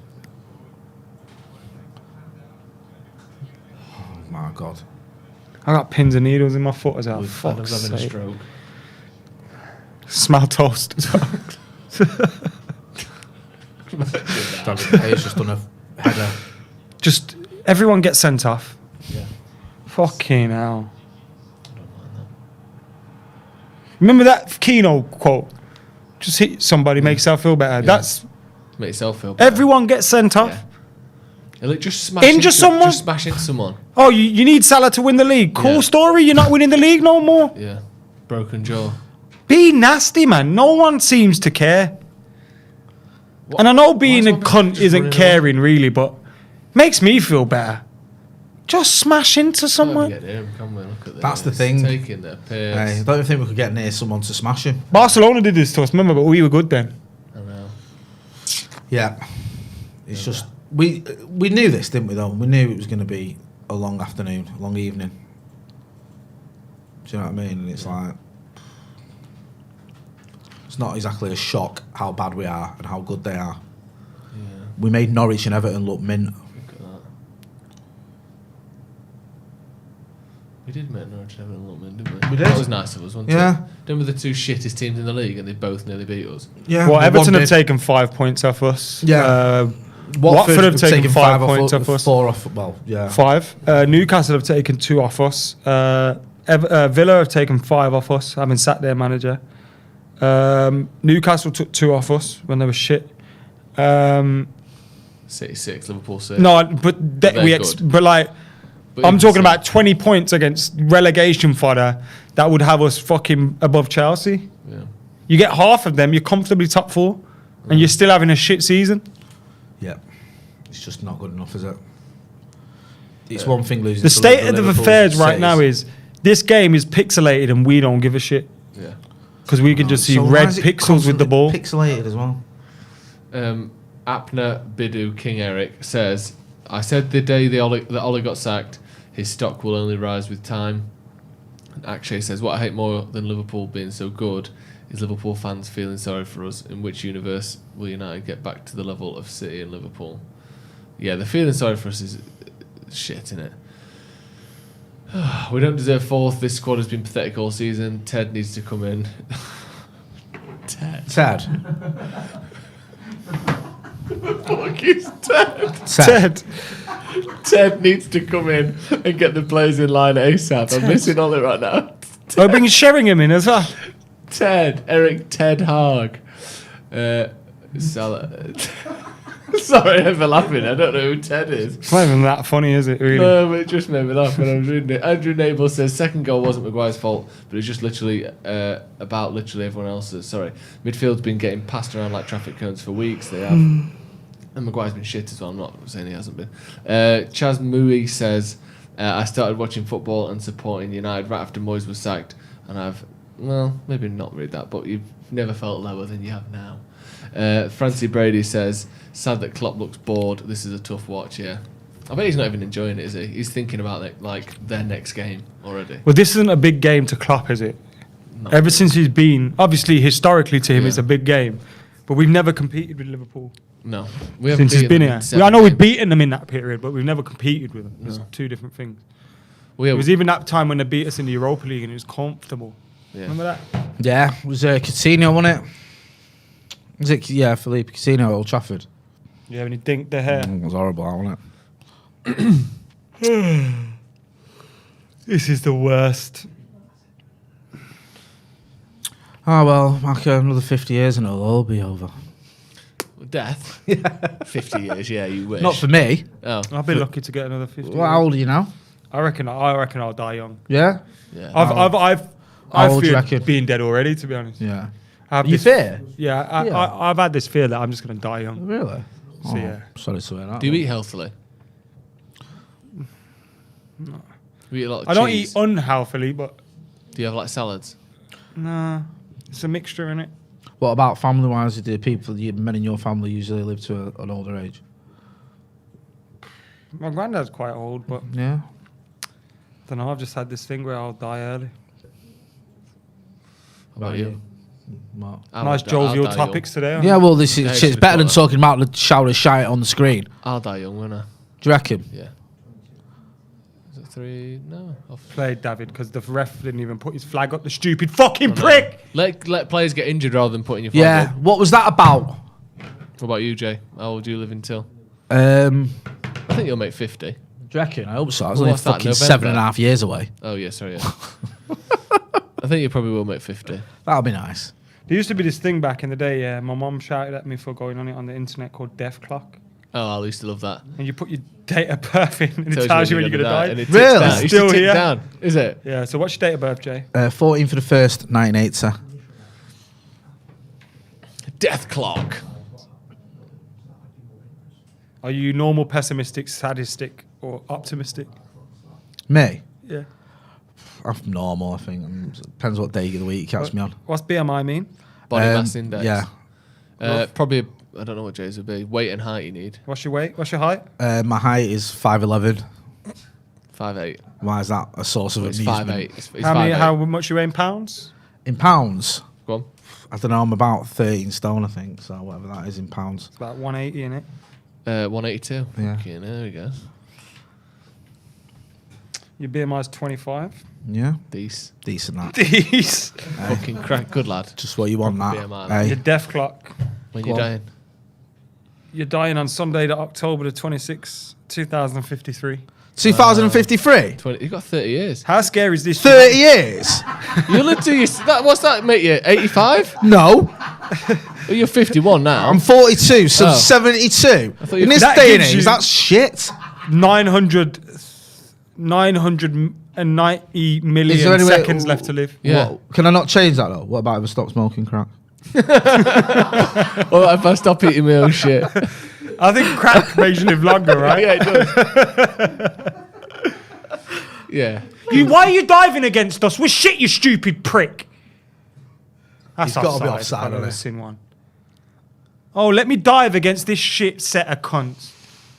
Oh my god! I got pins and needles in my foot as well. Fuck's sake. Having a stroke. Smell toast as well. He's just done a header. Just everyone gets sent off. Yeah. Fucking hell. Remember that Keno quote? Just hit somebody, make yourself feel better. Yeah. That's make yourself feel better. Everyone gets sent off. Yeah. Like just smash someone. Just smash into someone. Oh, you need Salah to win the league. Cool story. You're not winning the league no more. Yeah. Broken jaw. Be nasty, man. No one seems to care. What? And I know being a cunt isn't caring really, but makes me feel better. Just smash into someone. That's the thing. Taking their piss. I don't think we could get near someone to smash him. Barcelona did this to us, remember, but we were good then. I know. Yeah. It's just we knew this, didn't we? Though we knew it was going to be a long afternoon, a long evening. Do you know what I mean? And it's like it's not exactly a shock how bad we are and how good they are. Yeah. We made Norwich and Everton look mint. We did make Norwich and Everton look mint, didn't we? We did. That was nice of us, wasn't it? Then we're the 2 shittest teams in the league and they both nearly beat us. Yeah. Well, Everton have taken 5 points off us. Yeah. Watford have taken 5 points off us. 4 off. Well, yeah. 5. Newcastle have taken 2 off us. Villa have taken 5 off us, having sat their manager. Newcastle took 2 off us when they were shit. City 6, Liverpool 6. No, but I'm talking about 20 points against relegation fodder that would have us fucking above Chelsea. Yeah. You get half of them, you're comfortably top 4, and you're still having a shit season. Yeah, it's just not good enough, is it? It's one thing losing. The state of affairs right now is this game is pixelated and we don't give a shit. Yeah. Because we can just see red pixels with the ball. Pixelated as well. Apna Bidu King Eric says, I said the day that Ollie got sacked, his stock will only rise with time. And Akshay says, what I hate more than Liverpool being so good Is Liverpool fans feeling sorry for us? In which universe will United get back to the level of City and Liverpool? Yeah, the feeling sorry for us is shit, innit? We don't deserve fourth. This squad has been pathetic all season. Ted needs to come in. Ted. Fuck is Ted? Ted needs to come in and get the players in line ASAP. I'm missing on it right now. We're bringing Sheringham in as well. Ted Haag. Sorry for laughing. I don't know who Ted is. It's not even that funny, is it, really? No, but it just made me laugh when I was reading it. Andrew Nabel says second goal wasn't Maguire's fault, but it's just literally about literally everyone else's. Sorry. Midfield's been getting passed around like traffic cones for weeks. They have. And Maguire's been shit as well. I'm not saying he hasn't been. Chaz Mui says, I started watching football and supporting United right after Moyes was sacked, and I've, well, maybe not read that, but you've never felt lower than you have now. Francie Brady says, sad that Klopp looks bored. This is a tough watch, yeah. I bet he's not even enjoying it, is he? He's thinking about it, like their next game already. Well, this isn't a big game to Klopp, is it? No. Ever since he's been, obviously, historically to him, it's a big game. But we've never competed with Liverpool. No. We haven't since he's been here. I know we've beaten them in that period, but we've never competed with them. No. There's two different things. Well, yeah, it was even that time when they beat us in the Europa League and it was comfortable. Yeah. Remember that? Yeah, it was Coutinho, wasn't it? Was it? Yeah, Philippe Coutinho at Old Trafford. Yeah, when he dinked the hair. It was horrible, wasn't it? This is the worst. Oh, well, like another 50 years and it'll all be over. Death? 50 years, yeah, you wish. Not for me. Oh. I'll be lucky to get another 50 Well, how old are you now? I reckon I'll die young. Yeah? Yeah. How old do you feared reckon? being dead already, to be honest. Yeah. You fear? Yeah, I've had this fear that I'm just going to die young. Really? So, yeah. Sorry to hear that. Do you eat healthily? No. You eat a lot of I don't cheese? eat unhealthily, but... Do you have like salads? Nah, it's a mixture in it. What about family-wise? Do men in your family usually live to an older age? My granddad's quite old, but... Yeah. I don't know, I've just had this thing where I'll die early. How about you? What? Nice jovial topics today. Yeah, well, this is shit's better than talking about the shower shite on the screen. I'll die young, won't I? Do you reckon? Yeah. Is it 3? No. Played David because the ref didn't even put his flag up. The stupid fucking prick. Let players get injured rather than putting your flag Yeah. up. What was that about? What about you, Jay? How old do you live until? I think you'll make 50. Do you reckon? I hope so. It's Well, only what's that, fucking November? 7.5 years away. Oh yeah, sorry. Yeah. I think you probably will make 50. That'll be nice. There used to be this thing back in the day. My mum shouted at me for going on it on the internet called Death Clock. Oh, I used to love that. And you put your date of birth in, and it tells you when you're going to die. And it ticks Really? down. It used to Still tick here? down, is it? Yeah. So what's your date of birth, Jay? 14 for the 1st, 1980. Death clock. Are you normal, pessimistic, sadistic, or optimistic? Me? Yeah. I'm normal, I think. Depends what day of the week you catch me on. What's BMI mean? Body mass index. Yeah. Probably, I don't know what Jay's would be. Weight and height you need. What's your weight? What's your height? My height is 5'11". 5'8". Why is that a source of It's amusement? 5'8". It's How 5'8". much you weigh in pounds? In pounds? Go on. I don't know, I'm about 13 stone, I think, so whatever that is in pounds. It's about 180, innit? 182. Yeah. Okay, there we go. Your BMI is 25. Yeah? Decent. Decent, that. Decent. Fucking crack. Good lad. Just what you want, that. BMI, Hey. Your death clock. When Go you're on. dying. You're dying on Sunday, October the 26th, 2053. 2053? 20, you've got 30 years. How scary is this? 30 years? You live to your... What's that make you? 85? No. Well, you're 51 now. I'm 42, so Oh. 72. thought you- In this That day and gives age, you- that's shit. 990 million Is there any way- seconds left to live. Yeah. What? Can I not change that, though? What about if I stop smoking crack? Or if I stop eating my own shit. I think crack makes you live longer, right? Yeah, it does. Yeah. Why are you diving against us? We're shit, you stupid prick. That's He's gotta be offside, offside, if I've ever hasn't seen one. Oh, let me dive against this shit set of cunts.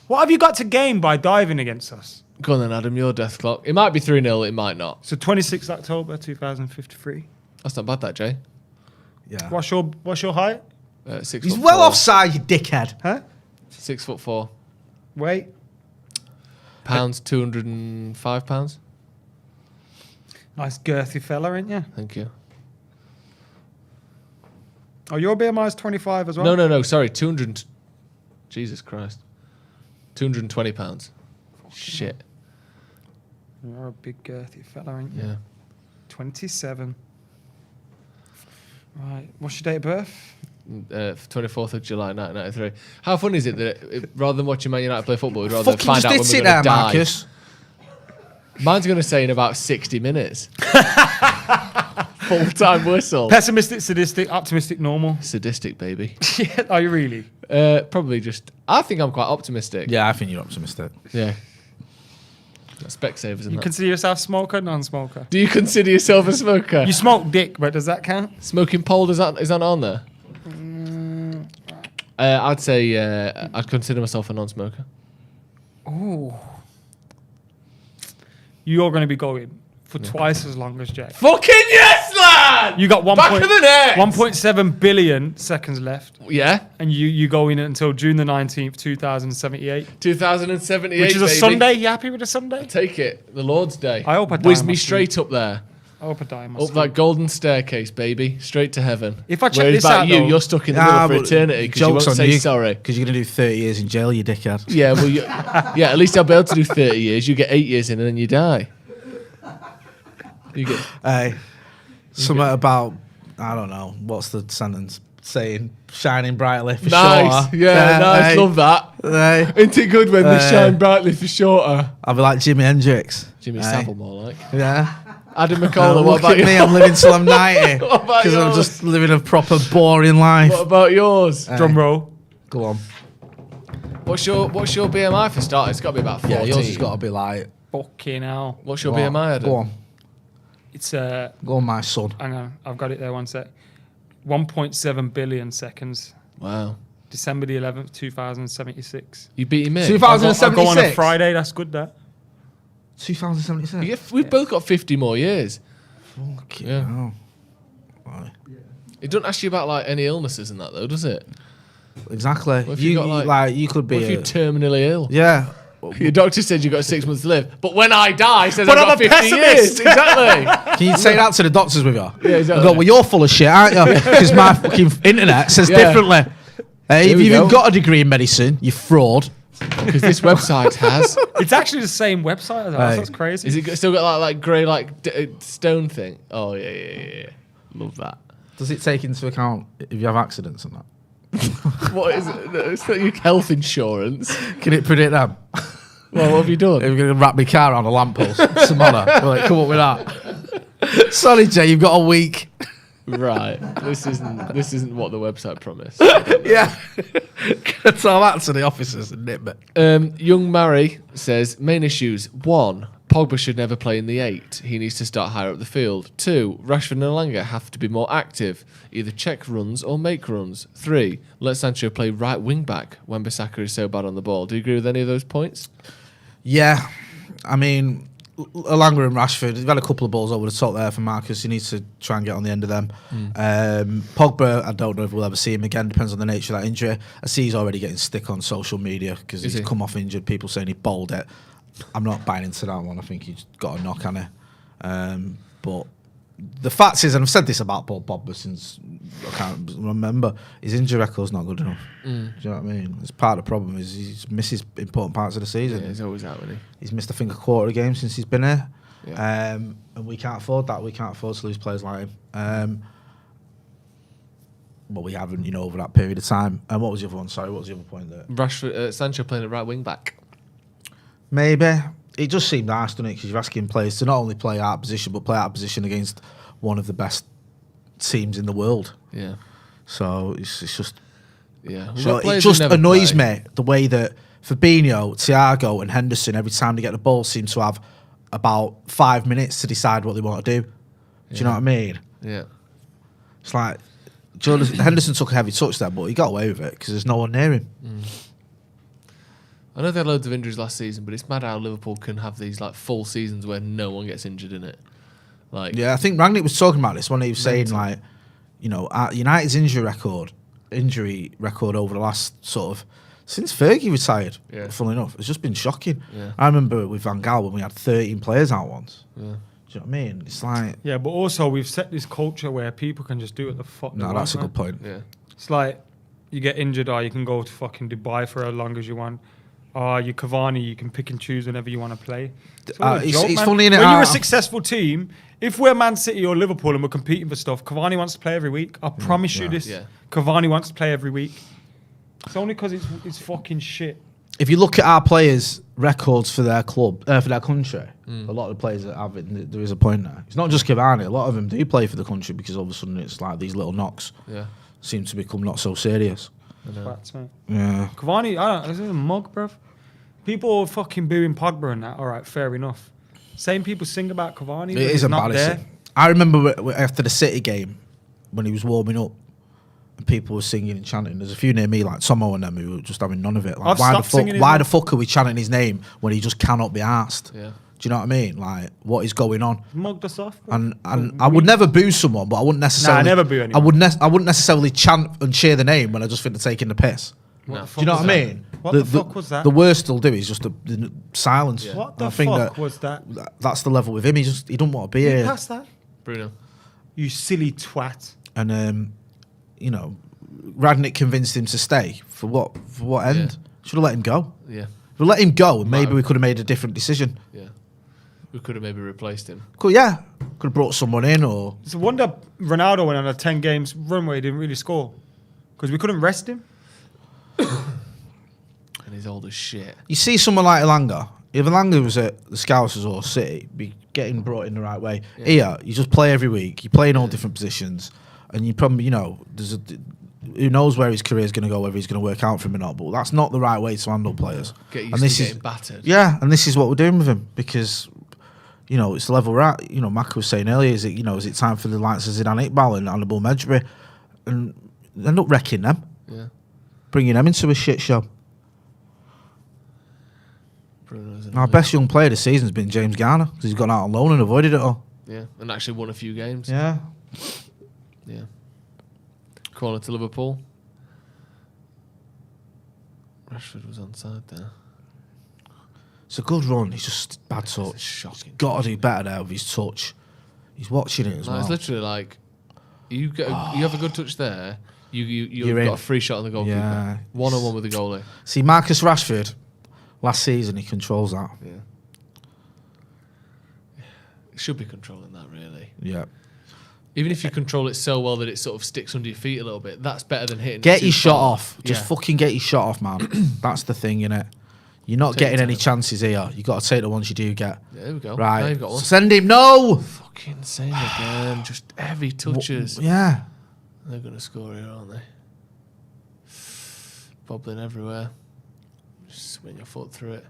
What have you got to gain by diving against us? Go on then, Adam, your death clock. It might be 3-0, it might not. So 26th October 2053. That's not bad, that, Jay. Yeah. What's your height? 6 He's foot well 4. offside, you dickhead. Huh? 6'4". Wait. Pounds, 205 pounds. Nice girthy fella, ain't you? Thank you. Oh, your BMI is 25 as well? No. Sorry, 200. Jesus Christ. 220 pounds. Shit. You're a big girthy fella, ain't you? Yeah. 27. Right. What's your date of birth? 24th of July 1993. How fun is it that rather than watching Man United play football, we'd rather Fucking find just out did when sit we're going there, to die? Marcus. Mine's going to say in about 60 minutes. Full-time whistle. Pessimistic, sadistic, optimistic, normal. Sadistic, baby. Yeah, are you really? Probably just... I think I'm quite optimistic. Yeah, I think you're optimistic. Yeah. Specsavers and You that. consider yourself smoker, non-smoker? Do you consider yourself a smoker? You smoke dick, but does that count? Smoking pole, is that on there? I'd say I'd consider myself a non-smoker. Ooh. You're going to be going for twice as long as Jack. Fucking yes, lad! You got Back of the net! 1.7 billion seconds left. Yeah. And you go in until June the 19th, 2078. 2078, Which is a baby. Sunday. You happy with a Sunday? Take it. The Lord's Day. I hope I die Whiz in me my straight sleep. up there. I hope I die in my Up sleep. that golden staircase, baby. Straight to heaven. If I check Whereas this about out, you, though- you're stuck in the middle for eternity because you won't say sorry. Because you're going to do 30 years in jail, you dickhead. Yeah, well, yeah. At least I'll be able to do 30 years. You get 8 years in, and then you die. You get. Hey, something about, I don't know, what's the sentence saying? Shining brightly for Nice. shorter. Yeah, nice. hey. Love that. Hey. Isn't it good when they shine brightly for shorter? I'll be like Jimi Hendrix. Jimmy Hey. Savile, more like. Yeah. Adam McKola, what Look about at me, you? I'm living till I'm 90. What about Because I'm yours? just living a proper boring life. What about yours? Drum roll. Go on. What's your BMI for starters? It's got to be about 14. Yeah, yours has got to be like, Fucking hell. What's your Go on. BMI, Adam? Go on. It's Go on, my son. hang on, I've got it there. One sec. 1.7 billion seconds. Wow. December the 11th, 2076. You beating me? 2076. I'll go on a Friday. That's good. That. 2076. We've both got 50 more years. Fucking Yeah. hell. Right. It doesn't ask you about like any illnesses and that though, does it? Exactly. What if You, you got, like- you could be. What if you're terminally ill? Yeah. Your doctor said you've got 6 months to live, but when I die, says But I've I'm got a 50 years. pessimist. Exactly. Can you say that to the doctors with you? Yeah, exactly. I go, well, you're full of shit, aren't you? Because my fucking internet says Yeah. differently. Hey, Here if we you've even go. got a degree in medicine, you fraud. Because this website has. It's actually the same website as ours. Hey. That's crazy. Is it still got like grey stone thing? Oh yeah. Love that. Does it take into account if you have accidents and that? What is it? No, it's not your health insurance. Can it predict them? Well, what have you done? If you're going to wrap my car around a lamppost tomorrow, we're like, come up with that. Sorry, Jay, you've got a week. Right. This isn't what the website promised. Yeah. Tell that to the officers and nip it. Young Murray says main issues: 1, Pogba should never play in the 8. He needs to start higher up the field. 2, Rashford and Elanga have to be more active, either check runs or make runs. 3, let Sancho play right wing back when Bissaka is so bad on the ball. Do you agree with any of those points? Yeah. I mean, Elanga and Rashford, they've had a couple of balls over the top there for Marcus. He needs to try and get on the end of them. Pogba, I don't know if we'll ever see him again. Depends on the nature of that injury. I see he's already getting stick on social media because he's come off injured. People saying he bowled it. I'm not buying into that one. I think he's got a knock on it. But the fact is, and I've said this about Paul Pogba since I can't remember, his injury record's not good enough. Do you know what I mean? It's part of the problem is he's misses important parts of the season. Yeah, he's always out, isn't he? He's missed, I think, a quarter of the game since he's been here. Yeah. And we can't afford that. We can't afford to lose players like him. But we haven't, over that period of time. And what was the other one? Sorry, what was the other point there? Rashford, Sancho playing at right wing back. Maybe. It just seemed harsh, doesn't it? Because you're asking players to not only play out of position, but play out of position against one of the best teams in the world. Yeah. So it's just... Yeah. So it just annoys me the way that Fabinho, Thiago and Henderson, every time they get the ball, seem to have about 5 minutes to decide what they want to do. Do you know what I mean? Yeah. It's like... Henderson took a heavy touch there, but he got away with it because there's no one near him. I know they had loads of injuries last season, but it's mad how Liverpool can have these like full seasons where no one gets injured in it. Like, yeah, I think Rangnick was talking about this when he was saying like, United's injury record over the last sort of since Fergie retired. Yeah. Funnily enough, it's just been shocking. Yeah. I remember with Van Gaal when we had 13 players out once. Yeah. Do you know what I mean? It's like Yeah, but also we've set this culture where people can just do what the fuck. they no, want, that's a man. good point. Yeah. It's like you get injured, or you can go to fucking Dubai for as long as you want. Or you Cavani, you can pick and choose whenever you want to play. It's all a It's joke, man. funny, innit? When you're a successful team, if we're Man City or Liverpool and we're competing for stuff, Cavani wants to play every week. I promise you this. Yeah. Cavani wants to play every week. It's only because it's fucking shit. If you look at our players' records for their club, for their country, a lot of the players that have it, there is a point there. It's not just Cavani. A lot of them do play for the country because all of a sudden it's like these little knocks seem to become not so serious. Facts, mate. Yeah. Cavani, this is a mug, bruv. People are fucking booing Pogba and that. All right, fair enough. Same people sing about Cavani. It but is he's not embarrassing. there. I remember after the City game when he was warming up and people were singing and chanting. There's a few near me, like Tomo and them, who were just having none of it. Like, I've stopped singing his why name. the fuck are we chanting his name when he just cannot be asked? Yeah. Do you know what I mean? Like, what is going on? Mugged us off, bro. And I would never boo someone, but I wouldn't necessarily. I never boo anyone. I wouldn't necessarily chant and cheer the name when I just think they're taking the piss. What the Do fuck you know was what I that? mean? What the fuck was that? The worst they'll do is just the silence. Yeah. What the I think fuck was that? That's the level with him. He don't want to be Who here. passed that? Bruno. You silly twat. And Ragnick convinced him to stay for what end? Yeah. Should have let him go. Yeah. If we let him go, and Might maybe have. we could have made a different decision. Yeah. We could have maybe replaced him. Could have brought someone in or. It's a wonder Ronaldo went on a 10 games run where he didn't really score. Because we couldn't rest him. And he's old as shit. You see someone like Elanga. If Elanga was at the Scousers or City, be getting brought in the right way. Yeah. Here, you just play every week. You play in all different positions, and you probably, who knows where his career is going to go, whether he's going to work out for him or not. But that's not the right way to handle players. Get used and this to is getting battered. Yeah, and this is what we're doing with him because, it's the level we're at. Maka was saying earlier, is it time for the likes of Zidane Iqbal and Hannibal Medjugorje, and end up wrecking them, Yeah. bringing them into a shit show. Bruno's Our best young player this season has been James Garner because he's gone out on loan and avoided it all. Yeah. And actually won a few games. Yeah. Yeah. Corner to Liverpool. Rashford was onside there. It's a good run. He's just bad touch. Shocking. Got to do better there with his touch. He's watching it as No, well. it's literally like you have a good touch there. You've You're got in. a free shot on the goalkeeper. Yeah. 1-on-1 with the goalie. See, Marcus Rashford, last season, he controls that. Yeah. Should be controlling that really. Yeah. Even if you control it so well that it sort of sticks under your feet a little bit, that's better than hitting. Get too your shot far. off. Just Yeah. fucking get your shot off, man. That's the thing, innit? You're not Take getting your any time. chances here. You got to take the ones you do get. Yeah, there we go. Right. Now you've got one. Send him. No. Fucking same again. Just heavy touches. Yeah. They're going to score here, aren't they? Bobbling everywhere. Just swing your foot through it.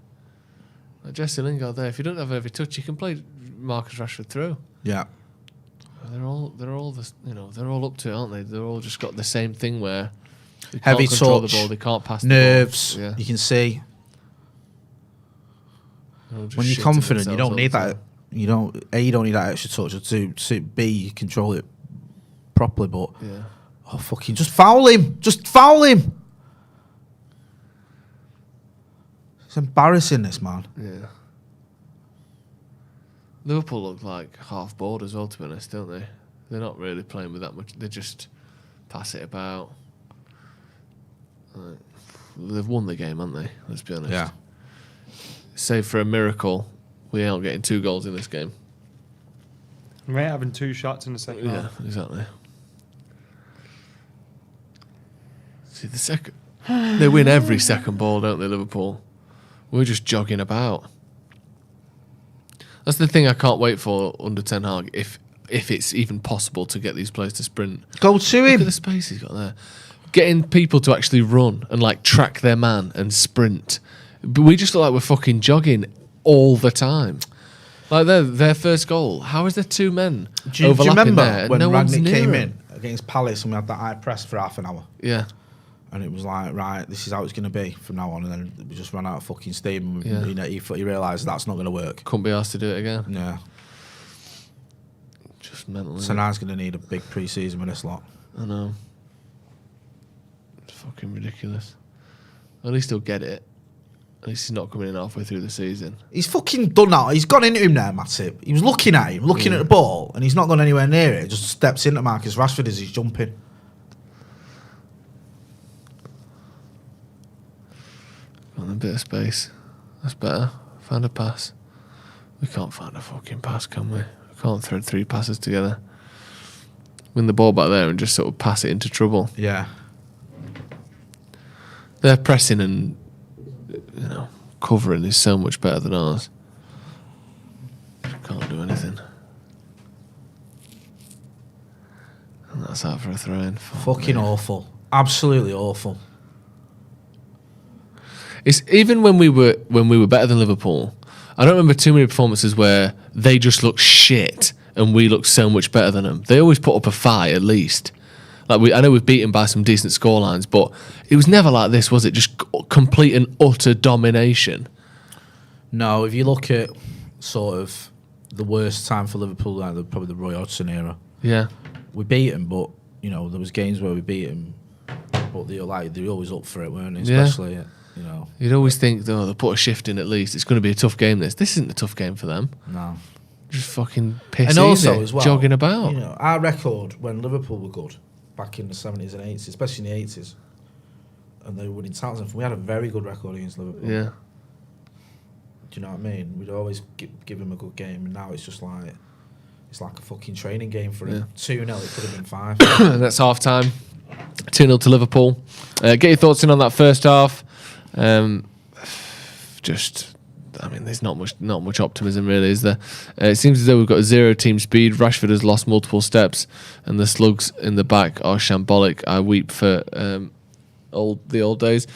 Like Jesse Lingard there. If you don't have every touch, you can play Marcus Rashford through. Yeah. They're all they're all up to it, aren't they? They're all just got the same thing where they Heavy can't control touch. the ball, they can't pass Nerves. the ball. Yeah. You can see. They're all just When you're shitting confident, you themselves don't all need the that. time. You don't need that extra touch. Or to B, you control it properly. But Yeah. fucking just foul him. Just foul him. It's embarrassing, this man. Yeah. Liverpool look like half bored as well, to be honest, don't they? They're not really playing with that much. They just pass it about. Like, they've won the game, haven't they? Let's be honest. Yeah. Save for a miracle, we aren't getting 2 goals in this game. We ain't having 2 shots in the second Yeah, half. exactly. See, the second... They win every second ball, don't they, Liverpool? We're just jogging about. That's the thing I can't wait for under Ten Hag, if it's even possible to get these players to sprint. Go to Look him. at the space he's got there. Getting people to actually run and like track their man and sprint. But we just look like we're fucking jogging all the time. Like their first goal. How is there 2 men Do you overlapping remember there? when No one's Ragnick near came him? in against Palace and we had that high press for half an hour? Yeah. And it was like, right, this is how it's going to be from now on. And then we just ran out of fucking steam. And Yeah. he realised that's not going to work. Couldn't be asked to do it again. Yeah. Just mental. So now he's going to need a big pre-season with this lot. I know. It's fucking ridiculous. At least he'll get it. At least he's not coming in halfway through the season. He's fucking done that. He's gone into him there, Matip. He was looking at him, looking at the ball, and he's not gone anywhere near it. He just steps into Marcus Rashford as he's jumping. Got a bit of space. That's better. Found a pass. We can't find a fucking pass, can we? We can't thread 3 passes together. Win the ball back there and just sort of pass it into trouble. Yeah. Their pressing and covering is so much better than ours. Can't do anything. And that's out for a throw-in. Fucking awful. Absolutely awful. It's even when we were better than Liverpool. I don't remember too many performances where they just looked shit and we looked so much better than them. They always put up a fight at least. I know we've beaten by some decent scorelines, but it was never like this, was it? Just complete and utter domination. No, if you look at sort of the worst time for Liverpool, probably the Roy Hodgson era. Yeah, we beat them, but there was games where we beat them, but they were always up for it, weren't they? Especially you'd always think, they'll put a shift in at least. It's going to be a tough game. This isn't a tough game for them. No, just fucking piss. And also as well, jogging about. Our record when Liverpool were good back in the 70s and 80s, especially in the 80s, and they were winning titles. We had a very good record against Liverpool. Yeah. Do you know what I mean? We'd always give them a good game, and now it's just like it's like a fucking training game for him. 2-0, it could have been 5. That's half time. 2-0 to Liverpool. Get your thoughts in on that first half. There's not much optimism really, is there? It seems as though we've got 0 team speed. Rashford has lost multiple steps, and the slugs in the back are shambolic. I weep for the old days.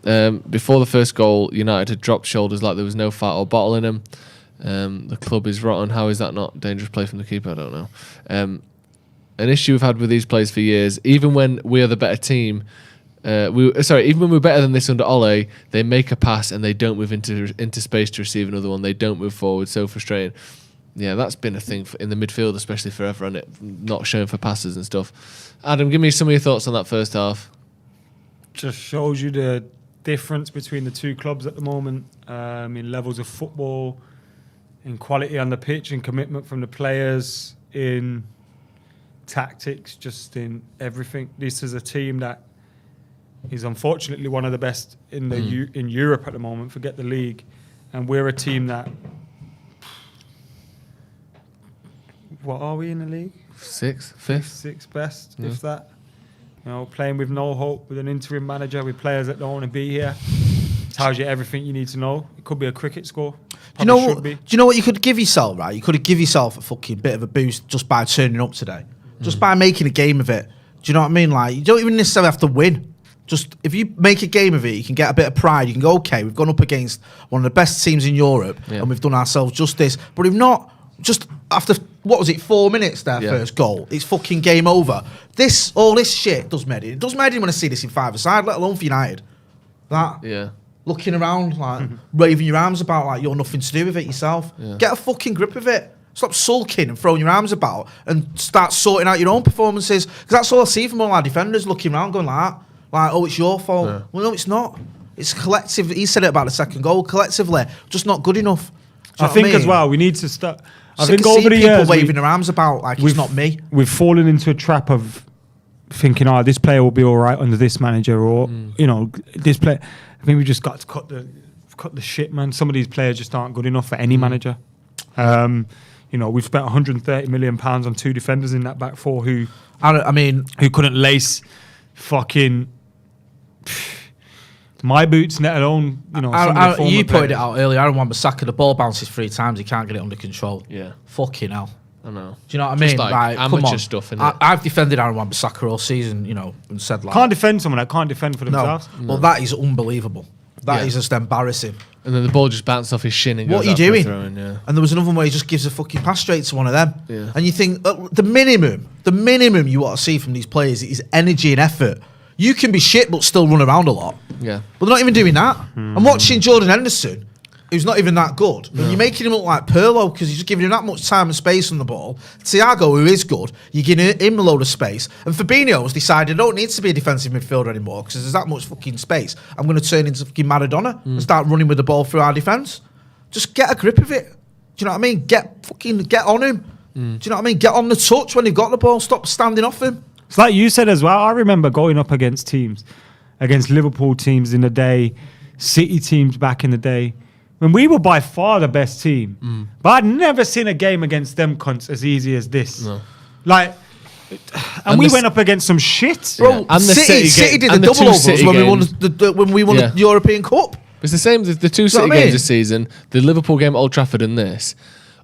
Before the first goal, United had dropped shoulders like there was no fat or bottle in them. The club is rotten. How is that not dangerous play from the keeper? I don't know. An issue we've had with these players for years. Even when we are the better team, even when we're better than this under Ole, they make a pass and they don't move into space to receive another one. They don't move forward. So frustrating. Yeah, that's been a thing in the midfield, especially forever, and it not showing for passes and stuff. Adam, give me some of your thoughts on that first half. Just shows you the difference between the two clubs at the moment, in levels of football, in quality on the pitch, in commitment from the players, in tactics, just in everything. This is a team that is unfortunately one of the best in the in Europe at the moment. Forget the league, and we're a team that. What are we in the league? 6th, 5th, 6th best, if that. Playing with no hope, with an interim manager, with players that don't want to be here. Tells you everything you need to know. It could be a cricket score. Do you know what you could give yourself, right? You could have give yourself a fucking bit of a boost just by turning up today. Just by making a game of it. Do you know what I mean? Like, you don't even necessarily have to win. Just, if you make a game of it, you can get a bit of pride. You can go, okay, we've gone up against one of the best teams in Europe, and we've done ourselves justice. But if not, just after, 4 minutes their first goal, it's fucking game over. All this shit does Medi. It does Medi when I see this in 5-a-side, let alone for United. Looking around, like, waving your arms about like you're nothing to do with it yourself. Get a fucking grip of it. Stop sulking and throwing your arms about and start sorting out your own performances. Because that's all I see from all our defenders looking around going like that. Like, oh, it's your fault. Yeah. Well, no, it's not. It's collective. He said it about the second goal. Collectively, just not good enough. I think as well, we need to start. I think over the years, people waving their arms about like it's not me. We've fallen into a trap of thinking, this player will be all right under this manager, or this player. I think we just got to cut the shit, man. Some of these players just aren't good enough for any manager. We've spent 130 million pounds on 2 defenders in that back four who couldn't lace fucking my boots, let alone you pointed it out earlier. Aaron Wan-Bissaka, the ball bounces 3 times, he can't get it under control. Yeah, fucking hell. I know. Do you know what I mean? Like amateur stuff, innit? I've defended Aaron Wan-Bissaka all season, and said like... Can't defend someone that can't defend for themselves. No. Well, that is unbelievable. That is just embarrassing. And then the ball just bounced off his shin and goes what are you doing? And there was another one where he just gives a fucking pass straight to one of them. Yeah. And you think, the minimum you want to see from these players is energy and effort. You can be shit but still run around a lot. Yeah. But they're not even doing that. I'm watching Jordan Henderson, who's not even that good. And you're making him look like Pirlo because you're just giving him that much time and space on the ball. Thiago, who is good, you're giving him a load of space. And Fabinho's decided I don't need to be a defensive midfielder anymore because there's that much fucking space. I'm going to turn into fucking Maradona and start running with the ball through our defence. Just get a grip of it. Do you know what I mean? Get on him. Do you know what I mean? Get on the touch when you've got the ball. Stop standing off him. It's like you said as well. I remember going up against teams, against Liverpool teams in the day, City teams back in the day, when we were by far the best team. But I'd never seen a game against them cunts as easy as this. No. Like, and we went up against some shit. Bro, And the City did the double overs when we won the European Cup. It's the same. The two City games this season, the Liverpool game at Old Trafford and this,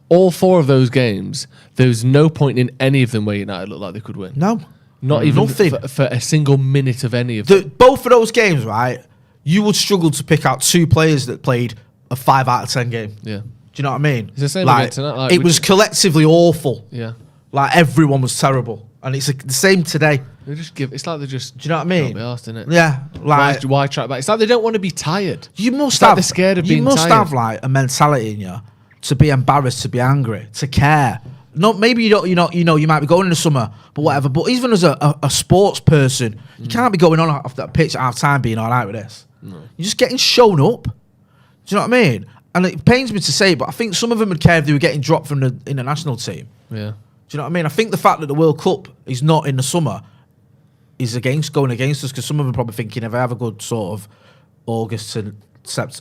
all 4 of those games, there was no point in any of them where United looked like they could win. No. Not even for a single minute of any of them. Both of those games, right, you would struggle to pick out 2 players that played a 5 out of 10 game. Yeah. Do you know what I mean? It's the same like, again tonight. Like, it was collectively awful. Yeah. Like, everyone was terrible. And it's the same today. They just give. It's like they just. Do you know what I mean? Can't be arsed, innit? Yeah. Like, why track back? It's like they don't want to be tired. You must it's like have. they're scared of being You must tired. have like a mentality in you to be embarrassed, to be angry, to care. No, maybe you don't. You might be going in the summer, but whatever. But even as a sports person, you can't be going on off that pitch at half time being all right with this. No. You're just getting shown up. Do you know what I mean? And it pains me to say, but I think some of them would care if they were getting dropped from the international team. Yeah. Do you know what I mean? I think the fact that the World Cup is not in the summer is going against us because some of them are probably thinking if I have a good sort of August to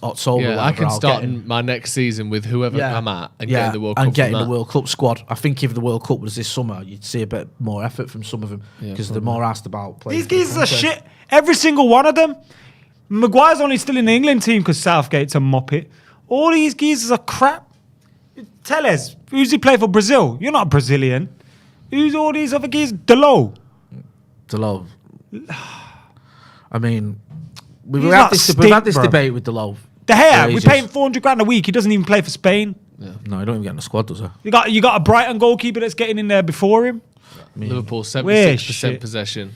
October. Yeah, I can start my next season with whoever I'm at and getting the World Cup. And getting the World Cup squad. I think if the World Cup was this summer, you'd see a bit more effort from some of them because they're more asked about playing. These geezers are shit. Every single one of them. Maguire's only still in the England team because Southgate's a muppet. All these geezers are crap. Tell us, who's he play for Brazil? You're not Brazilian. Who's all these other geezers? Delo. I mean, we've had this debate with Delo. De Gea, we pay him 400 grand a week. He doesn't even play for Spain. Yeah. No, he don't even get in the squad, does he? You got a Brighton goalkeeper that's getting in there before him. Liverpool 76% possession.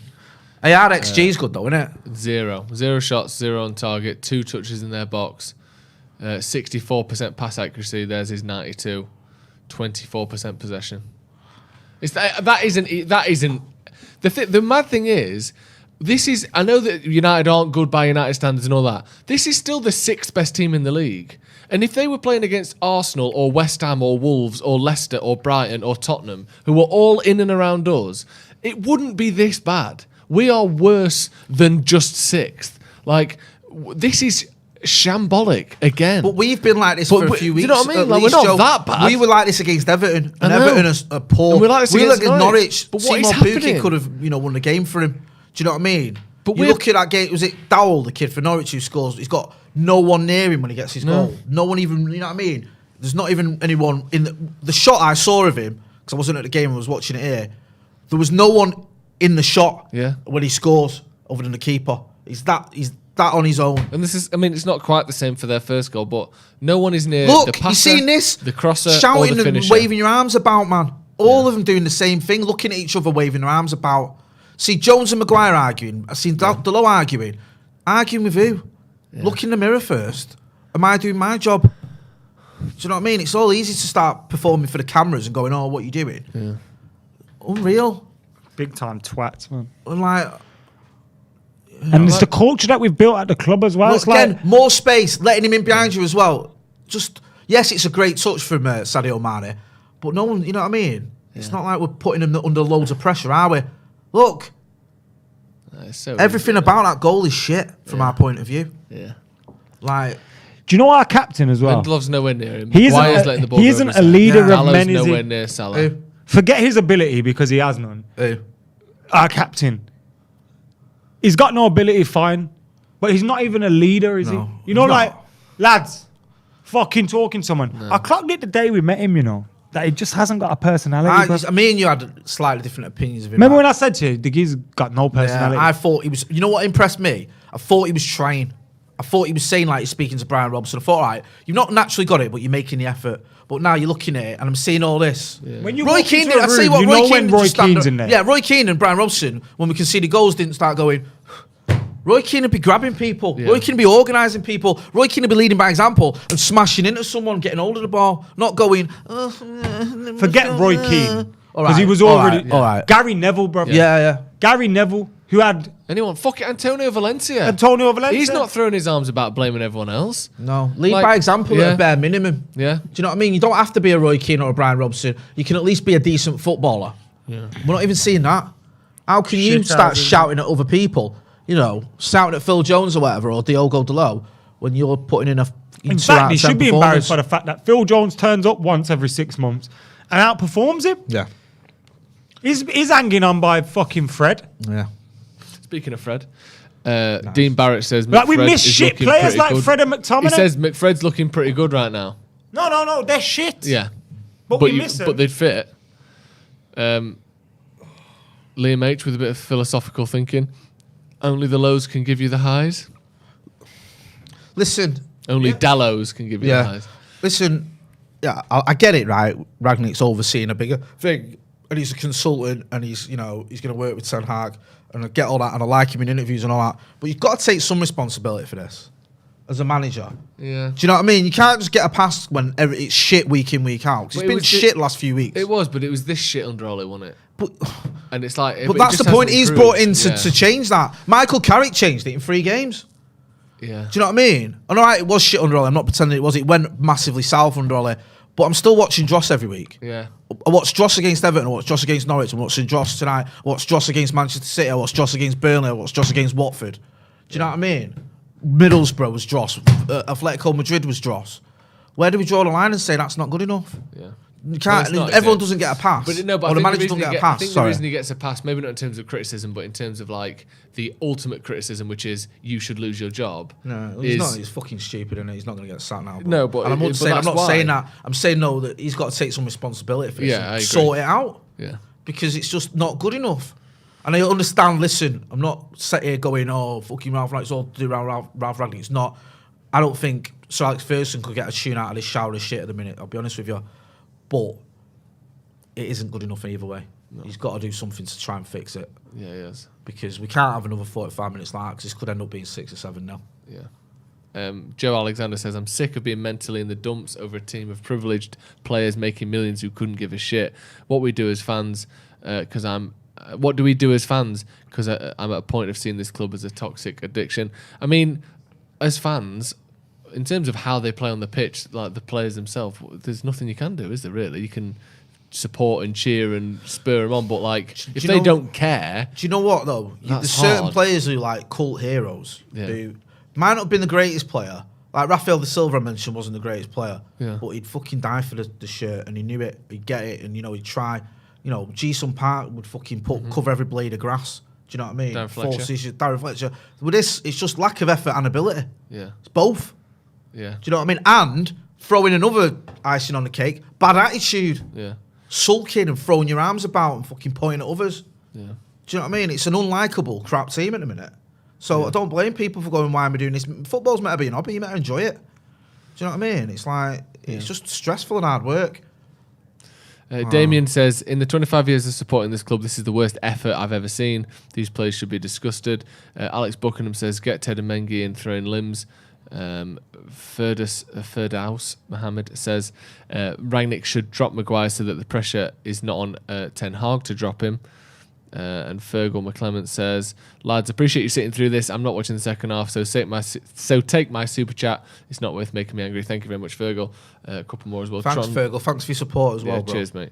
Our XG is good though, isn't it? 0 shots, 0 on target, 2 touches in their box, 64% pass accuracy. Theirs is 92, 24% possession. That isn't. The mad thing is, this is. I know that United aren't good by United standards and all that. This is still the 6th best team in the league. And if they were playing against Arsenal or West Ham or Wolves or Leicester or Brighton or Tottenham, who were all in and around us, it wouldn't be this bad. We are worse than just 6th. Like, this is shambolic again. But we've been like this for a few weeks. Do you know what I mean? Like, we're not that bad. We were like this against Everton, and Everton are poor. And we're like this against Norwich. But what is Seymour happening? Pukki could have, won the game for him. Do you know what I mean? But you look at that game. Was it Dowell, the kid for Norwich, who scores? He's got no one near him when he gets his goal. No one even. You know what I mean? There's not even anyone in the shot I saw of him because I wasn't at the game. I was watching it here. There was no one in the shot when he scores other than the keeper. He's that on his own. And this is, I mean, it's not quite the same for their first goal, but no one is near Look, the passer, you seen this? the crosser, shouting or the finisher. And waving your arms about, man. All of them doing the same thing, looking at each other, waving their arms about. See Jones and Maguire arguing. I seen Delo arguing. Arguing with who? Yeah. Look in the mirror first. Am I doing my job? Do you know what I mean? It's all easy to start performing for the cameras and going, "Oh, what are you doing?" Yeah. Unreal. Big time twats, man. I'm like. And it's the culture that we've built at the club as well. Look, again, more space, letting him in behind you as well. Just, yes, it's a great touch from Sadio Mane, but no one, you know what I mean? Yeah. It's not like we're putting him under loads of pressure, are we? Look, everything about that goal is shit from our point of view. Yeah. Like, do you know our captain as well? Lindelof's nowhere near him. He isn't a leader of many. Nowhere near Salah. Forget his ability because he has none. Our captain. He's got no ability, fine. But he's not even a leader, is he? You know, like, lads, fucking talking to someone. I clocked it the day we met him, that he just hasn't got a personality. Me and you had slightly different opinions of him. Remember when I said to you, the geezer's got no personality? Yeah, I thought he was, you know what impressed me? I thought he was trying. I thought he was saying, like, he's speaking to Brian Robson. I thought, all right, you've not naturally got it, but you're making the effort. But now you're looking at it, and I'm seeing all this. Yeah. When you Roy Keane, I see what Roy Keane, when Roy Keane's in there. Yeah, Roy Keane and Brian Robson, when we conceded goals, didn't start going. Roy Keane would be grabbing people. Yeah. Roy Keane would be organising people. Roy Keane would be leading by example and smashing into someone, getting hold of the ball, not going. Forget Roy Keane. All Because he right, was all already. right, all right. Gary Neville, brother. Yeah. Gary Neville, who had Anyone? Fuck it, Antonio Valencia. Antonio Valencia. He's not throwing his arms about blaming everyone else. No. Lead Like, by example yeah. at a bare minimum. Yeah. Do you know what I mean? You don't have to be a Roy Keane or a Brian Robson. You can at least be a decent footballer. Yeah. We're not even seeing that. How can you start shouting at other people? You know, shouting at Phil Jones or whatever, or Diogo Dalot, when you're putting in a. In fact, he should be embarrassed by the fact that Phil Jones turns up once every 6 months and outperforms him. Yeah. He's hanging on by fucking Fred. Yeah. Speaking of Fred, Dean Barrett says Like we McFred miss is shit looking players pretty like good. Fred and McTominay. He says McFred's looking pretty good right now. No, they're shit. Yeah, But we miss them. But they'd fit. Liam H with a bit of philosophical thinking. Only the lows can give you the highs. Listen. Only Dallows can give you the highs. Listen, yeah, I get it, right? Ragnick's overseeing a bigger thing, and he's a consultant, and he's going to work with Ten Hag, and I get all that, and I like him in interviews and all that. But you've got to take some responsibility for this as a manager. Yeah. Do you know what I mean? You can't just get a pass when it's shit week in, week out. 'Cause Well, it's been shit the last few weeks. It was, but it was this shit under Ole, wasn't it? And it's like, But it that's just the point hasn't he's improved. brought in to change that. Michael Carrick changed it in 3 games. Yeah. Do you know what I mean? And all right, it was shit under Ole. I'm not pretending it was. It went massively south under Ole. But I'm still watching Dross every week. Yeah. I watched Dross against Everton. I watched Dross against Norwich. I'm watching Dross tonight. I watched Dross against Manchester City. I watched Dross against Burnley. I watched Dross against Watford. Do you know what I mean? Middlesbrough was Dross. Atletico Madrid was Dross. Where do we draw the line and say that's not good enough? Yeah. You can't. Well, it's not, everyone is it? doesn't get a pass. But no, but or I the think manager the doesn't reason get a pass. I think the reason he gets a pass, maybe not in terms of criticism, but in terms of like the ultimate criticism, which is you should lose your job. No, he's not. He's fucking stupid, and he's not going to get sacked now. No, but and I'm not saying that's that. I'm saying no, that he's got to take some responsibility for this. Yeah, and I agree. sort it out. Yeah, because it's just not good enough. And I understand. Listen, I'm not sat here going, "Oh, fucking Ralph Ragnick, it's all to do around Ralph Ragnick." It's not. I don't think Sir Alex Ferguson could get a tune out of this shower of shit at the minute. I'll be honest with you, but it isn't good enough either way. No. He's got to do something to try and fix it. Yeah, he has. Because we can't have another 45 minutes like that, because this could end up being 6 or 7 now. Yeah. Joe Alexander says, I'm sick of being mentally in the dumps over a team of privileged players making millions who couldn't give a shit. What we do as fans, what do we do as fans? Because I'm at a point of seeing this club as a toxic addiction. I mean, as fans, in terms of how they play on the pitch, like the players themselves, there's nothing you can do, is there really? You can support and cheer and spur them on, but like if they don't care, do you know what though? There's certain players who like cult heroes who might not have been the greatest player. Like Rafael da Silva, I mentioned, wasn't the greatest player, but he'd fucking die for the shirt, and he knew it. He'd get it, and he'd try. Ji-Sung Park would fucking cover every blade of grass. Do you know what I mean? Darren Fletcher. With this, it's just lack of effort and ability. Yeah, it's both. Yeah. Do you know what I mean? And throwing another icing on the cake, bad attitude. Yeah. Sulking and throwing your arms about and fucking pointing at others. Yeah. Do you know what I mean? It's an unlikable crap team at the minute. So I don't blame people for going, why am I doing this? Football's meant to be an hobby, you meant to enjoy it. Do you know what I mean? It's like, it's just stressful and hard work. Damien says, in the 25 years of supporting this club, this is the worst effort I've ever seen. These players should be disgusted. Alex Buckingham says, get Ted and Mengi in throwing limbs. Ferdaus Mohammed says Rangnick should drop Maguire so that the pressure is not on Ten Hag to drop him. And Fergal McClement says, lads, appreciate you sitting through this. I'm not watching the second half, so take my super chat. It's not worth making me angry. Thank you very much, Fergal. A couple more as well. Thanks, Fergal. Thanks for your support as well, bro. Cheers, mate.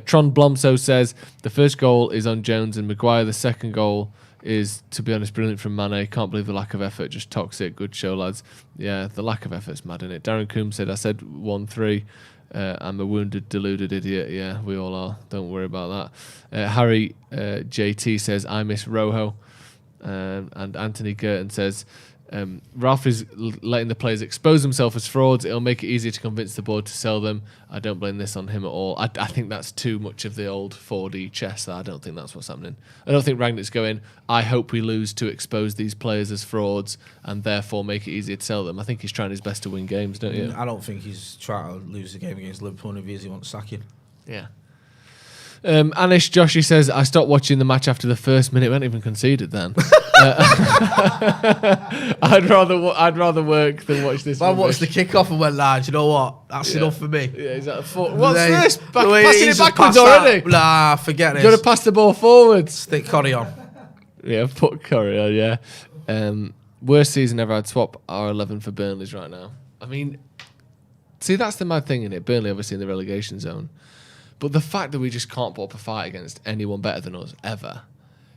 Tron Blomso says the first goal is on Jones and Maguire. The second goal is, to be honest, brilliant from Mane. Can't believe the lack of effort. Just toxic. Good show, lads. Yeah, the lack of effort's mad, isn't it? Darren Coombs said, I said 1-3. I'm a wounded, deluded idiot. Yeah, we all are. Don't worry about that. Harry JT says, I miss Rojo. And Anthony Girton says, Ralph is letting the players expose themselves as frauds. It'll make it easier to convince the board to sell them. I don't blame this on him at all. I think that's too much of the old 4D chess. I don't think that's what's happening. I don't think Rangnick's going, I hope we lose to expose these players as frauds and therefore make it easier to sell them. I think he's trying his best to win games, don't you? I don't think he's trying to lose the game against Liverpool if he wants sacking. Yeah. Anish Joshi says, I stopped watching the match after the first minute. We hadn't even conceded then. I'd rather work than watch this. I watched the kickoff and went, lad, you know what? That's enough for me. Yeah, exactly. What's this? Passing it He's backwards already? Nah, forget it. You've got to pass the ball forwards. Stick Corey on. Yeah, put Curry on, yeah. Worst season ever. I'd swap R11 for Burnley's right now. I mean, see, that's the mad thing in it. Burnley obviously in the relegation zone. But the fact that we just can't put up a fight against anyone better than us ever,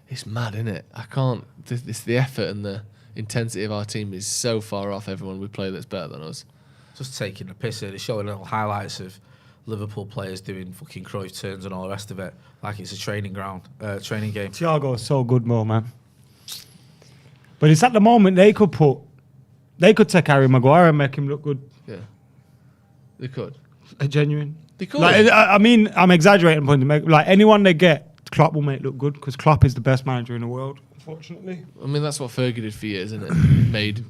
it's mad, isn't it? I can't. It's the effort and the intensity of our team is so far off everyone we play that's better than us. Just taking the piss here. They're showing little highlights of Liverpool players doing fucking Cruyff turns and all the rest of it, like it's a training game. Thiago's so good, Mo, man. But it's at the moment they could take Harry Maguire and make him look good. Yeah, they could. A genuine. They could. Like, I mean, I'm exaggerating, but like anyone they get, Klopp will make look good because Klopp is the best manager in the world, unfortunately. I mean, that's what Fergie did for years, isn't it? Made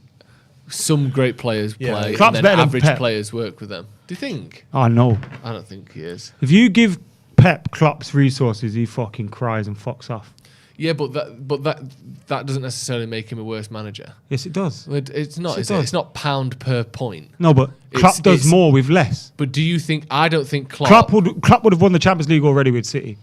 some great players play, Klopp's and then better than average Pep. players work with them. Do you think? Oh, no. I don't think he is. If you give Pep Klopp's resources, he fucking cries and fucks off. Yeah, but that doesn't necessarily make him a worse manager. Yes, it does. It's not. Yes, it Is it? does. It's not pound per point. No, but Klopp does more with less. But do you think? I don't think Klopp would have won the Champions League already with City.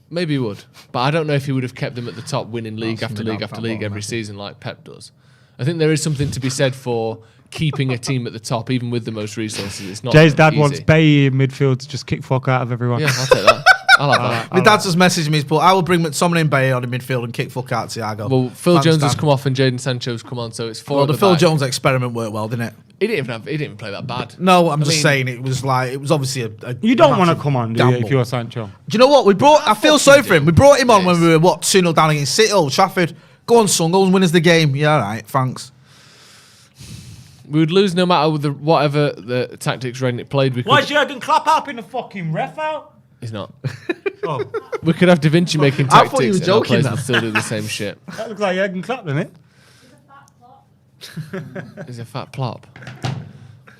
Maybe he would, but I don't know if he would have kept them at the top, winning league after league after league every season like Pep does. I think there is something to be said for keeping a team at the top, even with the most resources. It's not. Jay's dad easy. wants Bailly in midfield to just kick fuck out of everyone. Yeah, I'll take that. I'll have that. My dad just messaged me, but I will bring McTominay and Bailly on the midfield and kick fuck out Thiago. Well, Phil Thanks, Jones Dan. has come off and Jaden Sancho's come on, so it's four. Well, at the the Phil back. Jones experiment worked well, didn't it? He didn't even play that bad. No, I'm just saying it was obviously a You don't want to massive come on, do you, gamble. if you're Sancho? Do you know what? I feel sorry for him. We brought him on when we were 2-0 down against City, Old Trafford. Go on, son, go and win us the game. Yeah, all right, thanks. We would lose no matter whatever the tactics Rangnick played. We Why could, is Jurgen Klopp helping the fucking ref out? He's not. Oh, We could have Da Vinci making I tactics thought you were and our joking players then. would still do the same shit. that looks like Jurgen Klopp, doesn't it? He's a fat plop.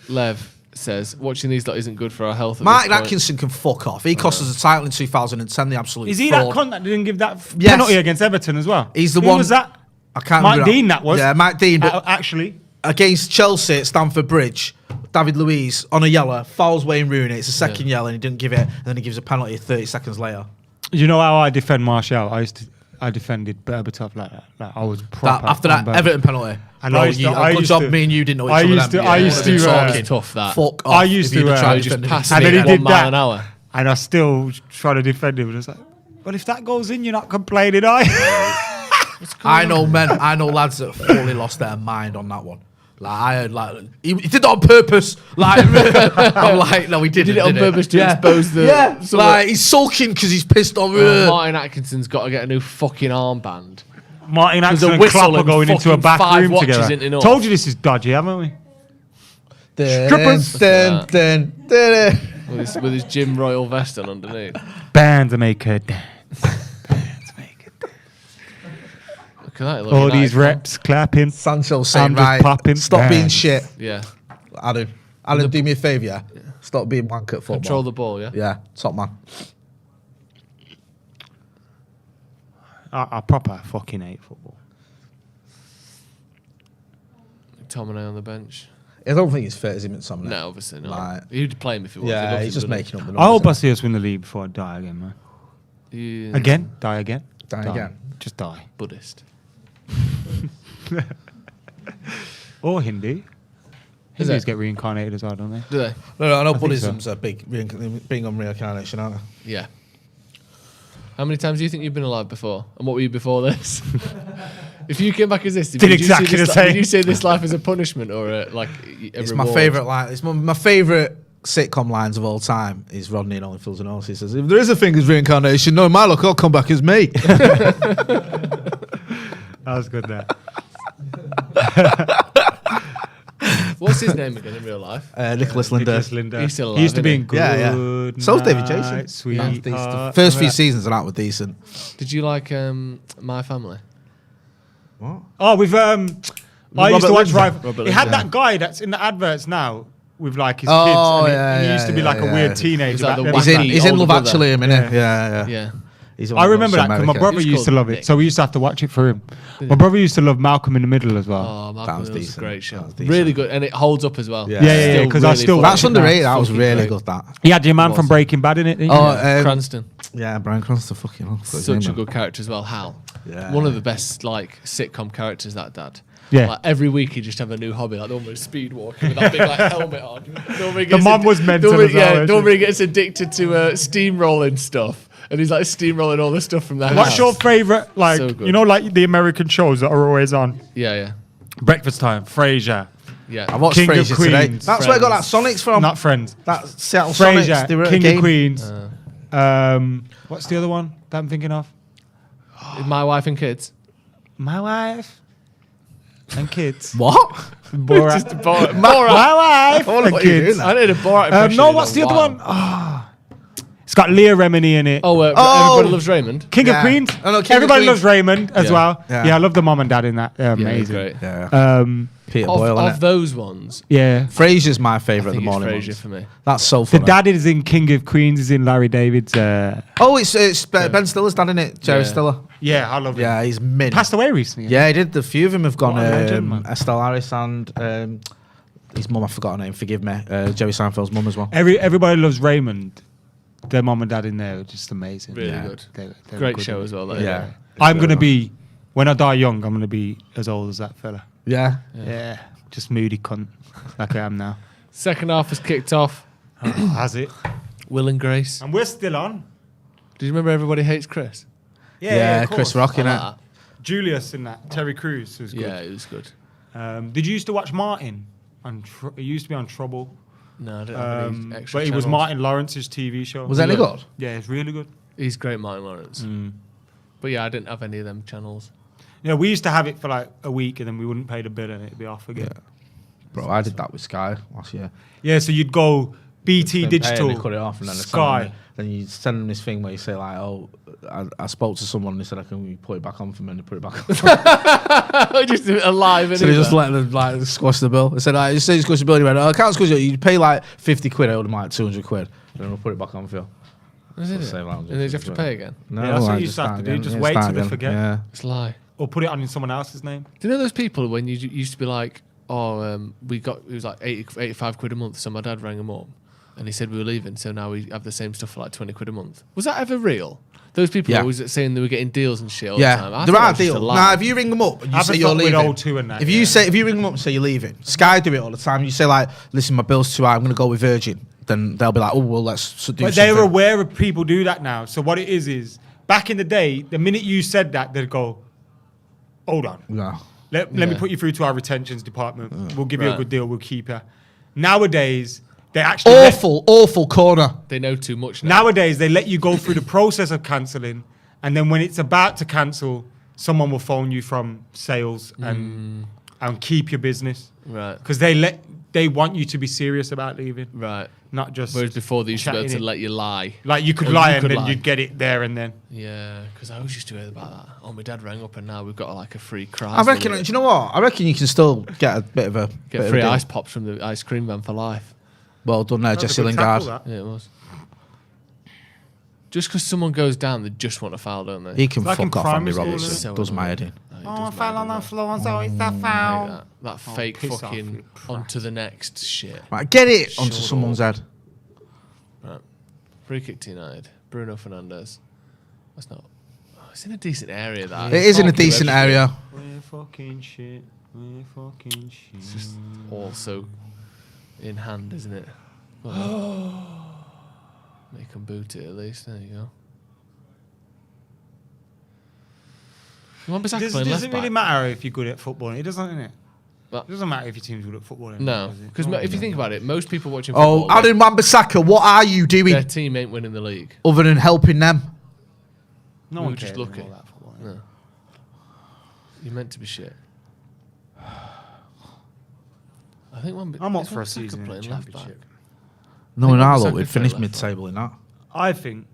Lev says, watching these lot isn't good for our health. At Mark this point." Atkinson can fuck off. He cost us a title in 2010, the absolute Is he fraud. that cunt that didn't give that Yes. penalty against Everton as well? He's the Who one- was that? I can't Mike remember Dean, that was. Yeah, Mike Dean. But Actually. against Chelsea at Stamford Bridge, David Luiz on a yellow, fouls Wayne Rooney. It's a second yellow and he didn't give it, and then he gives a penalty 30 seconds later. You know how I defend Martial? I defended Berbatov like that. Like I was proper. After that on Berbatov. Everton penalty. And Bro, I used to- I good used job to- me and you didn't know each I other used then. to- I used to, It's tough that. Fuck off. I used if you'd to, have tried just defending pass him. and then he at did 1 mile that, an hour. and I still try to defend him. And it's like, but if that goes in, you're not complaining, are you? I know lads that fully lost their mind on that one. Like I heard, he did it on purpose. Like I'm like, no, he didn't. Did it on purpose to expose the. Yeah, someone- like he's sulking because he's pissed off. Martin Atkinson's got to get a new fucking armband. Martin There's a Atkinson and whistle Klopp are and going into a fucking back 5 room watches together. isn't enough. Told you this is dodgy, haven't we? Strippers. With his Jim Royal vest on underneath. Bands make her dance. Look at that. All these reps clapping. Sancho saying, I'm just right, popping. stop being Bands. shit. Yeah. Adam, do me a favour, yeah? Stop being wank at football. Control the ball, yeah? Yeah, top man. I proper fucking hate football. McTominay on the bench. I don't think he's fit as him at some. No, obviously not. Like- He'd play him if he was. Yeah, he's just making up the I hope I numbers. see us win the league before I die again, man. Yeah. Again? Die again? Die again. Just die. Buddhist. Or Hindu. Is Hindus it? get reincarnated as well, don't they? Do they? No, I know think Buddhism's a big being on reincarnation, aren't they? Yeah. How many times do you think you've been alive before? And what were you before this? If you came back as this, Did exactly the same. Did you say this life as a punishment or a It's reward? my favourite line. It's my favourite sitcom lines of all time. Is Rodney in Only Fools and Horses. He says, "If there is a thing as reincarnation, no, in my luck, I'll come back as me." That was good there. What's his name again in real life? Nicholas Linder. Nicholas Linder. He's still alive, He used to isn't be he? in Good Yeah, yeah. So's David Jason. Night, Sweet. The first few seasons of that were decent. Did you like My Family? What? Oh, with I used to Robert watch Lindsay. Rival. Robert It had Lindsay. that guy that's in the adverts now. with like his Oh, kids. yeah, And he yeah, used to be like a yeah, weird yeah. teenager. like back the then. wacky He's in older Love brother. Actually in a minute. Yeah. Yeah. I remember that because my brother He was used to called love Nick. it, so we used to have to watch it for him. My brother used to love Malcolm in the Middle as well. Oh, Malcolm was was a decent. great show. That was decent. Really good, and it holds up as well. Yeah. Yeah, Still because I really still funny. watch That's it now. underrated. That was Fucking really great. good. That. He had your man Was. from Breaking Bad in it. Didn't Oh, you? Cranston, yeah, Brian Cranston. Fucking hell. such a good character as well. Hal, Yeah. one of the best like sitcom characters. That dad. Yeah. Like every week he just have a new hobby, like the one with speed walking with that big like helmet on. The mum was mental as well, wasn't Normally she? gets addicted to steamrolling stuff, and he's like steamrolling all the stuff from the house. What's your favourite, like, So good. you know, like the American shows that are always on? Yeah. Breakfast Time, Frasier, Yeah. I watched King of Frasier today. Queens. That's where I got that Sonics from. not Friends. That Seattle Sonics. They were Frasier, at a King game. of Queens. What's the other one that I'm thinking of? My Wife and Kids. My Wife and Kids. What? Borat. Just a Borat. My Wife Oh, and what are you doing Kids. now? I need a Borat impression. No, in what's a the other while. one? Oh, it's got Leah Remini in it. Oh, Oh! Everybody Loves Raymond. King Yeah. of Queens. Oh, no, King of Everybody Queens. loves Raymond as Yeah. well. Yeah. Yeah, I love the mom and dad in that. They're Yeah, amazing. great. Yeah. Peter Boyle, Of innit? those ones, Yeah. Frasier's my I favourite of the think it's morning Frasier ones. for me. That's so The funny. dad is in King of Queens. Is in Larry David's. Oh, it's Ben Stiller's dad, innit? Jerry Yeah. Stiller. Yeah, I love him. Yeah, he's mid. Passed away recently. Yeah, he did. A few of them have gone. What a legend, man. Estelle Harris and his mum, I forgot her name. Forgive me. Jerry Seinfeld's mum as well. Everybody loves Raymond. Their mom and dad in there are just amazing. Really Yeah, good. they're Great good. show as well. Though. Yeah. I'm gonna be when I die young. I'm gonna be as old as that fella. Yeah. Yeah, just moody cunt like I am now. Second half has kicked off. Has it? Will and Grace. And we're still on. Do you remember Everybody Hates Chris? Yeah, of Chris course. Rock in I it. like Julius in that. Terry Crews was that. good. Yeah, it was good. Did you used to watch Martin? It used to be on Trouble. No, I don't have any extra But it was channels. Martin Lawrence's TV show. Was that any good? Yeah, it's really good. He's great, Martin Lawrence. But yeah, I didn't have any of them channels. Yeah, we used to have it for like a week and then we wouldn't pay the bill and it'd be off again. Bro, I did that with Sky last year. Yeah, so you'd go BT Didn't pay Digital, and they cut it off, and then they Sky. send them- Then you send them this thing where you say like, "Oh, I spoke to someone and they said I can put it back on for me," and they put it back on. Just alive. So they just let them like squash the bill. They said, "I just say squash the bill." And he went, "Oh, I can't squash it. You pay like 50 quid. I owed them like 200 quid, and then we'll put it back on for you." Is it? Same And then you have to pay again. No, Yeah, that's what I you used to have start to do, again. just Yeah, wait start till they again. forget. Yeah. It's a lie. Or put it on in someone else's name. Do you know those people when you used to be like, we got, it was like 85 quid a month, so my dad rang him up and he said we were leaving, so now we have the same stuff for like 20 quid a month. Was that ever real? Those people Yeah. always saying they were getting deals and shit all the time. Yeah, I there thought that are was just a deals. lie. Now, if you ring them up and you I've say been you're fucked with leaving, O2 and that, if yeah. you ring them up and say you're leaving, Sky do it all the time. You say like, "Listen, my bill's too high. I'm going to go with Virgin." Then they'll be like, "Oh, well, let's do But something." they're aware of people do that now. So what it is back in the day, the minute you said that, they'd go, "Hold on, No. let me put you through to our retentions department. We'll give you a Right. good deal. We'll keep you." Nowadays, they actually let- Awful corner. They know too much now. nowadays they let you go through the process of cancelling, and then when it's about to cancel, someone will phone you from sales and keep your business Right. because they want you to be serious about leaving, Right. not just. Whereas before they used to be able chatting to it. let you lie. Like you could Or lie you and could then lie. you'd get it there and then. Yeah, because I always used to hear about that. Oh, my dad rang up and now we've got like a free I Chrysler. reckon. Do you know what? I reckon you can still get a bit of a Get bit of a free deal. ice pops from the ice cream van for life. Well done there, That's a Jesse good tackle, Lingard. that. Yeah, it was. Just because someone goes down, they just want to foul, don't they? He can Like in fuck off, Andy primary school, Robertson. isn't it? Does my head in. Oh, I fell on the floor, so it's a Hate foul. that fake piss off, fucking you onto the next shit. Right, get it onto Shut someone's head. Right. Free kick to United. Bruno Fernandes. That's not. Oh, it's in a decent area, that. It is in a Can't do decent everything. area. We're fucking shit. We're fucking shit. It's just also in hand, isn't it? Well, they can boot it at least. There you go. Does it really matter if you're good at football? It doesn't, innit? What? It doesn't matter if your team's good at football. No, does it? because if you think about it, most people watching Oh, football, Adam Wan-Bissaka, what are you doing their team ain't winning the league. other than helping them? No We one were just cares lucky. about that football, innit? No. You're meant to be shit. I think I'm up is for a Wan-Bissaka season in the playing left back? championship. No, think in our Wan-Bissaka lot, we'd played finish left mid-table in that. I think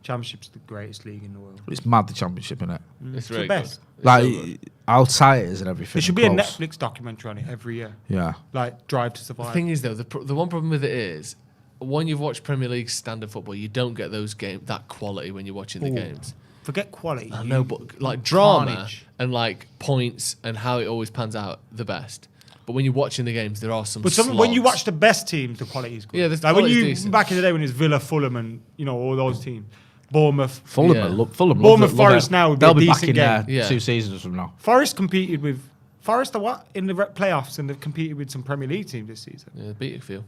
Championship's the greatest league in the world. It's mad, the championship, innit? It's the very best. good. It's Like, so good. how tight it is and everything. There should be a close. Netflix documentary on it every year. Yeah. Like Drive to The Survive. thing is, though, the one problem with it is, when you've watched Premier League standard football, you don't get that quality when you're watching the games. Forget quality. I know, but like drama Carnage. and like points and how it always pans out, the best. But when you're watching the games, there are some. But when you watch the best teams, the quality is good. Yeah, the like when quality's you decent. back in the day when it was Villa, Fulham, and all those teams, Bournemouth, Fulham love Bournemouth, it, Forest love it. now would be They'll a be back decent in game. there 2 seasons from now. Forest competed with Forest in the playoffs, and they've competed with some Premier League teams this season. Yeah, beat a few.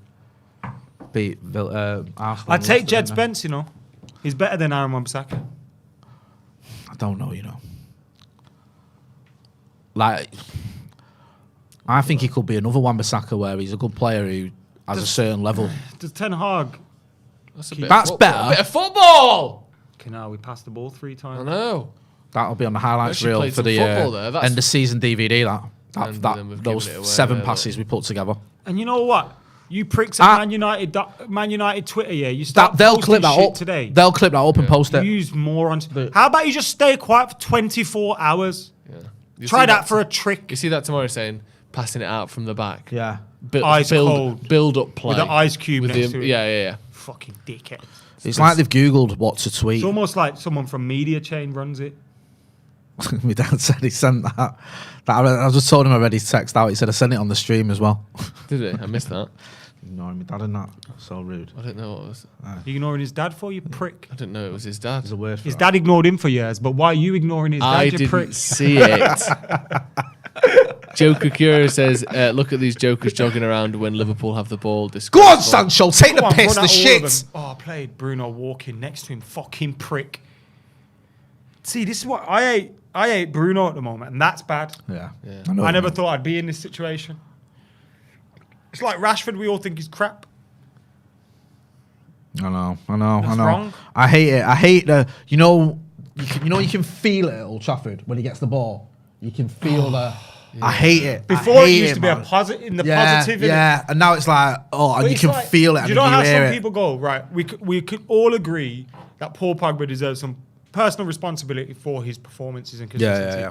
Beat Arsenal. I'd take Jed Leicester, Spence. He's better than Aaron Wan-Bissaka. I don't know, Like, I think he could be another Wan-Bissaka where he's a good player who has a certain level. Does Ten Hag? That's better. A bit of football. Okay, now we passed the ball 3 times. I know. That'll be on the highlights Actually reel played for some the football there. That's- end of season DVD. And then we've Those given it away 7 there, passes we put together. And you know what? You pricks at Man United Twitter, you start They'll posting clip that shit up today. They'll clip that up and post it. Use morons. How about you just stay quiet for 24 hours? You Try see that for a trick. You see that tomorrow saying passing it out from the back. Yeah. Ice cold. Build up play. With the ice cube With next the- to it. Yeah. Fucking dickhead. It's like they've Googled what to tweet. It's almost like someone from Media Chain runs it. My dad said he sent that. I just told him I ready to text out. He said I sent it on the stream as well. Did he? I missed that. Ignoring my dad and that. So rude. I didn't know what it was. You ignoring his dad for, you prick? I didn't know it was his dad. There's a word for His that. dad ignored him for years, but why are you ignoring his dad, I you didn't prick? see it. Joker Cura says, look at these jokers jogging around when Liverpool have the ball. Go on, Sancho. Take the piss, the shit. Oh, I played Bruno walking next to him. Fucking prick. See, this is what I hate Bruno at the moment, and that's bad. Yeah. I never thought I'd be in this situation. It's like Rashford, we all think he's crap. I know. That's wrong. I hate it. I hate the. You can feel it at Old Trafford when he gets the ball. You can feel the. Yeah. I hate it. Before it used to be a positive in the positive. Yeah, and now it's like, and you can feel it. Do you know how some people go? Right, we could all agree that Paul Pogba deserves some personal responsibility for his performances and consistency. Yeah.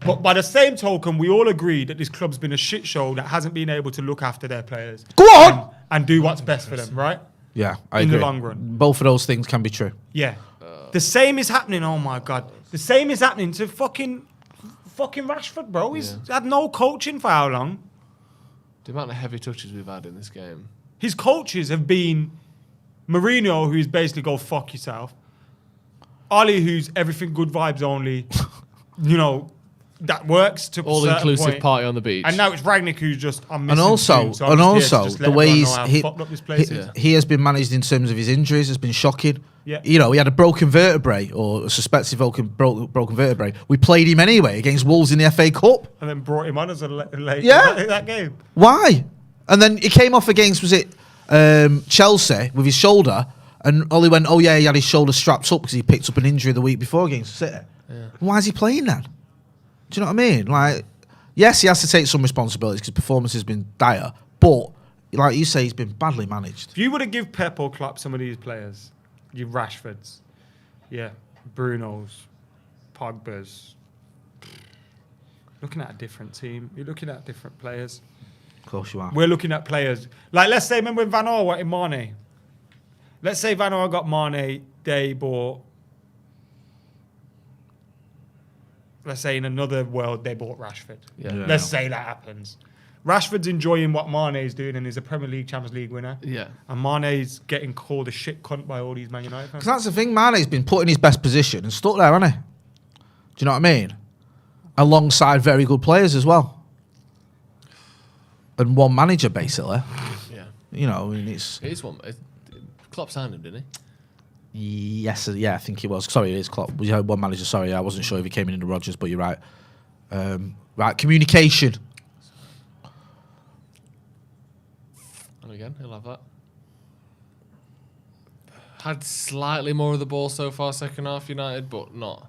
But by the same token, we all agree that this club's been a shit show that hasn't been able to look after their players. Go on! And do what's best for them, right? Yeah, I in agree. the long run. Both of those things can be true. Yeah. The same is happening, oh my God. The same is happening to fucking Rashford, bro. He's had no coaching for how long? The amount of heavy touches we've had in this game. His coaches have been Mourinho, who's basically go fuck yourself. Oli, who's everything good vibes only. That works to all inclusive party on the beach. And now it's Ragnick who's just and also the way he has been managed in terms of his injuries has been shocking. Yeah. He had a broken vertebrae or a suspected broken vertebrae. We played him anyway against Wolves in the FA Cup. And then brought him on as a late that game. Why? And then he came off against Chelsea with his shoulder, and Ollie went, he had his shoulder strapped up because he picked up an injury the week before against City. Yeah. Why is he playing then? Do you know what I mean? Like, yes, he has to take some responsibilities because performance has been dire, but like you say, he's been badly managed. If you were to give Pep or Klopp some of these players, your Rashfords, Bruno's, Pogba's, looking at a different team. You're looking at different players. Of course you are. We're looking at players. Like, let's say, remember when Van Gaal wanted Mane? Let's say Van Gaal got Mane, they bought... Let's say in another world, they bought Rashford. Yeah. Let's say that happens. Rashford's enjoying what Mane's doing and is a Premier League, Champions League winner. Yeah. And Mane's getting called a shit cunt by all these Man United fans. Because that's the thing, Mane's been put in his best position and stuck there, hasn't he? Do you know what I mean? Alongside very good players as well. And one manager, basically. Yeah. It is one. Klopp signed him, didn't he? Yes, I think he was. Sorry, it is Klopp. We had one manager. Sorry, I wasn't sure if he came in the Rodgers, but you're right. Right, communication. And again, he'll have that. Had slightly more of the ball so far, second half United, but not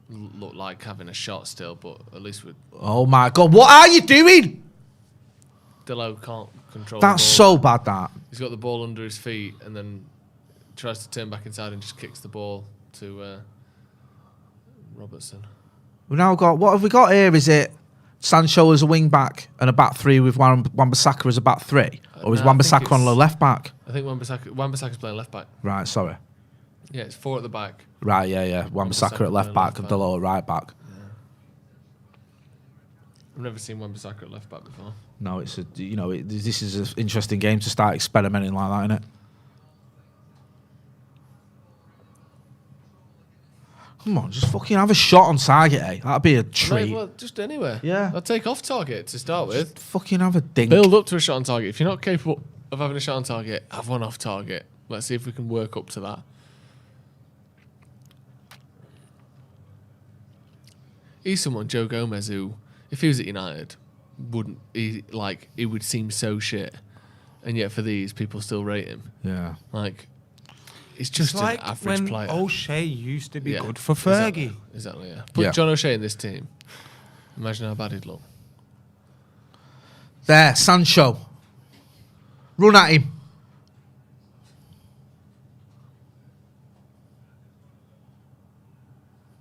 look like having a shot still. But at least with Oh my God, what are you doing? Delo can't control. That's the ball. so bad. That He's got the ball under his feet and then tries to turn back inside and just kicks the ball to Robertson. We've now got, what have we got here? Is it Sancho as a wing back and a back three with Wan-Bissaka as a back three? Or is Wan-Bissaka on the left back? I think Wan-Bissaka's playing left back. Right, sorry. Yeah, it's 4 at the back. Right, yeah. Wan-Bissaka at left back and the lower right back. Yeah. I've never seen Wan-Bissaka at left back before. No, it's this is an interesting game to start experimenting like that, isn't it? Come on, just fucking have a shot on target, eh? That'd be a treat. No, well, just anywhere. Yeah. I'll take off target to start with. Just fucking have a dink. Build up to a shot on target. If you're not capable of having a shot on target, have one off target. Let's see if we can work up to that. He's someone, Joe Gomez, who, if he was at United, he would seem so shit. And yet for these, people still rate him. Yeah. Like, it's just like an average when player. O'Shea used to be good for Fergie. Exactly, yeah. Put John O'Shea in this team. Imagine how bad he'd look. There, Sancho. Run at him.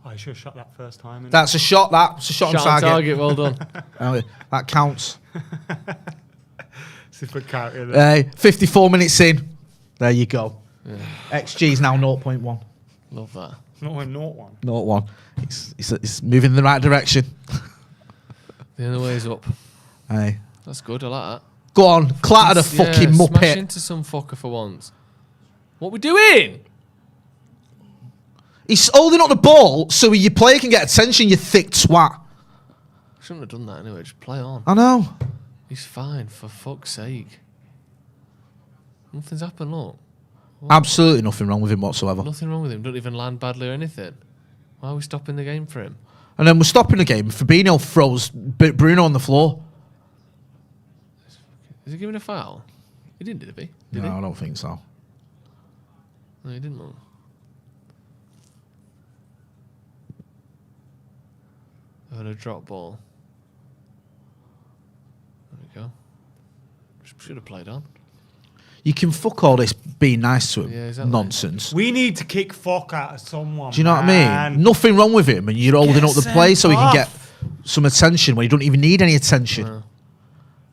I should have shot that first time. Innit? That's a shot, It's a shot on target. Well done. That counts. See if we count it. 54 minutes in. There you go. Yeah. XG is now 0.1. Love that. Not a 0-1. 0.1. It's moving in the right direction. The other way's up. Hey. That's good, I like that. Go on, clatter the fucking Smash muppet. into some fucker for once. What we doing? He's holding up the ball so your player can get attention, you thick twat. Shouldn't have done that anyway, just play on. I know. He's fine, for fuck's sake. Nothing's happened, look. What? Absolutely nothing wrong with him whatsoever. Nothing wrong with him, don't even land badly or anything. Why are we stopping the game for him? And then we're stopping the game. Fabinho throws Bruno on the floor. Is he giving a foul? He didn't, did he? Did he? I don't think so. No, he didn't, look. Having a drop ball. There we go. Should have played on. You can fuck all this being nice to him. Yeah, exactly. Nonsense. We need to kick fuck out of someone. Do you know what I mean? Nothing wrong with him, and you're holding up the play so he can get some attention when you don't even need any attention. No.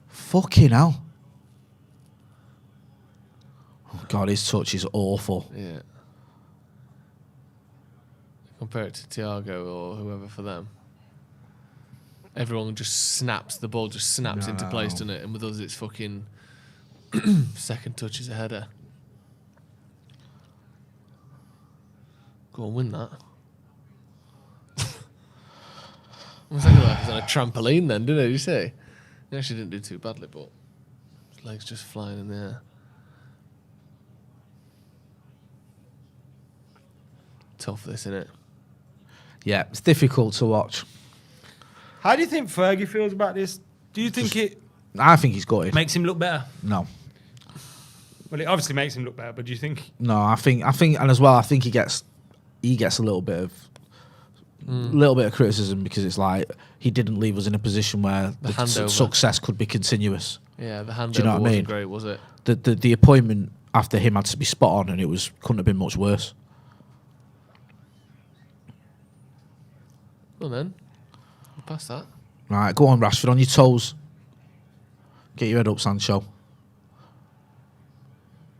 Fucking hell. Oh, God, his touch is awful. Yeah. Compare it to Thiago or whoever for them. Everyone just snaps, the ball just snaps into place, doesn't it? And with us, it's fucking second touch is a header. Go on, win that. Almost like he was on a trampoline then, didn't it? Did you see? He actually didn't do too badly, but his legs just flying in the air. Tough, this, isn't it? Yeah, it's difficult to watch. How do you think Fergie feels about this? Do you think it I think he's got it. makes him look better? No. Well, it obviously makes him look better, but do you think? No, I think, and as well, I think he gets a little bit of criticism because it's like he didn't leave us in a position where the success could be continuous. Yeah, the handover Do you know what I mean? wasn't great, was it? The appointment after him had to be spot on, and it couldn't have been much worse. Well then, we'll pass that. Right, go on, Rashford, on your toes. Get your head up, Sancho.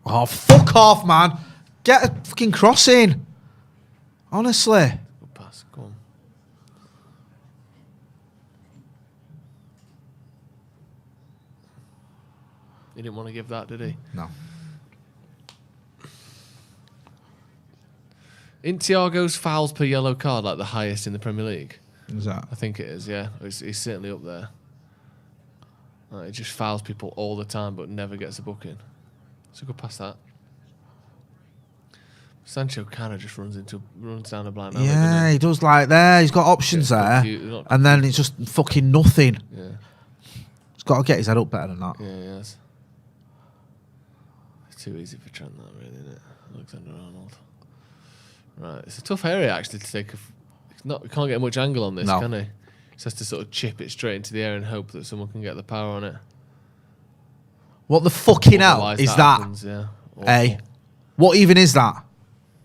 Oh, fuck off, man. Get a fucking cross in. Honestly. Good pass, go on. He didn't want to give that, did he? No. Isn't Thiago's fouls per yellow card like the highest in the Premier League? Is that? I think it is, yeah. He's certainly up there. He just fouls people all the time but never gets a booking. So go past that. Sancho kind of just runs down a blind alley. Yeah, he does like there. He's got options there. And then it's just fucking nothing. Yeah. He's got to get his head up better than that. Yeah, he has. It's too easy for Trent, that really, isn't it? Alexander-Arnold. Right, it's a tough area actually to take. You can't get much angle on this, can he? He just has to sort of chip it straight into the air and hope that someone can get the power on it. What the fucking hell is that? Happens, yeah. Hey, what even is that?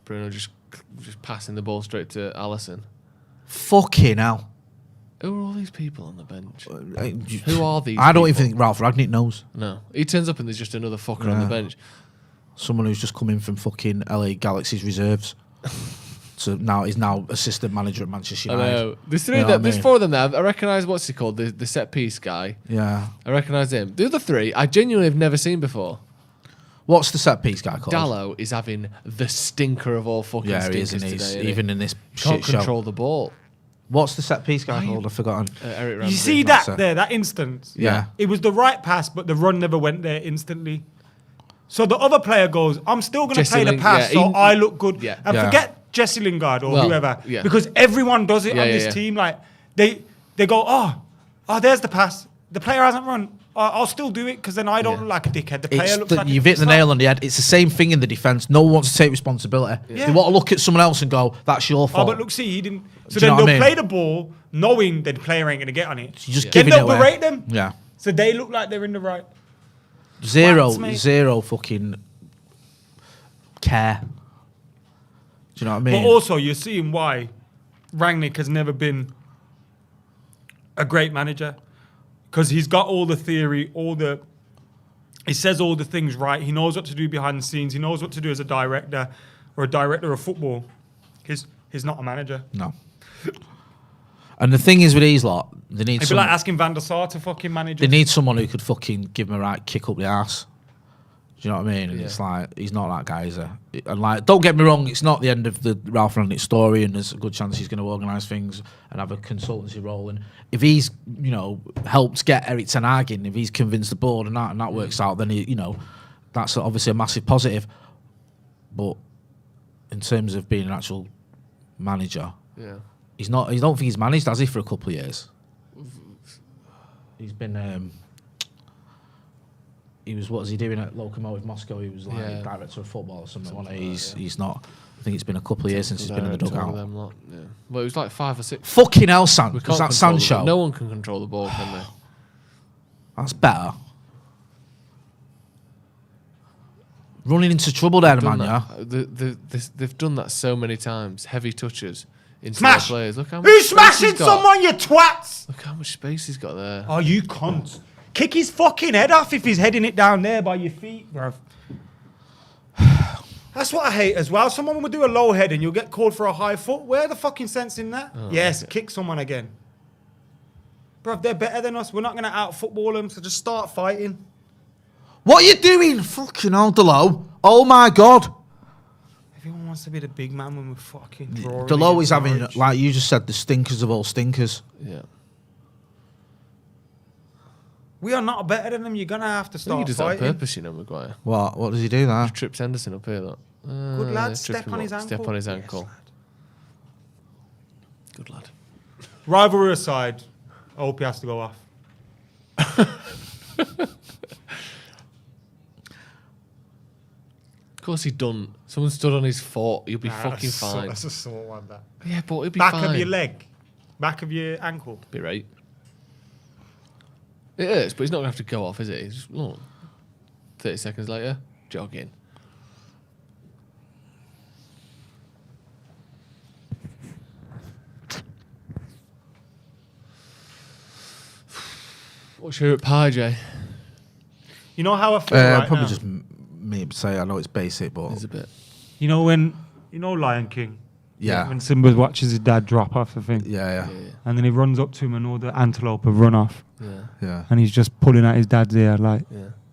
Bruno just passing the ball straight to Alisson. Fucking hell. Who are all these people on the bench? Who Who are these? I don't people? even think Ralph Ragnick knows. No, he turns up and there's just another fucker on the bench. Someone who's just come in from fucking LA Galaxy's reserves. So now he's now assistant manager at Manchester United. I know. There's three. You know There's what I mean? four of them there. I recognise what's he called, the set piece guy. Yeah. I recognise him. The other three, I genuinely have never seen before. What's the set piece guy called? Dallo is having the stinker of all fucking Yeah, he stinkers is, today. even in this Can't shit control show. the ball. What's the set piece guy called? I've forgotten. Eric You Ramsey. see That's that it. there, that instance? Yeah. It was the right pass, but the run never went there instantly. So the other player goes, I'm still going to Jesse play the Lingard, pass yeah, so I look good. yeah. And Yeah. forget Jesse Lingard or Well, whoever. yeah. Because everyone does it Yeah, on yeah, this yeah. team. Like, they go, oh, there's the pass. The player hasn't run. I'll still do it because then I don't look like a dickhead. The player looks like You've hit the nail on the head. It's the same thing in the defence. No one wants to take responsibility. Yeah. They want to look at someone else and go, that's your Oh, fault. but look, see, he didn't. So Do you then know they'll what I mean? play the ball knowing the player ain't going to get on it. You're just Then giving they'll it away. berate them. Yeah. So they look like they're in the right. Zero Twats, mate. fucking care. Do you know what I mean? But also, you're seeing why Rangnick has never been a great manager. Because he's got all the theory, he says all the things right. He knows what to do behind the scenes. He knows what to do as a director or a director of football. He's not a manager. No. And the thing is with these lot, they need It'd be like asking Van der Sar to fucking manage they it. need someone who could fucking give them a right kick up the ass. Do you know what I mean? And it's like, he's not that guy, is he? And like, don't get me wrong, it's not the end of the Ralph Rangnick story, and there's a good chance he's going to organise things and have a consultancy role. And if he's, helped get Eric Ten Hag in, if he's convinced the board and that works out, then that's obviously a massive positive. But in terms of being an actual manager, he's not. I don't think he's managed, has he, for a couple of years? He's been. He was, what was he doing at Lokomotiv Moscow? He was like director of football or something. He's not. I think it's been a couple of years since he's been in the dugout. Well, it was like 5 or 6. Fucking hell, San. We Was can't that control the Sancho? ball. No one can control the ball, can they? That's better. Running into trouble there, man, yeah. They've done that so many times. Heavy touches into Smash! their players. Look how much Who's space smashing he's got. someone, you twats? Look how much space he's got there. Oh, you cunt. Kick his fucking head off if he's heading it down there by your feet, bruv. That's what I hate as well. Someone would do a low head and you'll get called for a high foot. Where the fucking sense in that? Yes, kick someone again. Bruv, they're better than us. We're not going to out-football them, so just start fighting. What are you doing? Fucking hell, Delo. Oh my God. Everyone wants to be the big man when we're fucking drawing. Delo against is having, Norwich. like you just said, the stinkers of all stinkers. Yeah. We are not better than them. You're going to have to I think start he does that on fighting. purpose, Maguire. What does he do there? Trips Henderson up here, that. Good lad, Trips step him on up. his ankle. Step on his Yes, ankle. lad. Good lad. Rivalry aside, I hope he has to go off. Of course he done. Someone stood on his foot. You'll be fucking fine. That's a sore one, that. Yeah, but he'll be Back fine. of your leg. Back of your ankle. Be right. It hurts, but he's not going to have to go off, is it? He's just, 30 seconds later, jogging. What's your pie, Jay? You know how I feel right Probably now? just me say, I know it's basic, but There's a bit. You know when... You know Lion King? yeah. When Simba watches his dad drop off, I think. Yeah. And then he runs up to him and all the antelope have run off. Yeah. And he's just pulling at his dad's ear like,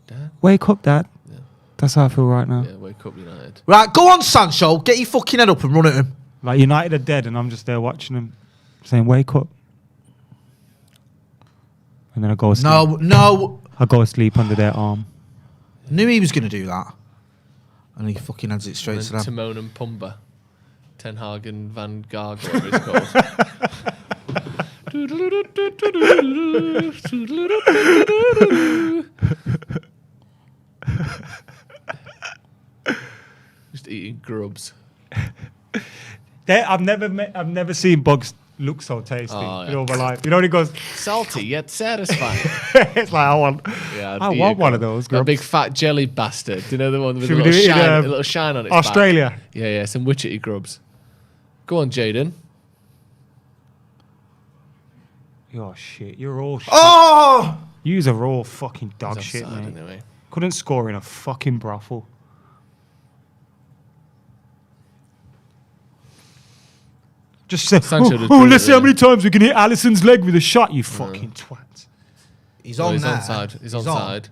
Dad? wake up, Dad. Yeah. That's how I feel right now. Yeah, wake up, United. Right, go on, Sancho. Get your fucking head up and run at him. Like United are dead and I'm just there watching him saying, wake up. And then I go asleep. No. I go asleep under their arm. Knew he was going to do that. And he fucking heads it straight And to then them. Timon and Pumba. Ten Hag and Van Gaag, whatever it's called. Just eating grubs. I've never seen bugs look so tasty Oh, in yeah. all my life. You know, he goes, Salty yet satisfying. it's like, I want one of those A grubs. big fat jelly bastard. Do you know the one with a Should we little, do it in, shine, a little shine on its Australia? back? Yeah, some witchetty grubs. Go on, Jaden. You're shit. You're all shit. Oh! Yous are all fucking dog He's shit, offside mate. anyway. Couldn't score in a fucking brothel. Just say, Sancho did oh, do let's it, see how yeah. many times we can hit Alisson's leg with a shot, you fucking twat. He's Oh, on he's there. onside. He's on. onside.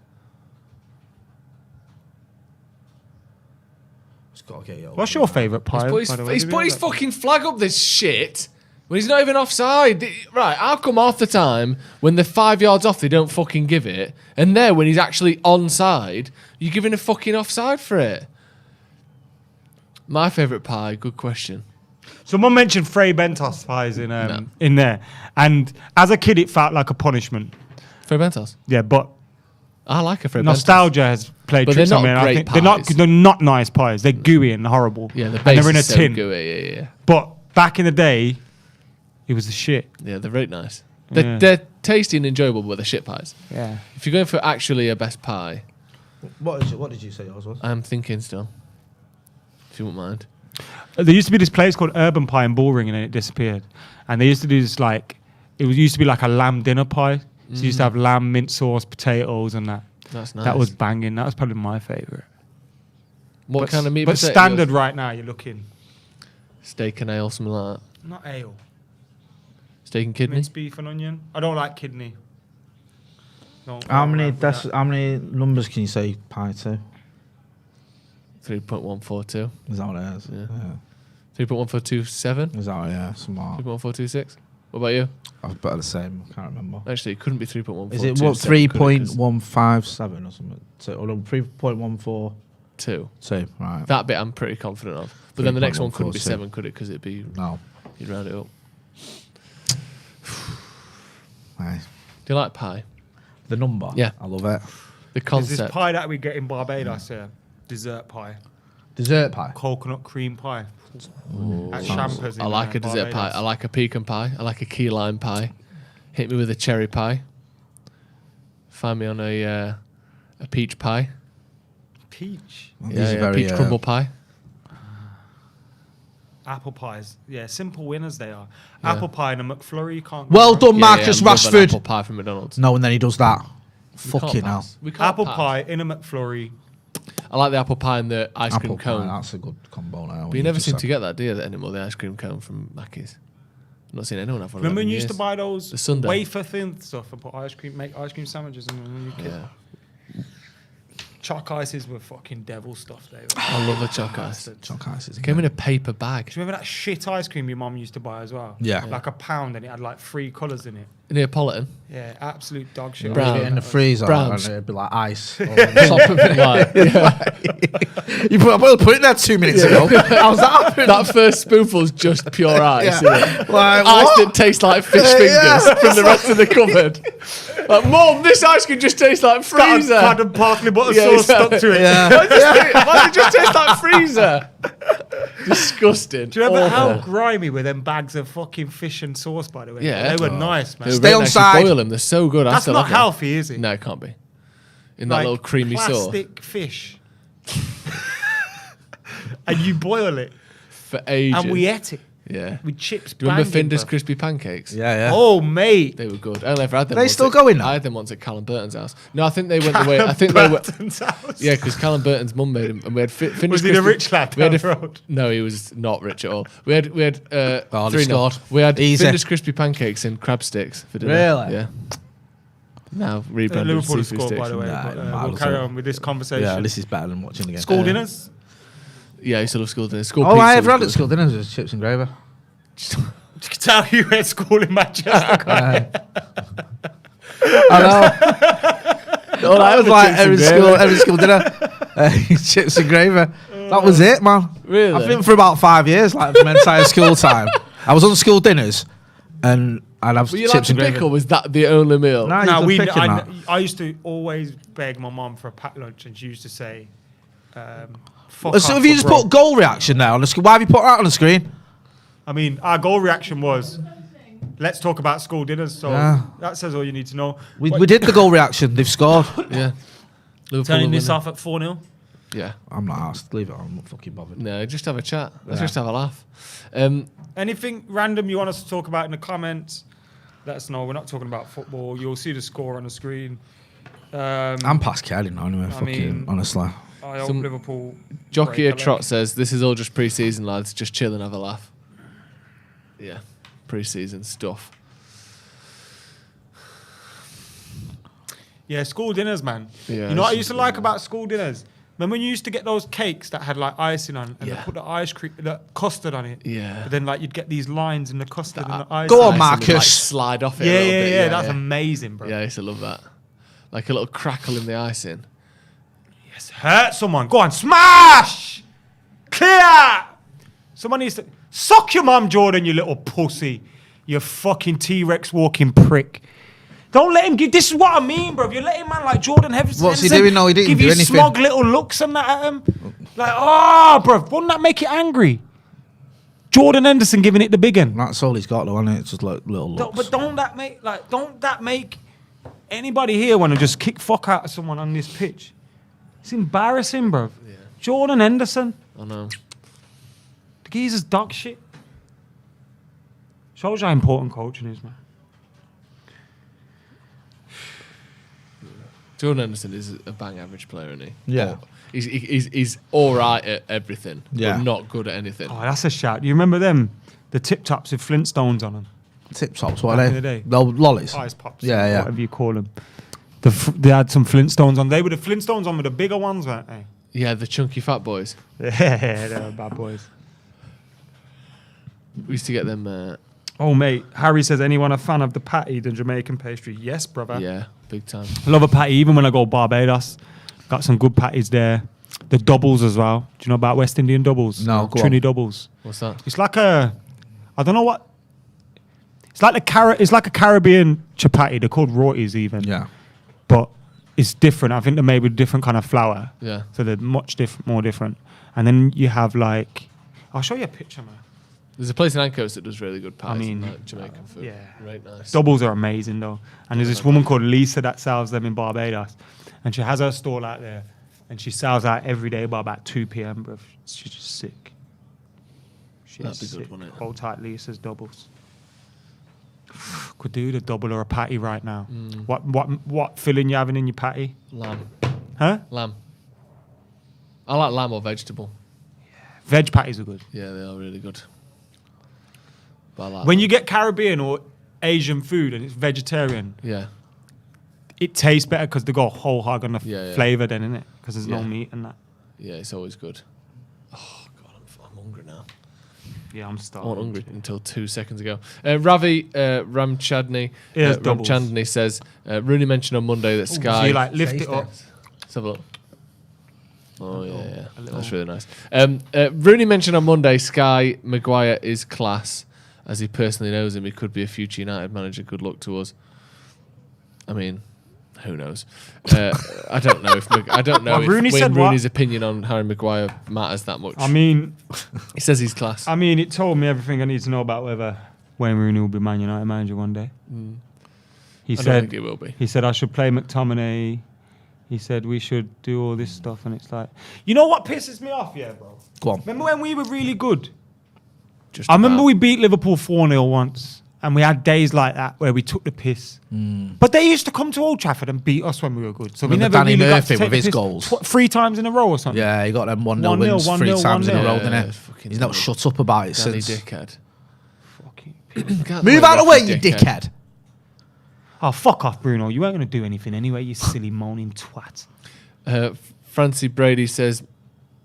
He's got to get you over. What's your favourite pie? He's by the way? he's Did put we his know that? fucking flag up this shit when he's not even offside. Right, how come half the time when they're 5 yards off they don't fucking give it, and there when he's actually onside, you're giving a fucking offside for it? My favourite pie, good question. Someone mentioned Frey Bentos pies in there, and as a kid, it felt like a punishment. Frey Bentos? Yeah, but I like a Frey Bentos. nostalgia has played But tricks they're on me. not And I great think they're not nice pies. They're gooey and horrible. Yeah, the and base they're in a is so tin. gooey, yeah. But back in the day, it was the shit. Yeah, they're very nice. Yeah. They're tasty and enjoyable, but they're shit pies. Yeah. If you're going for actually a best pie, What did you say yours was? I'm thinking still. If you wouldn't mind. There used to be this place called Urban Pie in Bullring, and then it disappeared. And they used to do this used to be like a lamb dinner pie. So you used to have lamb, mint sauce, potatoes, and that. That's nice. That was banging. That was probably my favourite. What kind of meat But potato? standard right now, you're looking. Steak and ale, something like that. Not ale. Steak and kidney. Minced beef and onion. I don't like kidney. How many numbers can you say pie to? 3.142. Is that what it is? Yeah. 3.1427. Is that what, yeah, smart. 3.1426. What about you? I was better the same. I can't remember. Actually, it couldn't be 3.142. Is it what 3.157 or something? So, or 3.142. Two. Right. That bit I'm pretty confident of. But then the next one couldn't be 3.142. 7, could it? Because it'd be. No. You'd round it up. Aye. Do you like pie? The number. Yeah. I love it. The There's this concept. pie that we get in Barbados here. Dessert pie. Dessert pie. Coconut cream pie. At sounds- Champers. I like a dessert pie. I like a pecan pie. I like a key lime pie. Hit me with a cherry pie. Find me on a peach pie. Peach. These are very, peach crumble pie. Apple pies. Yeah, simple winners they are. Yeah. Apple pie and a McFlurry, you can't go Well wrong. done, Marcus I love an Rashford. apple pie from McDonald's. No, and then he does that. We can't Fucking hell. pass. We can't Apple pass. pie in a McFlurry. I like the apple pie and the ice cream Apple cone. pie, that's a good combo now. But you never seem to get that, do you, anymore, the ice cream cone from Mackey's? I've not seen anyone have one. Remember when you years. used to buy those The sundae. wafer thin stuff and put make ice cream sandwiches in them when you were a kid? Yeah. Chalk ices were fucking devil stuff. They were. I love the chalk ice. Chalk ice is Came in a paper bag. Do you remember that shit ice cream your mum used to buy as well? Yeah. Like a pound and it had like 3 colours in it. Neapolitan. Yeah, absolute dog shit. Brown. in the freezer, Browns. and it'd be like ice. Top of it, like, You put it there 2 minutes ago. How's that happening? that first spoonful's just pure ice, isn't it? Like, Ice what? that tastes like fish fingers from the rest of the cupboard. Like, Mum, this ice cream just tastes like freezer. Had a parsley butter Yeah, sauce exactly. stuck to it. Yeah. Why does it just taste like freezer? Disgusting. Do you remember how Awful. grimy were them bags of fucking fish and sauce, by the way? Yeah. They were nice, man. They were Stay really on nice. side. You boil them, they're so good. I That's still not love them. healthy, is it? No, it can't be. In that Like little creamy sauce. plastic fish. And you boil it. For ages. And we ate it. Yeah. With chips. Do you remember banging, Finder's bruv. crispy pancakes? Yeah. Oh, mate. They were good. I never had them. They once still at- going now? I had them once at Callum Burton's house. No, I think they went the way. I think they were. Burton's house. Yeah, because Callum Burton's mum made him, and we had Finder's Was he the rich lad We had down the road? No, he was not rich at all. We had Oh, they 3-0. scored. We had Easy. Finder's crispy pancakes and crab sticks for dinner. Really? Yeah. Now rebranded Liverpool seafood scored, by sticks. the way. Nah, but, might we'll as carry well. on with this conversation. Yeah, this is better than watching the game. School dinners? Yeah, I used to love school dinners. School Oh, pizza I have was had good. at school dinners with chips and gravy. You can tell you went to school in Manchester. I know. All that was like every school dinner, chips and gravy. That was it, man. Really? I think for about 5 years, like from entire school time, I was on school dinners, and I'd have Were you allowed chips to and pick, gravy. or was that the only meal? Nah, No, you could pick in that. I used to always beg my mum for a packed lunch, and she used to say, fuck So off have you for just broke. put goal reaction there on the screen? Why have you put that on the screen? I mean, our goal reaction was, let's talk about school dinners. So Yeah. that says all you need to know. We did the goal reaction. They've scored. Yeah. Liverpool Turning are this winning. off at 4-0. Yeah. I'm not asked. Leave it on. I'm not fucking bothered. No, just have a chat. Let's Yeah. just have a laugh. Anything random you want us to talk about in the comments? let us know. We're not talking about football. You'll see the score on the screen. I'm past caring now anyway, honestly. I hope Liverpool... Jockey Trot says, this is all just pre-season, lads. Just chill and have a laugh. Yeah, pre-season stuff. Yeah, school dinners, man. Yeah, you know what I used to like about school dinners? Remember when you used to get those cakes that had like icing on and they put the ice cream, the custard on it? Yeah. But then like you'd get these lines in the custard and the ice. Go on, Nice and Marcus. like, slide off it a little bit. Yeah, that's amazing, bro. Yeah, I used to love that. Like a little crackle in the icing. Yes, hurt someone. Go on, smash! Clear! Someone needs to... Suck your mum, Jordan, you little pussy. You fucking T-Rex walking prick. Don't let him give... This is what I mean, bro. If you're letting man like Jordan Henderson... What's he doing? No, he didn't give do you anything. smug little looks and that at him. Like, oh, bro, wouldn't that make you angry? Jordan Henderson giving it the big one. That's all he's got, though, isn't it? It's just like little looks. But don't that make anybody here want to just kick fuck out of someone on this pitch? It's embarrassing, bro. Yeah. Jordan Henderson. I know. The geezer's dog shit. Shows you how important coaching is, man. Jordan Henderson is a bang average player, isn't he? Yeah. But he's all right at everything, Yeah. but not good at anything. Oh, that's a shout. You remember them? The tip tops with Flintstones on them. Tip tops, what Back are in they? the day. Lollies. Ice pops. Yeah. Whatever you call them. They had some Flintstones on. They were the Flintstones on with the bigger ones, weren't they? Yeah, the chunky fat boys. Yeah, they were bad boys. We used to get them. Oh, mate. Harry says, anyone a fan of the patty, the Jamaican pastry? Yes, brother. Yeah, big time. Love a patty, even when I go Barbados. Got some good patties there. The doubles as well. Do you know about West Indian doubles? No, go Trini on. doubles. What's that? It's like I don't know what. It's like a Caribbean chapati. They're called rotis even. Yeah. But it's different. I think they're made with different kind of flour. Yeah. So they're much more different. And then you have like, I'll show you a picture, man. There's a place in Ancoats that does really good pies. I mean, like Jamaican food. yeah. Right, nice. Doubles are amazing though. And there's this woman called Lisa that sells them in Barbados. And she has her stall out there. And she sells out every day by about 2 p.m, bro. She's just sick. That'd be good, wouldn't it? Hold tight Lisa's doubles. Could do the double or a patty right now. What filling you having in your patty? Lamb. Huh? Lamb. I like lamb or vegetable. Veg patties are good. Yeah, they are really good. But I like When you get Caribbean or Asian food and it's vegetarian, yeah. it tastes better because they go whole hog on the Yeah. flavour then, innit? Because there's no Yeah. meat in that. Yeah, it's always good. Oh, God, I'm hungry now. Yeah, I'm I starving. wasn't hungry until 2 seconds ago. Ravi Ramchandni says, Rooney mentioned on Monday that Sky... So you like lift it up. Let's have a look. Oh, yeah. That's really nice. Rooney mentioned on Monday Sky Maguire is class. As he personally knows him, he could be a future United manager. Good luck to us. I mean, who knows? I don't know if Rooney's opinion on Harry Maguire matters that much. I mean, he says he's class. I mean, it told me everything I need to know about whether Wayne Rooney will be Man United manager one day. He I said don't think he will be. He said I should play McTominay. He said we should do all this stuff, and it's like, you know what pisses me off, yeah, bro? Go on. Remember when we were really good? I remember we beat Liverpool 4-0 once, and we had days like that where we took the piss. But they used to come to Old Trafford and beat us when we were good. So we Remember never Danny really Murphy got to with take his the piss goals? 3 times in a row or something. Yeah, he got them 1-0 1-0, wins 3 1-0, times in a row, 1-0. didn't he? He's not shut up about it Danny since. dickhead. Move out of the way, you dickhead. Oh, fuck off, Bruno. You ain't going to do anything anyway, you silly moaning twat. Francie Brady says,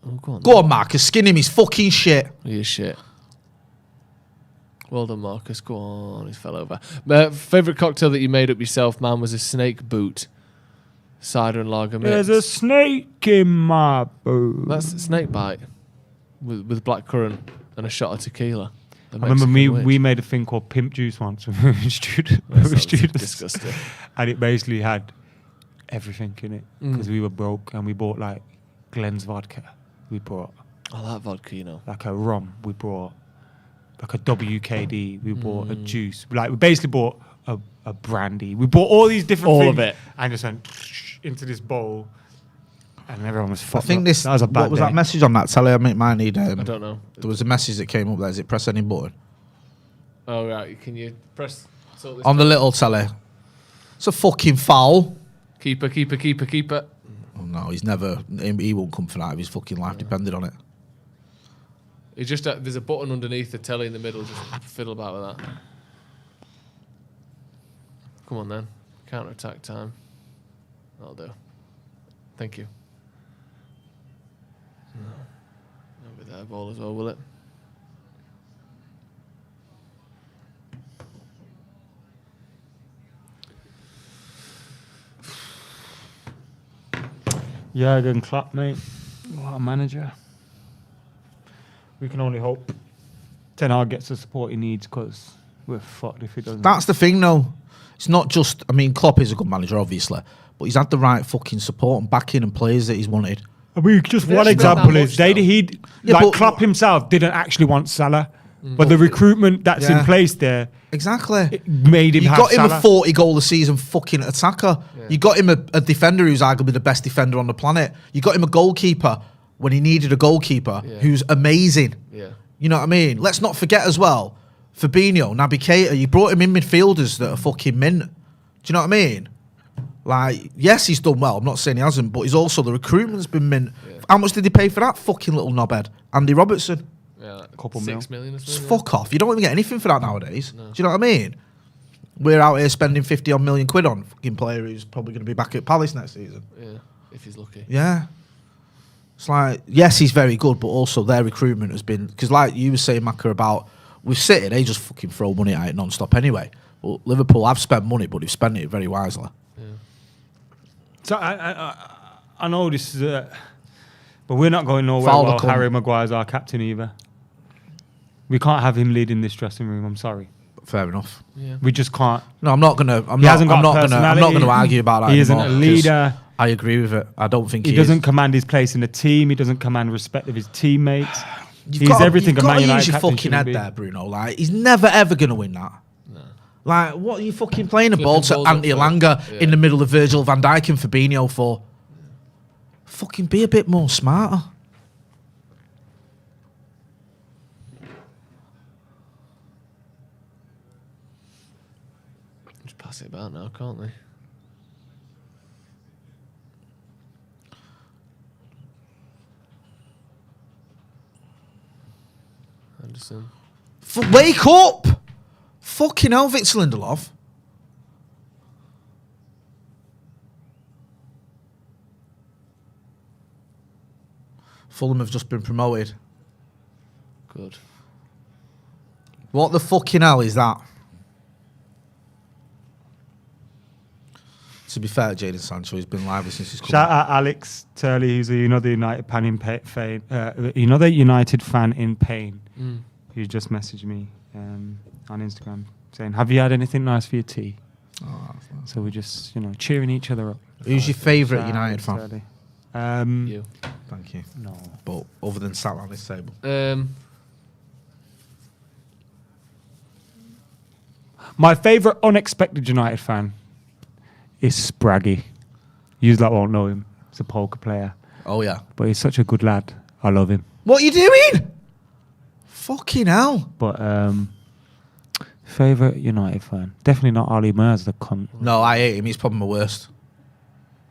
oh, go on. Go on, Marcus. Skin him. He's fucking shit. He is shit. Well done, Marcus. Go on. He fell over. Favourite cocktail that you made up yourself, man, was a snake boot. Cider and lager mix. There's a snake in my boot. That's a snake bite with black currant and a shot of tequila. I remember we made a thing called pimp juice once when we were students. Disgusting. And it basically had everything in it because we were broke and we bought like Glen's vodka. We brought I like vodka, you know. like a rum. We brought like a WKD. We bought a juice. Like we basically bought a brandy. We bought all these different All things. of it. And just went into this bowl. And everyone was fucked I think up. this. That was a bad What was day. that message on that? Tally, I might need. I don't know. There was a message that came up there. Is it press any button? Oh, right. Can you press on the little telly. It's a fucking foul. Keeper. Oh, no, he's never. He won't come for that if his fucking life depended on it. He just there's a button underneath the telly in the middle. Just fiddle about with that. Come on then, counter attack time. That'll do. Thank you. No, with that ball as well, will it? Jurgen Klopp, mate. What a manager. We can only hope Ten Hag gets the support he needs, because we're fucked if he doesn't. That's the thing, though. It's not just. I mean, Klopp is a good manager, obviously, but he's had the right fucking support and backing and players that he's wanted. I mean, just one example is Klopp himself didn't actually want Salah, but the recruitment that's in place there, exactly, it made him. You have got him Salah. a 40-goal a season fucking attacker. Yeah. You got him a defender who's arguably the best defender on the planet. You got him a goalkeeper when he needed a goalkeeper who's amazing. Yeah, you know what I mean. Let's not forget as well, Fabinho, Naby Keita. You brought him in midfielders that are fucking mint. Do you know what I mean? Like, yes, he's done well. I'm not saying he hasn't, but he's also the recruitment's been mint. Yeah. How much did he pay for that fucking little knobhead, Andy Robertson? Yeah, like couple 6 million. Just fuck off. You don't even get anything for that nowadays. No. Do you know what I mean? We're out here spending 50 odd million quid on a fucking player who's probably going to be back at Palace next season. Yeah, if he's lucky. Yeah. It's like, yes, he's very good, but also their recruitment has been, because like you were saying, Macca, about with City, they just fucking throw money at it non-stop anyway. Well, Liverpool have spent money, but they've spent it very wisely. Yeah. So I know this is but we're not going nowhere while Harry Maguire's our captain either. We can't have him leading this dressing room. I'm sorry. Fair enough. Yeah. We just can't. No, I'm not gonna argue about that. He isn't a leader. I agree with it. I don't think he doesn't command his place in the team. He doesn't command respect of his teammates. He's everything a Man United captain should be. You've got to use your fucking head there, Bruno. Like, he's never ever gonna win that. No. Like, what are you fucking playing a ball to Ante Elanga in the middle of Virgil van Dijk and Fabinho for? Fucking be a bit more smarter. Just pass it about now, can't they? Anderson. Wake up! Fucking hell, Victor Lindelof. Fulham have just been promoted. Good. What the fucking hell is that? To be fair, Jaden Sancho, he's been lively since he's come. Shout out Alex Turley, who's another United fan in pain. Another United fan in pain. Who just messaged me on Instagram saying, "Have you had anything nice for your tea?" Oh, so we're just cheering each other up. Who's your favourite United fan? Turley. You. Thank you. No. But other than sat on this table. My favourite unexpected United fan is Spraggy. You won't know him. He's a poker player. Oh, yeah. But he's such a good lad. I love him. What are you doing? Fucking hell. But favourite United fan? Definitely not Ollie Mers, the cunt. No, I hate him. He's probably my worst.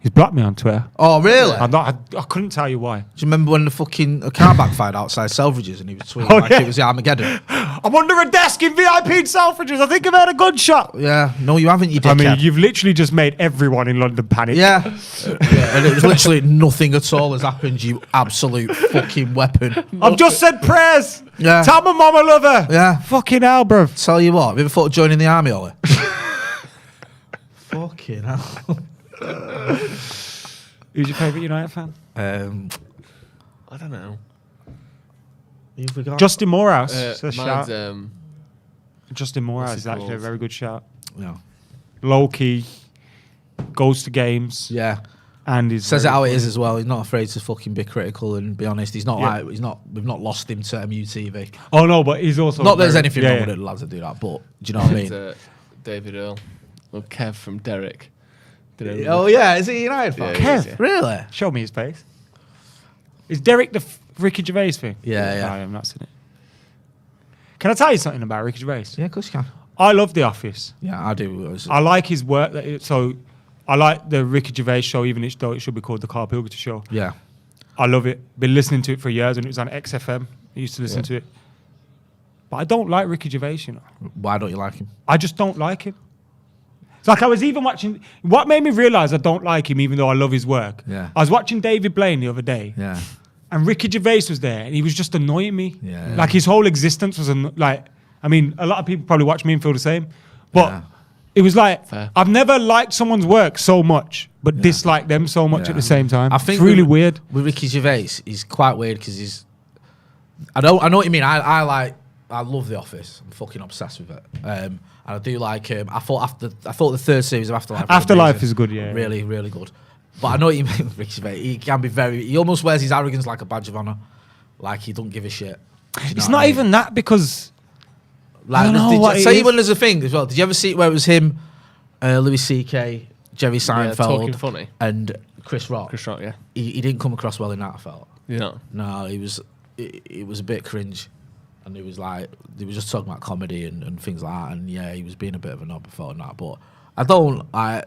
He's blocked me on Twitter. Oh, really? I couldn't tell you why. Do you remember when a car backfired outside Selfridges and he was tweeting it was the Armageddon? I'm under a desk in VIP Selfridges. I think I've had a gunshot. Yeah. No, you haven't, you dickhead. I mean, you've literally just made everyone in London panic. Yeah. And it was literally nothing at all has happened, you absolute fucking weapon. I've just said prayers. Yeah. Tell my mum I love her. Yeah. Fucking hell, bruv. Tell you what, have you ever thought of joining the army, Ollie? Fucking hell. Who's your favourite United fan? I don't know. Justin Morehouse. Mine's, Justin Morehouse is actually a very good shout. Yeah. Low key, goes to games. Yeah. And he says it how it is as well. He's not afraid to fucking be critical and be honest. He's not we've not lost him to MUTV. Oh no, but he's also not that there's anything wrong with it, lads that do that, but do you know what I mean? David Earl. Or Kev from Derek. Oh yeah, is he United fan? Kev, really? Show me his face. Is Derek the Ricky Gervais thing? Yeah. I have not seen it. Can I tell you something about Ricky Gervais? Yeah, of course you can. I love The Office. Yeah, I do. I like his work. So I like the Ricky Gervais show, even though it should be called the Carl Pilkington Show. Yeah. I love it. Been listening to it for years, and it was on XFM. I used to listen to it. But I don't like Ricky Gervais, you know. Why don't you like him? I just don't like him. It's like I was even watching... What made me realise I don't like him, even though I love his work? Yeah. I was watching David Blaine the other day. Yeah. And Ricky Gervais was there, and he was just annoying me. Yeah. Like, his whole existence was... I mean, a lot of people probably watch me and feel the same. But it was like... Fair. I've never liked someone's work so much, but disliked them so much at the same time. I think it's really weird. With Ricky Gervais, he's quite weird because he's... I know what you mean. I love The Office. I'm fucking obsessed with it. And I do like I thought the third series of Afterlife is good, yeah. Really, really good. But I know what you mean with Ricky Gervais. He can be he almost wears his arrogance like a badge of honour. Like he don't give a shit. It's not even that because... Like, when there's a thing as well. Did you ever see it where it was him, Louis C.K., Jerry Seinfeld, talking funny, and Chris Rock? Chris Rock, yeah. He didn't come across well in that, I felt. Yeah. No, it was a bit cringe. And he was just talking about comedy and things like that. And yeah, he was being a bit of a knob before that. But I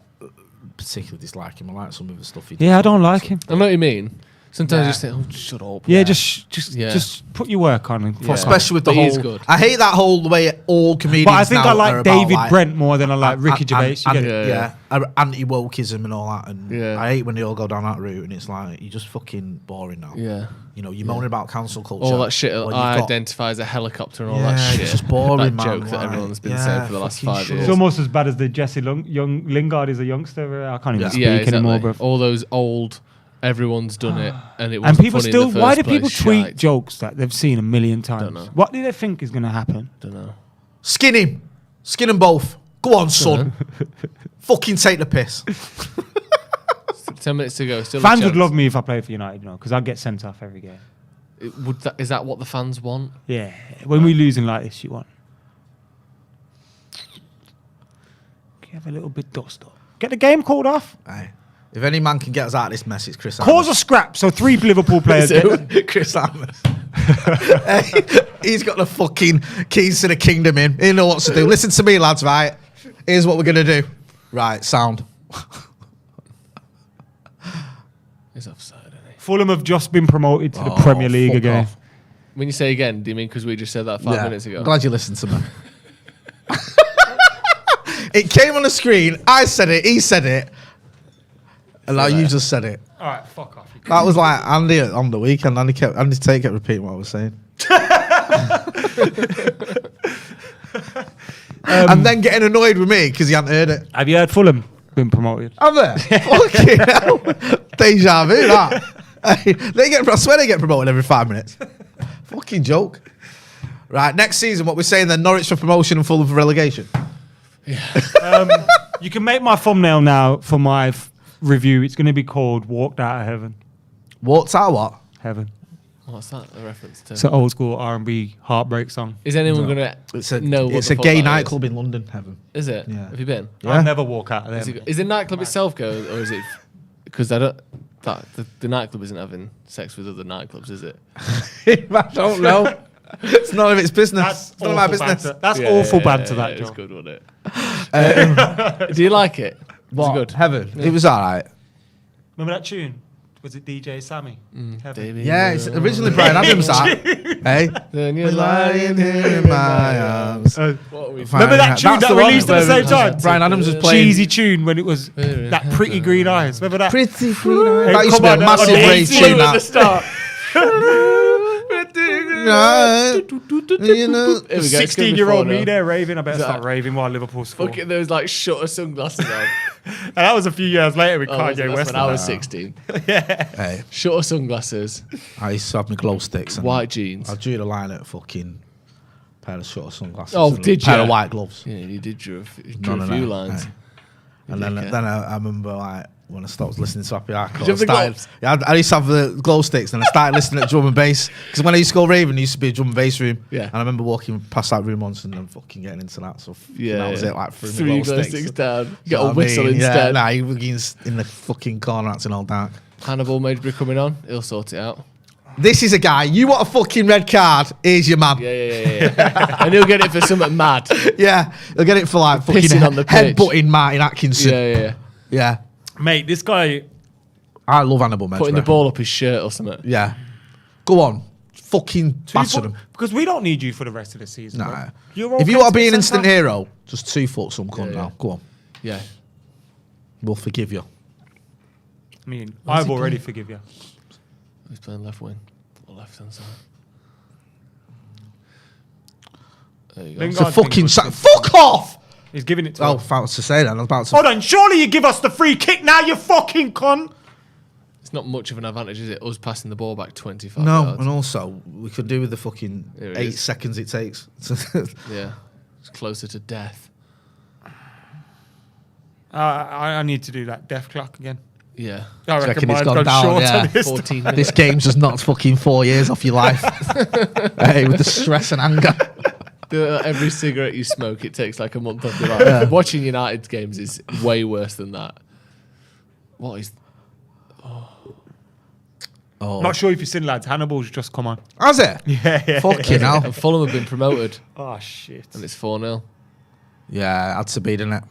particularly dislike him. I like some of the stuff he does. Yeah, I don't like him. I know what you mean. Sometimes you just think, oh, shut up. Yeah, just put your work on. And especially with the But he's whole... good. I hate that whole way all comedians But I think now I like are David about, Brent more than I like Ricky Gervais. Anti-wokeism and all that. And Yeah. I hate when they all go down that route and it's like, you're just fucking boring now. Yeah. You know, you're moaning about cancel culture. All that shit when you've I got- identify as a helicopter and all that shit. It's just boring, that man. joke that Like, everyone's been yeah, saying for the last fucking 5 shit. years. It's almost as bad as the Jesse Lingard is a youngster. I can't even speak exactly. anymore, bro. All those old, everyone's done it, and it And wasn't people funny still... in the Why first do people place. tweet Shite. jokes that they've seen a million times? Don't know. What do they think is going to happen? Don't know. Skin him. Skin them both. Go on, son. Fucking take the piss. 10 minutes to go. Still a Fans would chance. love me if I played for United, because I'd get sent off every game. Is that what the fans want? Yeah. When we're losing like this, you want... Can you have a little bit dust up? Get the game called off. Aye. If any man can get us out of this mess, it's Chris Cause Amos. a scrap, so 3 Liverpool players get... Chris Amos. Hey, he's got the fucking keys to the kingdom in. He knows what to do. Listen to me, lads, right? Here's what we're going to do. Right, sound. He's offside, isn't he? Fulham have just been promoted to the Premier League fuck again. off. When you say again, do you mean because we just said that 5 minutes ago? I'm glad you listened to me. It came on the screen. I said it. He said it. And now you just said it. All right, fuck off. That was like Andy on the weekend. Andy Tate kept repeating what I was saying. And then getting annoyed with me because he hadn't heard it. Have you heard Fulham been promoted? Have they? Fucking hell. Deja vu, that. Hey, I swear they get promoted every 5 minutes. Fucking joke. Right, next season, what we're saying then, Norwich for promotion and Fulham for relegation. You can make my thumbnail now for my review. It's going to be called Walked Out of Heaven. Walked out what? Heaven. What's that a reference to? It's an old school R&B heartbreak song. Is anyone going to know what It's the a fuck gay that nightclub in London, Heaven. Is it? Yeah. Have you been? I'll never walk out of there. Is the nightclub itself go, or is it... Because I don't... The nightclub isn't having sex with other nightclubs, is it? I don't know. It's none of its business. That's It's none of my awful business. banter. That's awful banter, that, It's John. good, wasn't it? Do you like it? Was it good? Heaven. It was alright. Remember that tune? Was it DJ Sammy? Heaven. Yeah, it's originally Brian Adams. Hey, Then you're lying here in my arms. Remember that tune that released at the same time? Brian Adams was playing Cheesy tune when it was that Pretty Green Eyes. Remember that? Pretty Green Eyes. Hey, That used to be a come on, massive on the rage 18 tune. at the That. start. You know, Here we go, it's good 16-year-old before me now. there raving. I better Is that- start raving while Liverpool score. Fucking, there was like shutter sunglasses on. And that was a few years later with Kanye That's West. when I was 16. Hey, Shutter sunglasses, I used to have my glow sticks. And white jeans. I drew the line at fucking pair of shutter sunglasses. Oh, and did a pair you? of white gloves. Yeah, you did draw a None of few that, lines. hey. And then I remember like when I stopped listening to Happy Hardcore, Did you have the gloves? I used to have the glow sticks, and I started listening to drum and bass because when I used to go raving, there used to be a drum and bass room. Yeah. And I remember walking past that room once and then fucking getting into that. So that was it. Like three glow glow sticks down. Get a whistle Yeah, instead. nah, he was in the fucking corner acting all dark. Hannibal Maidbury coming on. He'll sort it out. This is a guy. You want a fucking red card? Here's your man. Yeah. And he'll get it for something mad. Yeah, he'll get it for like fucking Pissing on the pitch. headbutting Martin Atkinson. Yeah. Mate, this guy. I love Hannibal Mejbra. Putting the ball up his shirt or something. Yeah. Go on. Fucking batter them. Because we don't need you for the rest of the season. Nah. Bro. If you want to be an instant hero, just 2 foot some cunt now. Go on. Yeah. We'll forgive you. I mean, I've already forgive you. He's playing left wing or left hand side. There you go. It's a fucking fuck off! He's giving it to Oh, us. I was to say that. I was about to. Hold on, surely you give us the free kick now, you fucking cunt! It's not much of an advantage, is it? Us passing the ball back 25 No, yards. and also we could do with the fucking Here it 8 is. seconds it takes. Yeah. It's closer to death. I need to do that death clock again. Yeah. I reckon reckon it's mine's gone gone down, short yeah. on this. 14 minutes. This game's just knocked fucking 4 years off your life. Hey, with the stress and anger. Every cigarette you smoke, it takes like a month off your life. Watching United's games is way worse than that. What is... Oh. Not sure if you've seen, lads. Hannibal's just come on. Has it? Yeah. Fucking hell. And Fulham have been promoted. Oh, shit. And it's 4-0. Yeah, had to be, didn't it?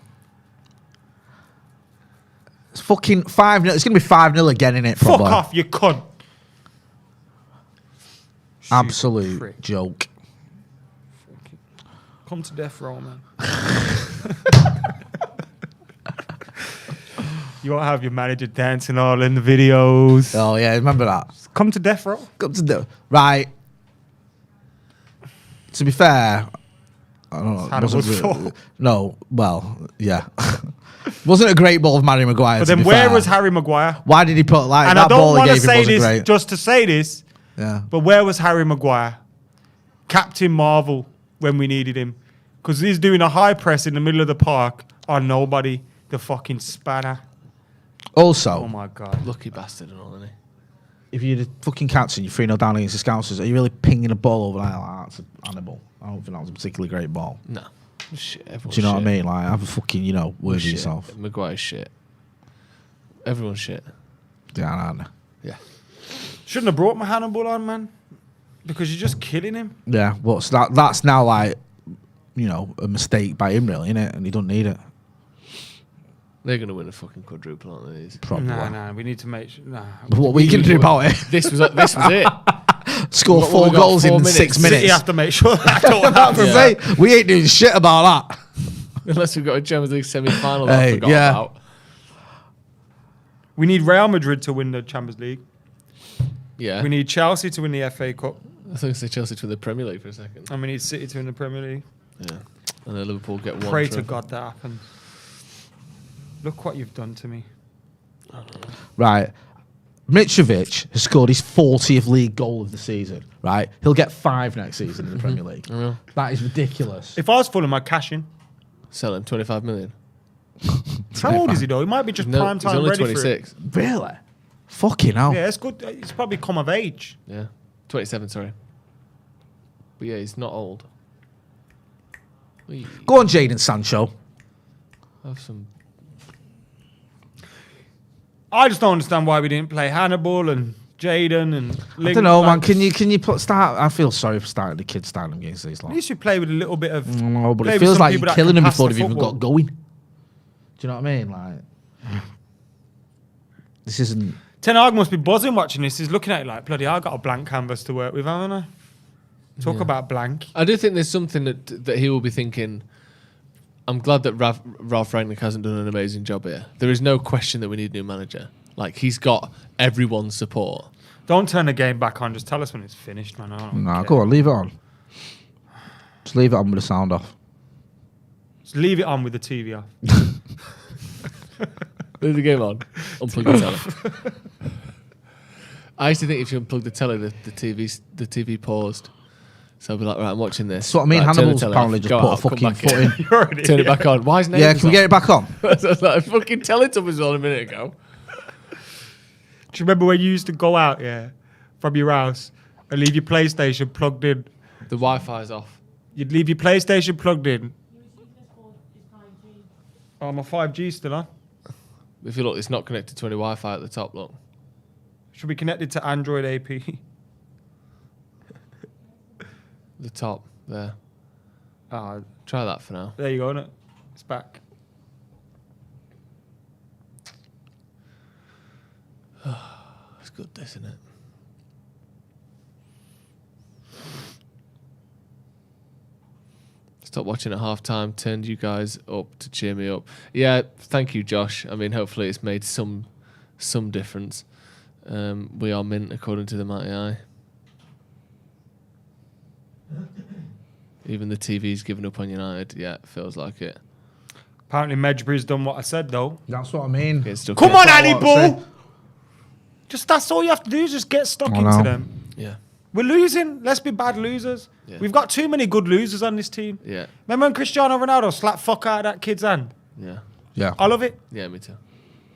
It's fucking 5-0. It's going to be 5-0 again, innit? Fuck off, you cunt. Absolute prick. joke. Come to death row, man. You won't have your manager dancing all in the videos. Oh, yeah, remember that? Come to death row. Come to the right. To be fair, I don't know. It wasn't Hannibal's really- fault. no, well, yeah. Wasn't a great ball of Harry Maguire. But to then be where fair. was Harry Maguire? Why did he put like And that I don't ball he want to gave him say wasn't this great? just to say this, Yeah. but where was Harry Maguire? Captain Marvel when we needed him. Because he's doing a high press in the middle of the park on nobody. The fucking spanner. Also, Oh my God. Lucky bastard and all, isn't he? if you're the fucking captain, you're 3-0 down against the Scousers, are you really pinging a ball over like that to Hannibal? I don't think that was a particularly great ball. No. Shit, Do you know what I mean? Like, have a fucking, word of Shit. yourself. Maguire's shit. Everyone's shit. Yeah, I know. Yeah. Shouldn't have brought my Hannibal on, man. Because you're just killing him. Yeah, well, so that's now like, a mistake by him, really, innit? And he don't need it. They're going to win a fucking quadruple, aren't they? Probably. Nah, we need to make sure. Nah. But what were you going to do about it? This was it. Score What 4 we got, goals 4 in minutes? 6 minutes. You have to make sure that don't I was happen. gonna say, we ain't doing shit about that. Unless we've got a Champions League semi-final that I Hey, forgot yeah. about. We need Real Madrid to win the Champions League. Yeah. We need Chelsea to win the FA Cup. I think it's Chelsea to win the Premier League for a second. And we need City to win the Premier League. Yeah. And then Liverpool get one. Pray to trophy. God that happens. Look what you've done to me. Right. Mitrovic has scored his 40th league goal of the season, right? He'll get 5 next season in the Premier League. Yeah. That is ridiculous. If I was Fulham, I'd cash in. Sell him 25 million. How old is he though? He might be just prime he's time only ready 26. Really? Fucking hell. for it. Yeah, it's good. He's probably come of age. Yeah. 27, sorry. But yeah, he's not old. We Go on, Jaden Sancho. have some... I just don't understand why we didn't play Hannibal and Jaden and I don't know, man. Can you start? I feel sorry for starting the kids starting against these At lot. least we play with a little bit of. No, but play it with feels some like people you're that killing can them pass before the they've even football. got going. Do you know what I mean? Like, this isn't. Ten Hag must be buzzing watching this. He's looking at it like, bloody hell, I got a blank canvas to work with, haven't I? Talk about blank. I do think there's something that he will be thinking. I'm glad that Ralph Rangnick hasn't done an amazing job here. There is no question that we need a new manager. Like, he's got everyone's support. Don't turn the game back on. Just tell us when it's finished, man. I don't Nah, care. go on, leave it on. Just leave it on with the sound off. Just leave it on with the TV off. Leave the game on. Unplug the telly. I used to think if you unplug the telly, the TV paused. So I'd be like, right, I'm watching this. That's what I mean. Right, turn the Hannibal's telly apparently off. just Go put a out, come fucking back foot in. Turn it back on. Why is Yeah, can we get it back on? I was like, fucking Teletubbies on a minute ago. Do you remember when you used to go out, from your house and leave your PlayStation plugged in? The Wi-Fi's off. You'd leave your PlayStation plugged in. Oh, my 5G still on. If you look, it's not connected to any Wi-Fi at the top, look. Should be connected to Android AP. The top there. Ah, Try that for now. there you go, innit? It's back. It's good, this, isn't it? Stopped watching at half time, turned you guys up to cheer me up. Yeah, thank you, Josh. I mean, hopefully it's made some difference. We are mint according to the Mighty Eye. Even the TV's given up on United. Yeah, feels like it. Apparently, Medjbury's done what I said, though. That's what I mean. Come on, Annie Ball! Just that's all you have to do is just get stuck into them. Yeah. We're losing. Let's be bad losers. Yeah. We've got too many good losers on this team. Yeah. Remember when Cristiano Ronaldo slapped fuck out of that kid's hand? Yeah. Yeah. I love it. Yeah, me too.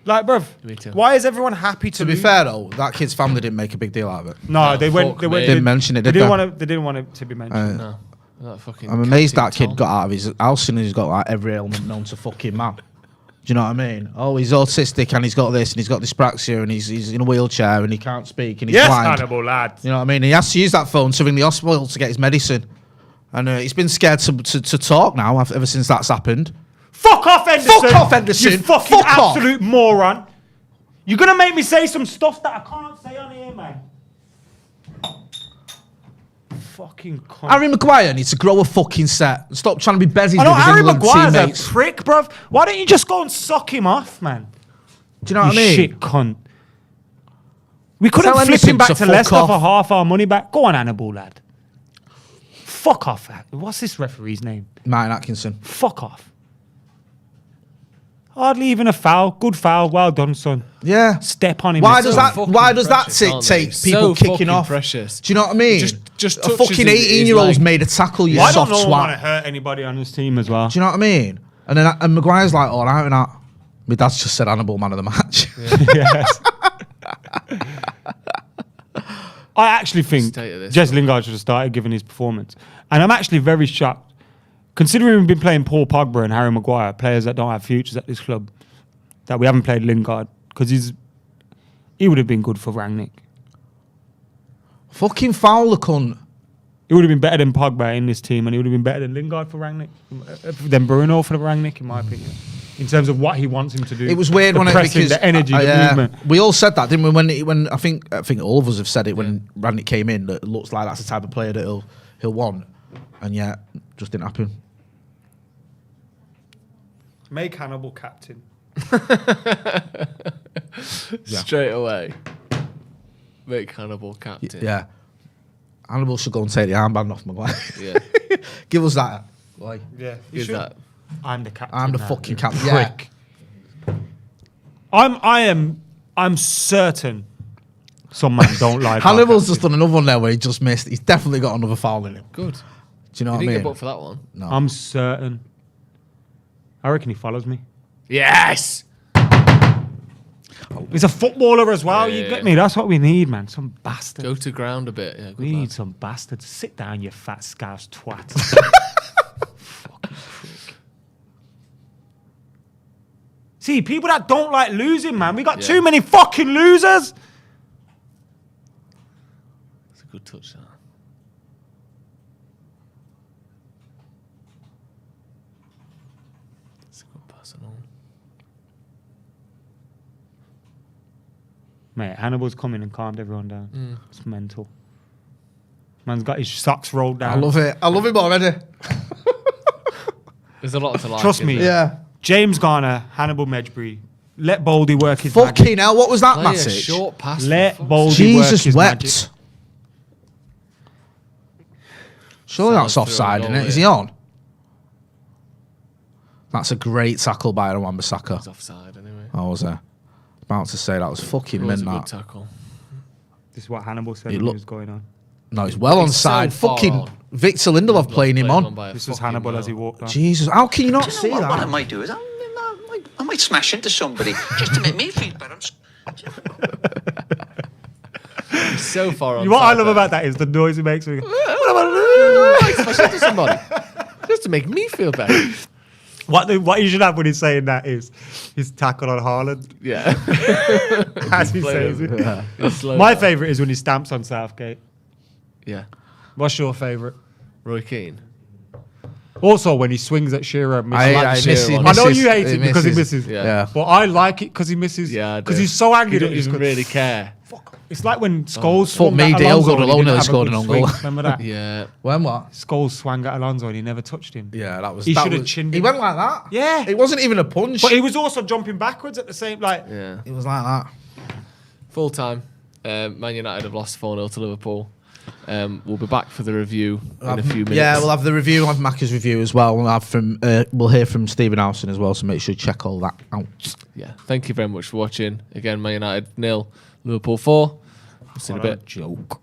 Like, bruv, Me too. why is everyone happy to To be lose? fair though, that kid's family didn't make a big deal out of it. No, No, they went. fuck They went. me. Didn't mention it, They did didn't they? want to. They didn't want it to be mentioned. No. That fucking I'm amazed that Captain kid Tom. got out of his house and he's got like every ailment known to fucking man. Do you know what I mean? Oh, he's autistic and he's got this and he's got dyspraxia and he's in a wheelchair and he can't speak and he's Yes, blind. Hannibal lad. You know what I mean? He has to use that phone to ring the hospital to get his medicine. And he's been scared to talk now ever since that's happened. Fuck off, Henderson. Fuck off, Henderson. You fucking Fuck off. absolute moron. You're gonna make me say some stuff that I can't say on here, man. Fucking cunt. Harry Maguire needs to grow a fucking set and stop trying to be bezzies I know with his Harry England Maguire's teammates. a prick, bruv. Why don't you just go and suck him off, man? Do you know what I mean? Shit cunt. We couldn't Tell flip Henderson him back to to fuck Leicester off. for half our money back. Go on, Hannibal, lad. Fuck off. What's this referee's name? Martin Atkinson. Fuck off. Hardly even a foul. Good foul. Well done, son. Yeah. Step on him. Why It's does so that? fucking Why does that precious, aren't take they? people So kicking fucking off? precious. Do you know what I mean? Just a touches fucking his 18-year-old's leg. made a tackle. You I don't soft know want to swat. hurt anybody on his team as well. Do you know what I mean? And then Maguire's like, all right with that. My dad's just said Hannibal man of the match. Yes. I actually think State of this. Jez Lingard should have started given his performance. And I'm actually very shocked. Considering we've been playing Paul Pogba and Harry Maguire, players that don't have futures at this club, that we haven't played Lingard, because he would have been good for Rangnick. Fucking foul the cunt. He would have been better than Pogba in this team, and he would have been better than Lingard for Rangnick, than Bruno for Rangnick, in my opinion. In terms of what he wants him to do. It was weird the when pressing, because the energy, the movement. we all said that, didn't we? When I think all of us have said it when Rangnick came in, that it looks like that's the type of player that he'll want, and yet just didn't happen. Make Hannibal captain. Straight away. Make Hannibal captain. Yeah, Hannibal should go and take the armband off Maguire. Yeah. Give us that. Like, Yeah, Give that. I'm the captain. I'm the now, fucking you captain. prick. I'm certain some man don't like Hannibal's just done another one there where he just missed. He's definitely got another foul in him. Good. Do you know You what I didn't mean? get booked for that one. No. I'm certain. I reckon he follows me. Yes. He's a footballer as well. Yeah, You yeah, get yeah. me? That's what we need, man. Some bastard. Go to ground a bit. Yeah, good We lad. need some bastards. Sit down, you fat scouse twat. Fucking prick. See, people that don't like losing, man. We got Yeah. too many fucking losers. It's a good touch, that. It's a good pass and all. Mate, Hannibal's come in and calmed everyone down. It's mental. Man's got his socks rolled down. I love it. I love him already. There's a lot to like. Trust isn't me. there? Yeah. James Garner, Hannibal Medjbury. Let Baldy work his magic. Fucking hell, what was that Play a message? short pass. Let for fuck's Baldy work Jesus his wept. magic. Surely that's Sounds offside, through a isn't it? goal, Is he yeah. on? That's a great tackle by Wan-Bissaka. It's offside anyway. I was about to say that was fucking It was mint a good that. tackle. This is what Hannibal said He when look- he was going on. No, he's well on He's so side. far Fucking on. Victor Lindelof playing him on. by a This was fucking Hannibal as he mile. walked on. Jesus, how can you not see What I that? might do is I might smash into somebody just to make me feel better. He's so far on. What I side love there. about that is the noise he makes. When he goes, I smash into somebody just to make me feel better. what you should have when he's saying that is his tackle on Haaland Yeah. as he Play says him. it. Slow My down. favourite is when he stamps on Southgate. Yeah. What's your favourite? Roy Keane. Also, when he swings at Shearer, I miss I know you hate it because he misses. Yeah. But I like it because he misses. Yeah, because he's so angry. He doesn't even really care. It's like when Scholes Fuck swung me, at Dale Alonso and he Goodall didn't nearly have a scored good an own swing. goal. Remember that? Yeah. When what? Scholes swung at Alonso and he never touched him. Yeah, that was. He that should have was- chinned He him. went like that. Yeah. It wasn't even a punch. But he was also jumping backwards at the same. Like, Yeah. It was like that. Full time. Man United have lost 4-0 to Liverpool. We'll be back for the review in a few minutes. Yeah, we'll have the review. We'll have Macca's review as well. We'll hear from Stephen Howson as well. So make sure you check all that out. Yeah. Thank you very much for watching. Again, Man United 0, Liverpool 4. See you in a bit. Joke.